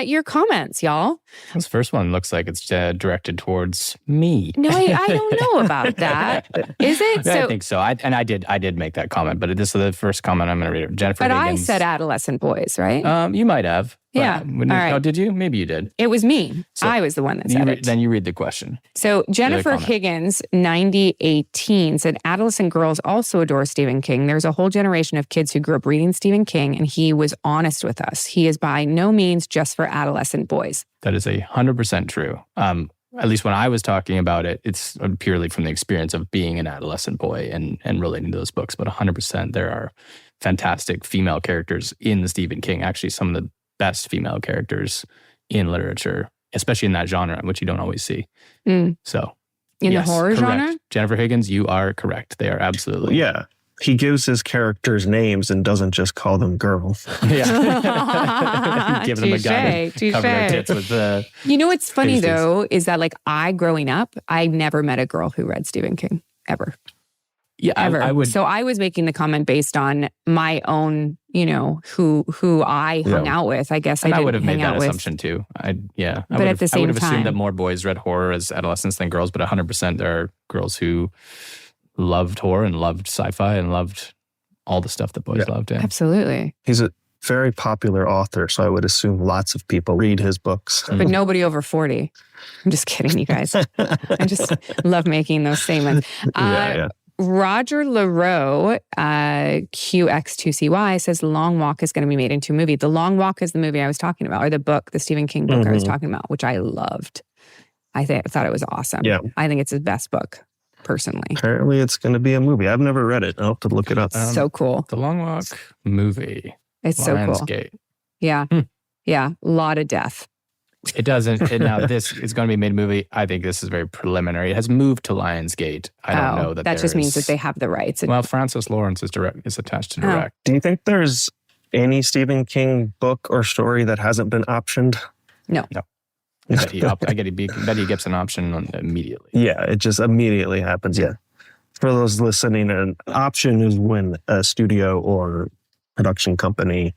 your comments, y'all. This first one looks like it's directed towards me. No, I don't know about that. Is it? I think so. I did make that comment, but this is the first comment I'm going to read. Jennifer Higgins. I said adolescent boys, right? You might have. Yeah. All right. Oh, did you? Maybe you did. It was me. So I was the one that said it. Then you read the question. So Jennifer Higgins, 9018, said, adolescent girls also adore Stephen King. There's a whole generation of kids who grew up reading Stephen King, and he was honest with us. He is by no means just for adolescent boys. That is 100% true. At least when I was talking about it, it's purely from the experience of being an adolescent boy and relating to those books. But 100%, there are fantastic female characters in Stephen King. Actually, some of the best female characters in literature, especially in that genre, which you don't always see. So, in the horror correct. genre? Jennifer Higgins, you are correct. They are absolutely. Yeah. he gives his characters names and doesn't just call them girls. Yeah. Give them a gun. Touche. Cover their tits with the. You know what's funny pasties. though is that like growing up, I never met a girl who read Stephen King ever. Yeah, Ever. I would. So I was making the comment based on my own, who I hung out with. I guess And I didn't would have hang made out that with. assumption too. But at the I would same have assumed time- that more boys read horror as adolescents than girls, but 100% there are girls who loved horror and loved sci-fi and loved all the stuff that boys loved. Yeah. Absolutely. He's a very popular author, so I would assume lots of people read his books. But nobody over 40. I'm just kidding, you guys. I just love making those statements. Yeah. Roger LaRoe, QX2CY, says Long Walk is going to be made into a movie. The Long Walk is the movie I was talking about, or the book, the Stephen King book I was talking about, which I loved. I thought it was awesome. Yeah. I think it's his best book, personally. Apparently it's going to be a movie. I've never read it. I'll have to look it up. So cool. The Long Walk movie. It's so cool. Lionsgate. Yeah. Yeah. A lot of death. It doesn't. Now this is going to be made a movie. I think this is very preliminary. It has moved to Lionsgate. I don't know that. That just means that they have the rights. Well, Francis Lawrence is attached to direct. Do you think there's any Stephen King book or story that hasn't been optioned? No. I bet he gets an option immediately. Yeah, it just immediately happens. Yeah. For those listening, an option is when a studio or production company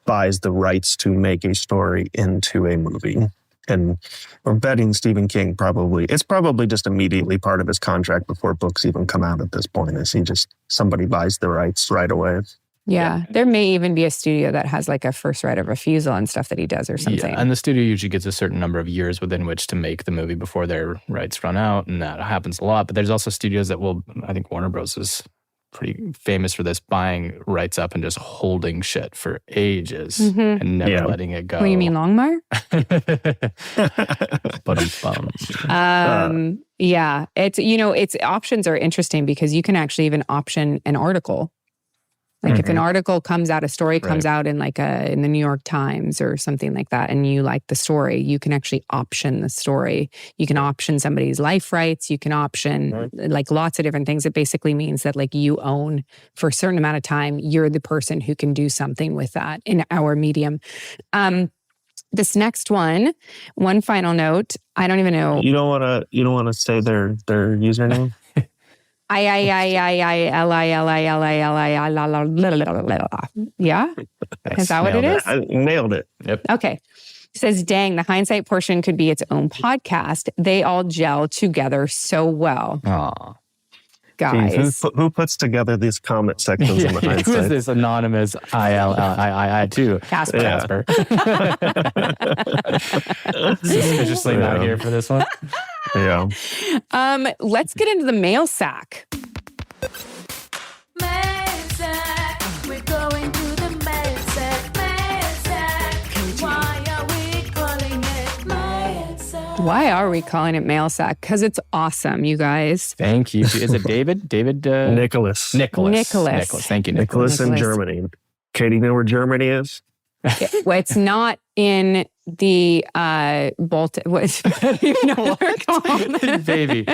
buys the rights to make a story into a movie. And we're betting Stephen King it's probably just immediately part of his contract before books even come out at this point. Somebody buys the rights right away. Yeah. There may even be a studio that has like a first right of refusal and stuff that he does or something. Yeah, and the studio usually gets a certain number of years within which to make the movie before their rights run out, and that happens a lot. But there's also studios that I think Warner Bros. Is pretty famous for this, buying rights up and just holding shit for ages and never letting it go. What do you mean, Longmire? Yeah. It's options are interesting because you can actually even option an article. Like if an article comes out, a story comes out in in the New York Times or something like that, and you like the story, you can actually option the story. You can option somebody's life rights. You can option like lots of different things. It basically means that like you own for a certain amount of time, you're the person who can do something with that in our medium. This next one final note. I don't even know. You don't want to say their username? Yeah? Is that what it is? I nailed it. Yep. Okay. It says, dang, the Hindsight portion could be its own podcast. They all gel together so well. Aw. Guys. Who puts together these comment sections in the Who is Hindsight? this anonymous I too? Casper. Suspiciously not here for this one. Yeah. Let's get into the mail sack. Mailsack, we're going to the Mailsack. Mailsack, why are we calling it Mailsack? Why are we calling it mail sack? Because it's awesome, you guys. Thank you. Is it David? Nicholas. Nicholas. Thank you, Nicholas. Nicholas in Germany. Katie, know where Germany is? Well, it's not in the Baltic. I don't even know what we're calling it. Baby.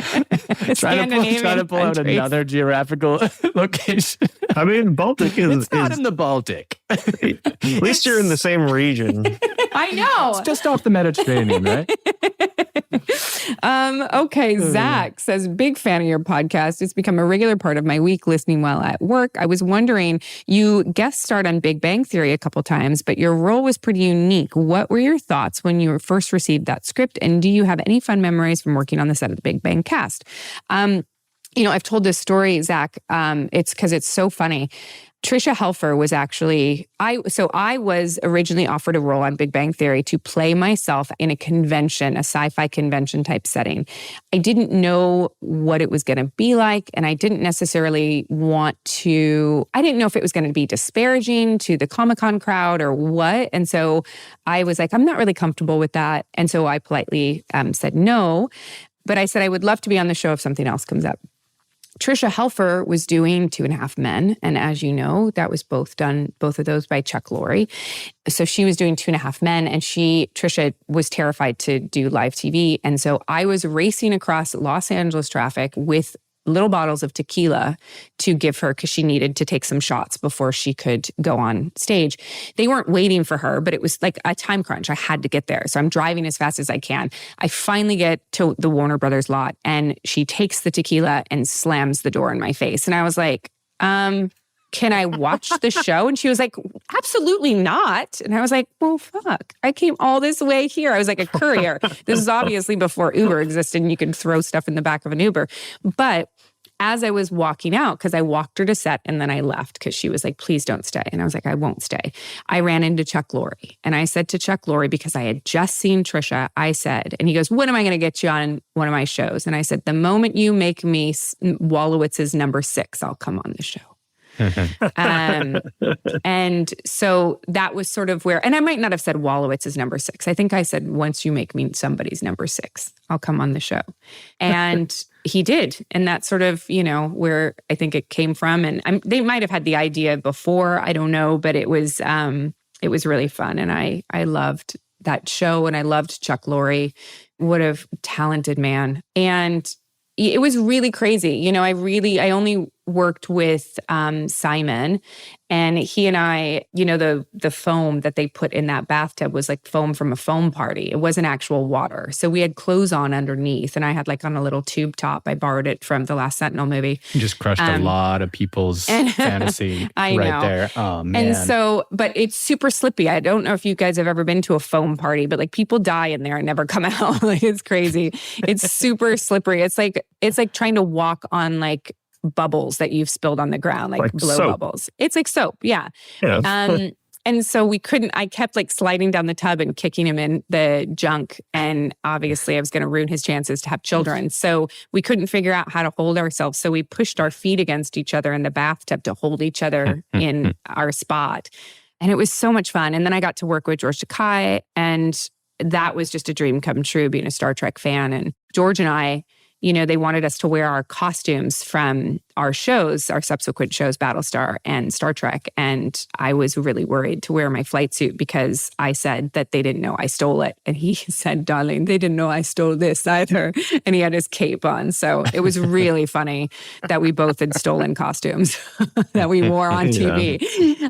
Trying to pull out another geographical location. I mean, Baltic is... It's not in the Baltic. At least you're in the same region. I know. It's just off the Mediterranean, right? Okay, Zach says, big fan of your podcast. It's become a regular part of my week listening while at work. I was wondering, you guest starred on Big Bang Theory a couple times, but your role was pretty unique. What were your thoughts when you first received that script? And do you have any fun memories from working on the set of the Big Bang cast? I've told this story, Zach. It's because it's so funny. Tricia Helfer was actually, I was originally offered a role on Big Bang Theory to play myself in a convention, a sci-fi convention type setting. I didn't know what it was going to be like, and I didn't necessarily I didn't know if it was going to be disparaging to the Comic-Con crowd or what. And so I was like, I'm not really comfortable with that. And so I politely said no, but I said I would love to be on the show if something else comes up. Tricia Helfer was doing 2.5 Men. And as you know, that was both of those by Chuck Lorre. So she was doing 2.5 Men, and Tricia was terrified to do live TV. And so I was racing across Los Angeles traffic with little bottles of tequila to give her because she needed to take some shots before she could go on stage. They weren't waiting for her, but it was like a time crunch. I had to get there. So I'm driving as fast as I can. I finally get to the Warner Brothers lot and she takes the tequila and slams the door in my face. And I was like, can I watch the show? And she was like, absolutely not. And I was like, well, fuck. I came all this way here. I was like a courier. This is obviously before Uber existed and you could throw stuff in the back of an Uber. But as I was walking out, because I walked her to set and then I left because she was like, please don't stay. And I was like, I won't stay. I ran into Chuck Lorre. And I said to Chuck Lorre, because I had just seen Trisha, I said, and he goes, when am I going to get you on one of my shows? And I said, the moment you make me Wolowitz's number 6, I'll come on the show. And so that was sort of where, and I might not have said Wolowitz is number 6. I think I said, once you make me somebody's number 6, I'll come on the show. And he did. And that's sort of, where I think it came from. And they might have had the idea before, I don't know, but it was really fun. And I loved that show and I loved Chuck Lorre. What a talented man. And it was really crazy. I only worked with Simon, and he and I, the foam that they put in that bathtub was like foam from a foam party. It wasn't actual water. So we had clothes on underneath, and I had like on a little tube top. I borrowed it from the last Sentinel movie. You just crushed a lot of people's fantasy I right know. there. Oh, man. And so, but it's super slippy. I don't know if you guys have ever been to a foam party, but like people die in there and never come out. Like it's crazy. It's super slippery. It's like trying to walk on like bubbles that you've spilled on the ground, like blow soap. Bubbles. It's like soap. Yeah. Yeah. And so I kept like sliding down the tub and kicking him in the junk. And obviously I was going to ruin his chances to have children. So we couldn't figure out how to hold ourselves. So we pushed our feet against each other in the bathtub to hold each other in our spot. And it was so much fun. And then I got to work with George Takei, and that was just a dream come true, being a Star Trek fan. And George and I, they wanted us to wear our costumes from our shows, our subsequent shows, Battlestar and Star Trek. And I was really worried to wear my flight suit because I said that they didn't know I stole it. And he said, darling, they didn't know I stole this either. And he had his cape on. So it was really funny that we both had stolen costumes that we wore on TV.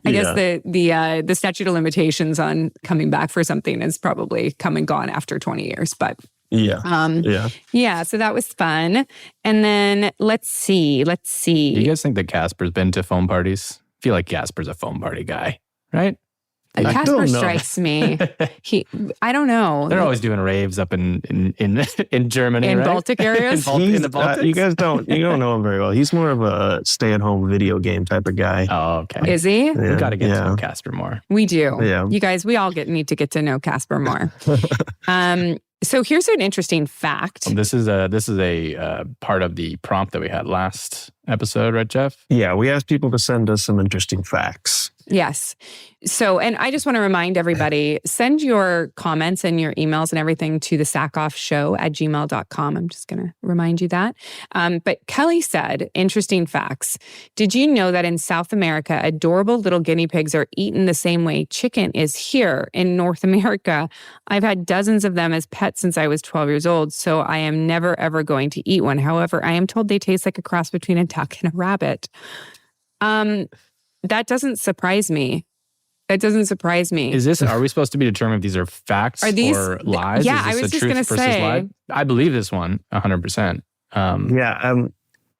I guess the statute of limitations on coming back for something is probably come and gone after 20 years. But Yeah. so that was fun. And then let's see. Do you guys think that Casper's been to foam parties? I feel like Casper's a foam party guy, right? Casper don't know. strikes me. I don't know. They're always doing raves up in Germany, in right? Baltic areas. in the Baltics. You guys don't know him very well. He's more of a stay-at-home video game type of guy. Oh, okay. Is he? We got to get to know Casper more. We do. Yeah. You guys, we all need to get to know Casper more. So here's an interesting fact. This is a part of the prompt that we had last episode, right, Jeff? Yeah, we asked people to send us some interesting facts. Yes. So, and I just want to remind everybody, send your comments and your emails and everything to the sackhoffshow@gmail.com. I'm just going to remind you that. But Kelly said, interesting facts. Did you know that in South America, adorable little guinea pigs are eaten the same way chicken is here in North America? I've had dozens of them as pets since I was 12 years old, so I am never, ever going to eat one. However, I am told they taste like a cross between a duck and a rabbit. That doesn't surprise me. That doesn't surprise me. Are we supposed to be determining if these are facts or lies? Yeah, Is this I was a just going to truth versus say. lie? I believe this one 100%.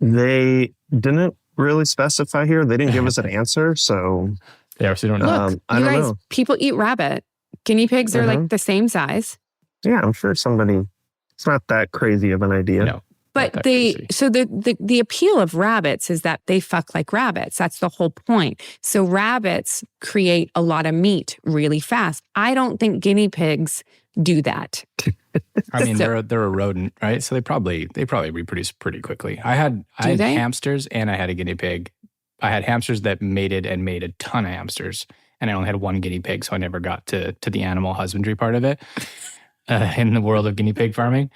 They didn't really specify here. They didn't give us an answer, so They obviously don't know. Look, I you don't guys, know. people eat rabbit. Guinea pigs are like the same size. Yeah, I'm sure somebody. It's not that crazy of an idea. No. But Not that crazy. the appeal of rabbits is that they fuck like rabbits. That's the whole point. So rabbits create a lot of meat really fast. I don't think guinea pigs do that. I mean, they're a rodent, right? So they probably reproduce pretty quickly. I had they? hamsters and I had a guinea pig. I had hamsters that mated and made a ton of hamsters, and I only had one guinea pig, so I never got to the animal husbandry part of it in the world of guinea pig farming.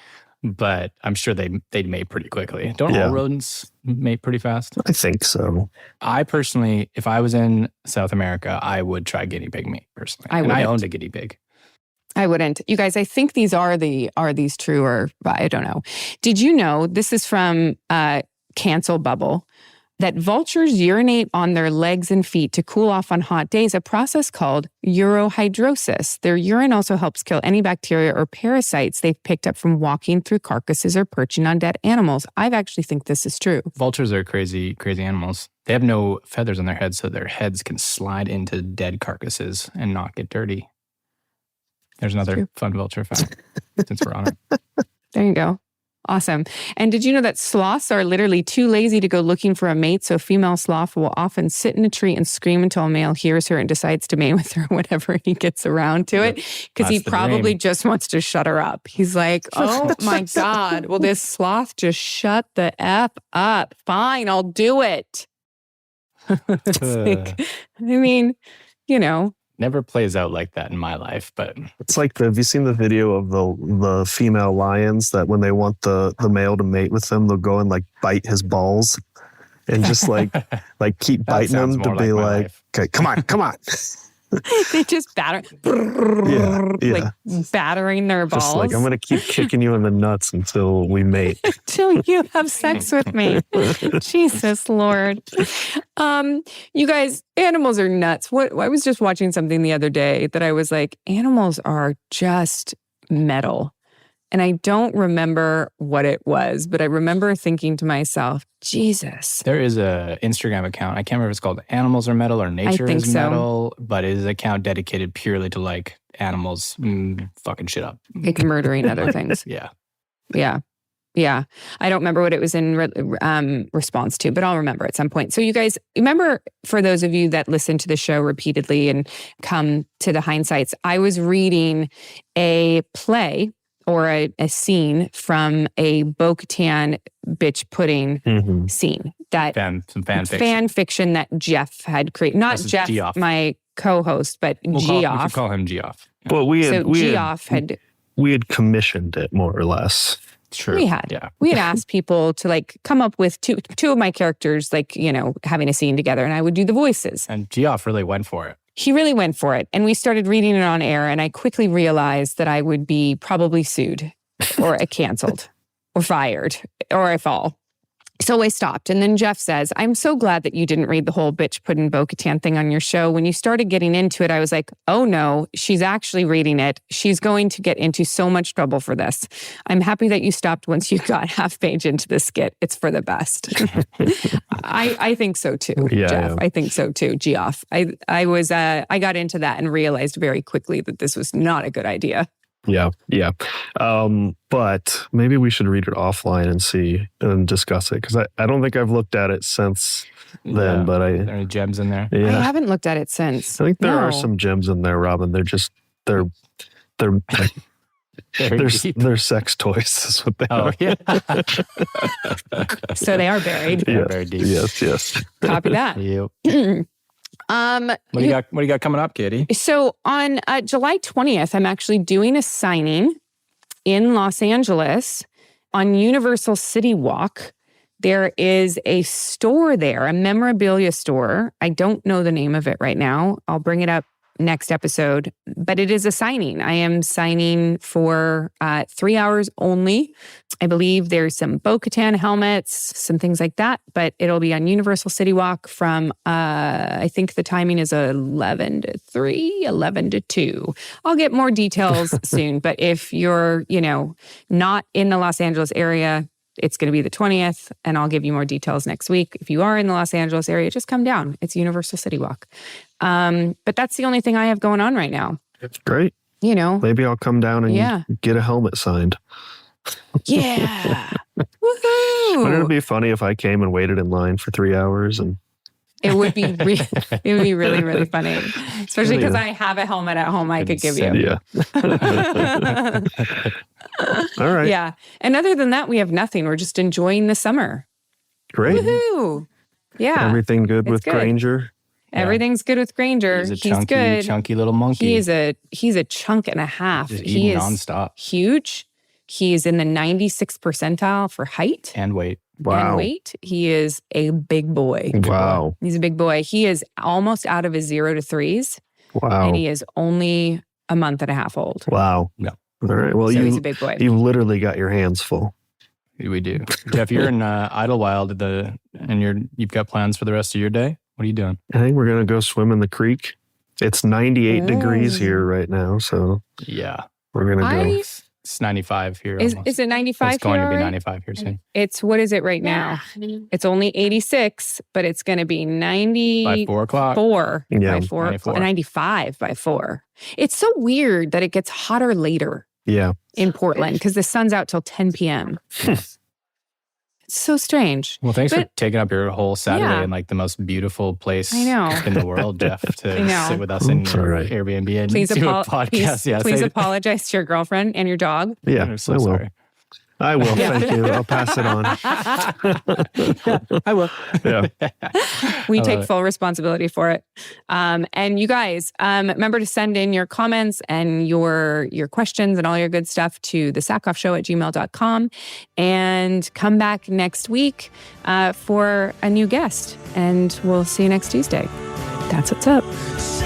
But I'm sure they'd mate pretty quickly. Don't all rodents mate pretty fast? I think so. I personally, if I was in South America, I would try guinea pig meat personally. I owned a guinea pig. I wouldn't. You guys, I think these are these true, or I don't know. Did you know, this is from cancel bubble, that vultures urinate on their legs and feet to cool off on hot days, a process called urohydrosis. Their urine also helps kill any bacteria or parasites they've picked up from walking through carcasses or perching on dead animals. I actually think this is true. Vultures are crazy, crazy animals. They have no feathers on their heads, so their heads can slide into dead carcasses and not get dirty. There's another fun vulture fact, since we're on it. There you go. Awesome. And did you know that sloths are literally too lazy to go looking for a mate? So a female sloth will often sit in a tree and scream until a male hears her and decides to mate with her whenever he gets around to it. Because he probably just wants to shut her up. He's like, oh my God, will this sloth just shut the F up? Fine, I'll do it. It's like, I mean, you know. Never plays out like that in my life, but It's like have you seen the video of the female lions that when they want the male to mate with them, they'll go and like bite his balls and just like keep biting him to be like, okay, come on. They just batter, like battering their balls. Just like, I'm going to keep kicking you in the nuts until we mate. Until you have sex with me. Jesus, Lord. You guys, animals are nuts. I was just watching something the other day that I was like, animals are just metal. And I don't remember what it was, but I remember thinking to myself, Jesus. There is a Instagram account. I can't remember if it's called Animals Are Metal or Nature is Metal, but it is an account dedicated purely to like animals fucking shit up. Like murdering other things. Yeah. Yeah. I don't remember what it was in response to, but I'll remember at some point. So you guys, remember, for those of you that listen to the show repeatedly and come to the Hindsights, I was reading a play or a scene from a bo-katan bitch pudding scene. That some fan fiction. Fan fiction that Jeff had created. Not Jeff, Geoff, my co-host, but Geoff. We could call him Geoff. Yeah. Well, Geoff had commissioned it more or less. True. We had. Yeah. We had asked people to like come up with two of my characters, like, you know, having a scene together, and I would do the voices. And Geoff really went for it. He really went for it. And we started reading it on air, and I quickly realized that I would be probably sued or canceled or fired or if all. So I stopped. And then Jeff says, I'm so glad that you didn't read the whole bitch pudding bo-katan thing on your show. When you started getting into it, I was like, oh no, she's actually reading it. She's going to get into so much trouble for this. I'm happy that you stopped once you got half page into the skit. It's for the best. I think so too, Jeff. Yeah. I think so too, Geoff. I got into that and realized very quickly that this was not a good idea. Yeah. But maybe we should read it offline and see and discuss it, because I don't think I've looked at it since then. But are there any gems in there? Yeah. I haven't looked at it since. I think there are some gems in there, Robin. They're sex toys is what they are. Yeah. So they are buried. They're very deep. Yes. Copy that. Yep. What do you got coming up, Katee? So on July 20th, I'm actually doing a signing in Los Angeles on Universal City Walk. There is a store there, a memorabilia store. I don't know the name of it right now. I'll bring it up next episode, but it is a signing. I am signing for 3 hours only. I believe there's some bo-katan helmets, some things like that, but it'll be on Universal City Walk from, I think the timing is 11 to 3, 11 to 2. I'll get more details soon, but if you're, not in the Los Angeles area, it's going to be the 20th, and I'll give you more details next week. If you are in the Los Angeles area, just come down. It's Universal City Walk. But that's the only thing I have going on right now. It's great. Maybe I'll come down and get a helmet signed. Yeah. Woohoo! Wouldn't it be funny if I came and waited in line for 3 hours? And it would be really, really funny. Especially because I have a helmet at home I could give you. Yeah. All right. Yeah. And other than that, we have nothing. We're just enjoying the summer. Great. Woohoo! Yeah. Everything good with good. Granger? Everything's good with Granger. He's a chunky little monkey. He's a chunk and a half. He is nonstop. Huge. He is in the 96th percentile for height and weight. Wow. And weight. He is a big boy. Wow. He's a big boy. He is almost out of his 0 to 3s. Wow. And he is only a month and a half old. Wow. No. All right. Well, so he's a big boy. You've literally got your hands full. We do. Jeff, you're in Idlewild and you've got plans for the rest of your day. What are you doing? I think we're going to go swim in the creek. It's 98 degrees here right now, so yeah, we're going to go. It's 95 here. Is it 95 It's going here to be already? 95 here soon. It's, what is it right now? It's only 86, but it's going to be 90. By 4 o'clock. Yeah, by 4. 94. 95 by 4. It's so weird that it gets hotter later Yeah. in Portland because the sun's out till 10 p.m. It's so strange. Well, thanks for But- taking up your whole Saturday Yeah. in like the most beautiful place I know. in the world, Jeff, I to know. sit with us in Oops, your all right. Airbnb and Please, do a podcast. please say- apologize to your girlfriend and your dog. Yeah, I'm so I will. sorry. I will. Thank you. I'll pass it on. I will. Yeah. We I take love it. full responsibility for it. And you guys, remember to send in your comments and your questions and all your good stuff to thesackhoffshow@gmail.com, and come back next week for a new guest. And we'll see you next Tuesday. That's what's up.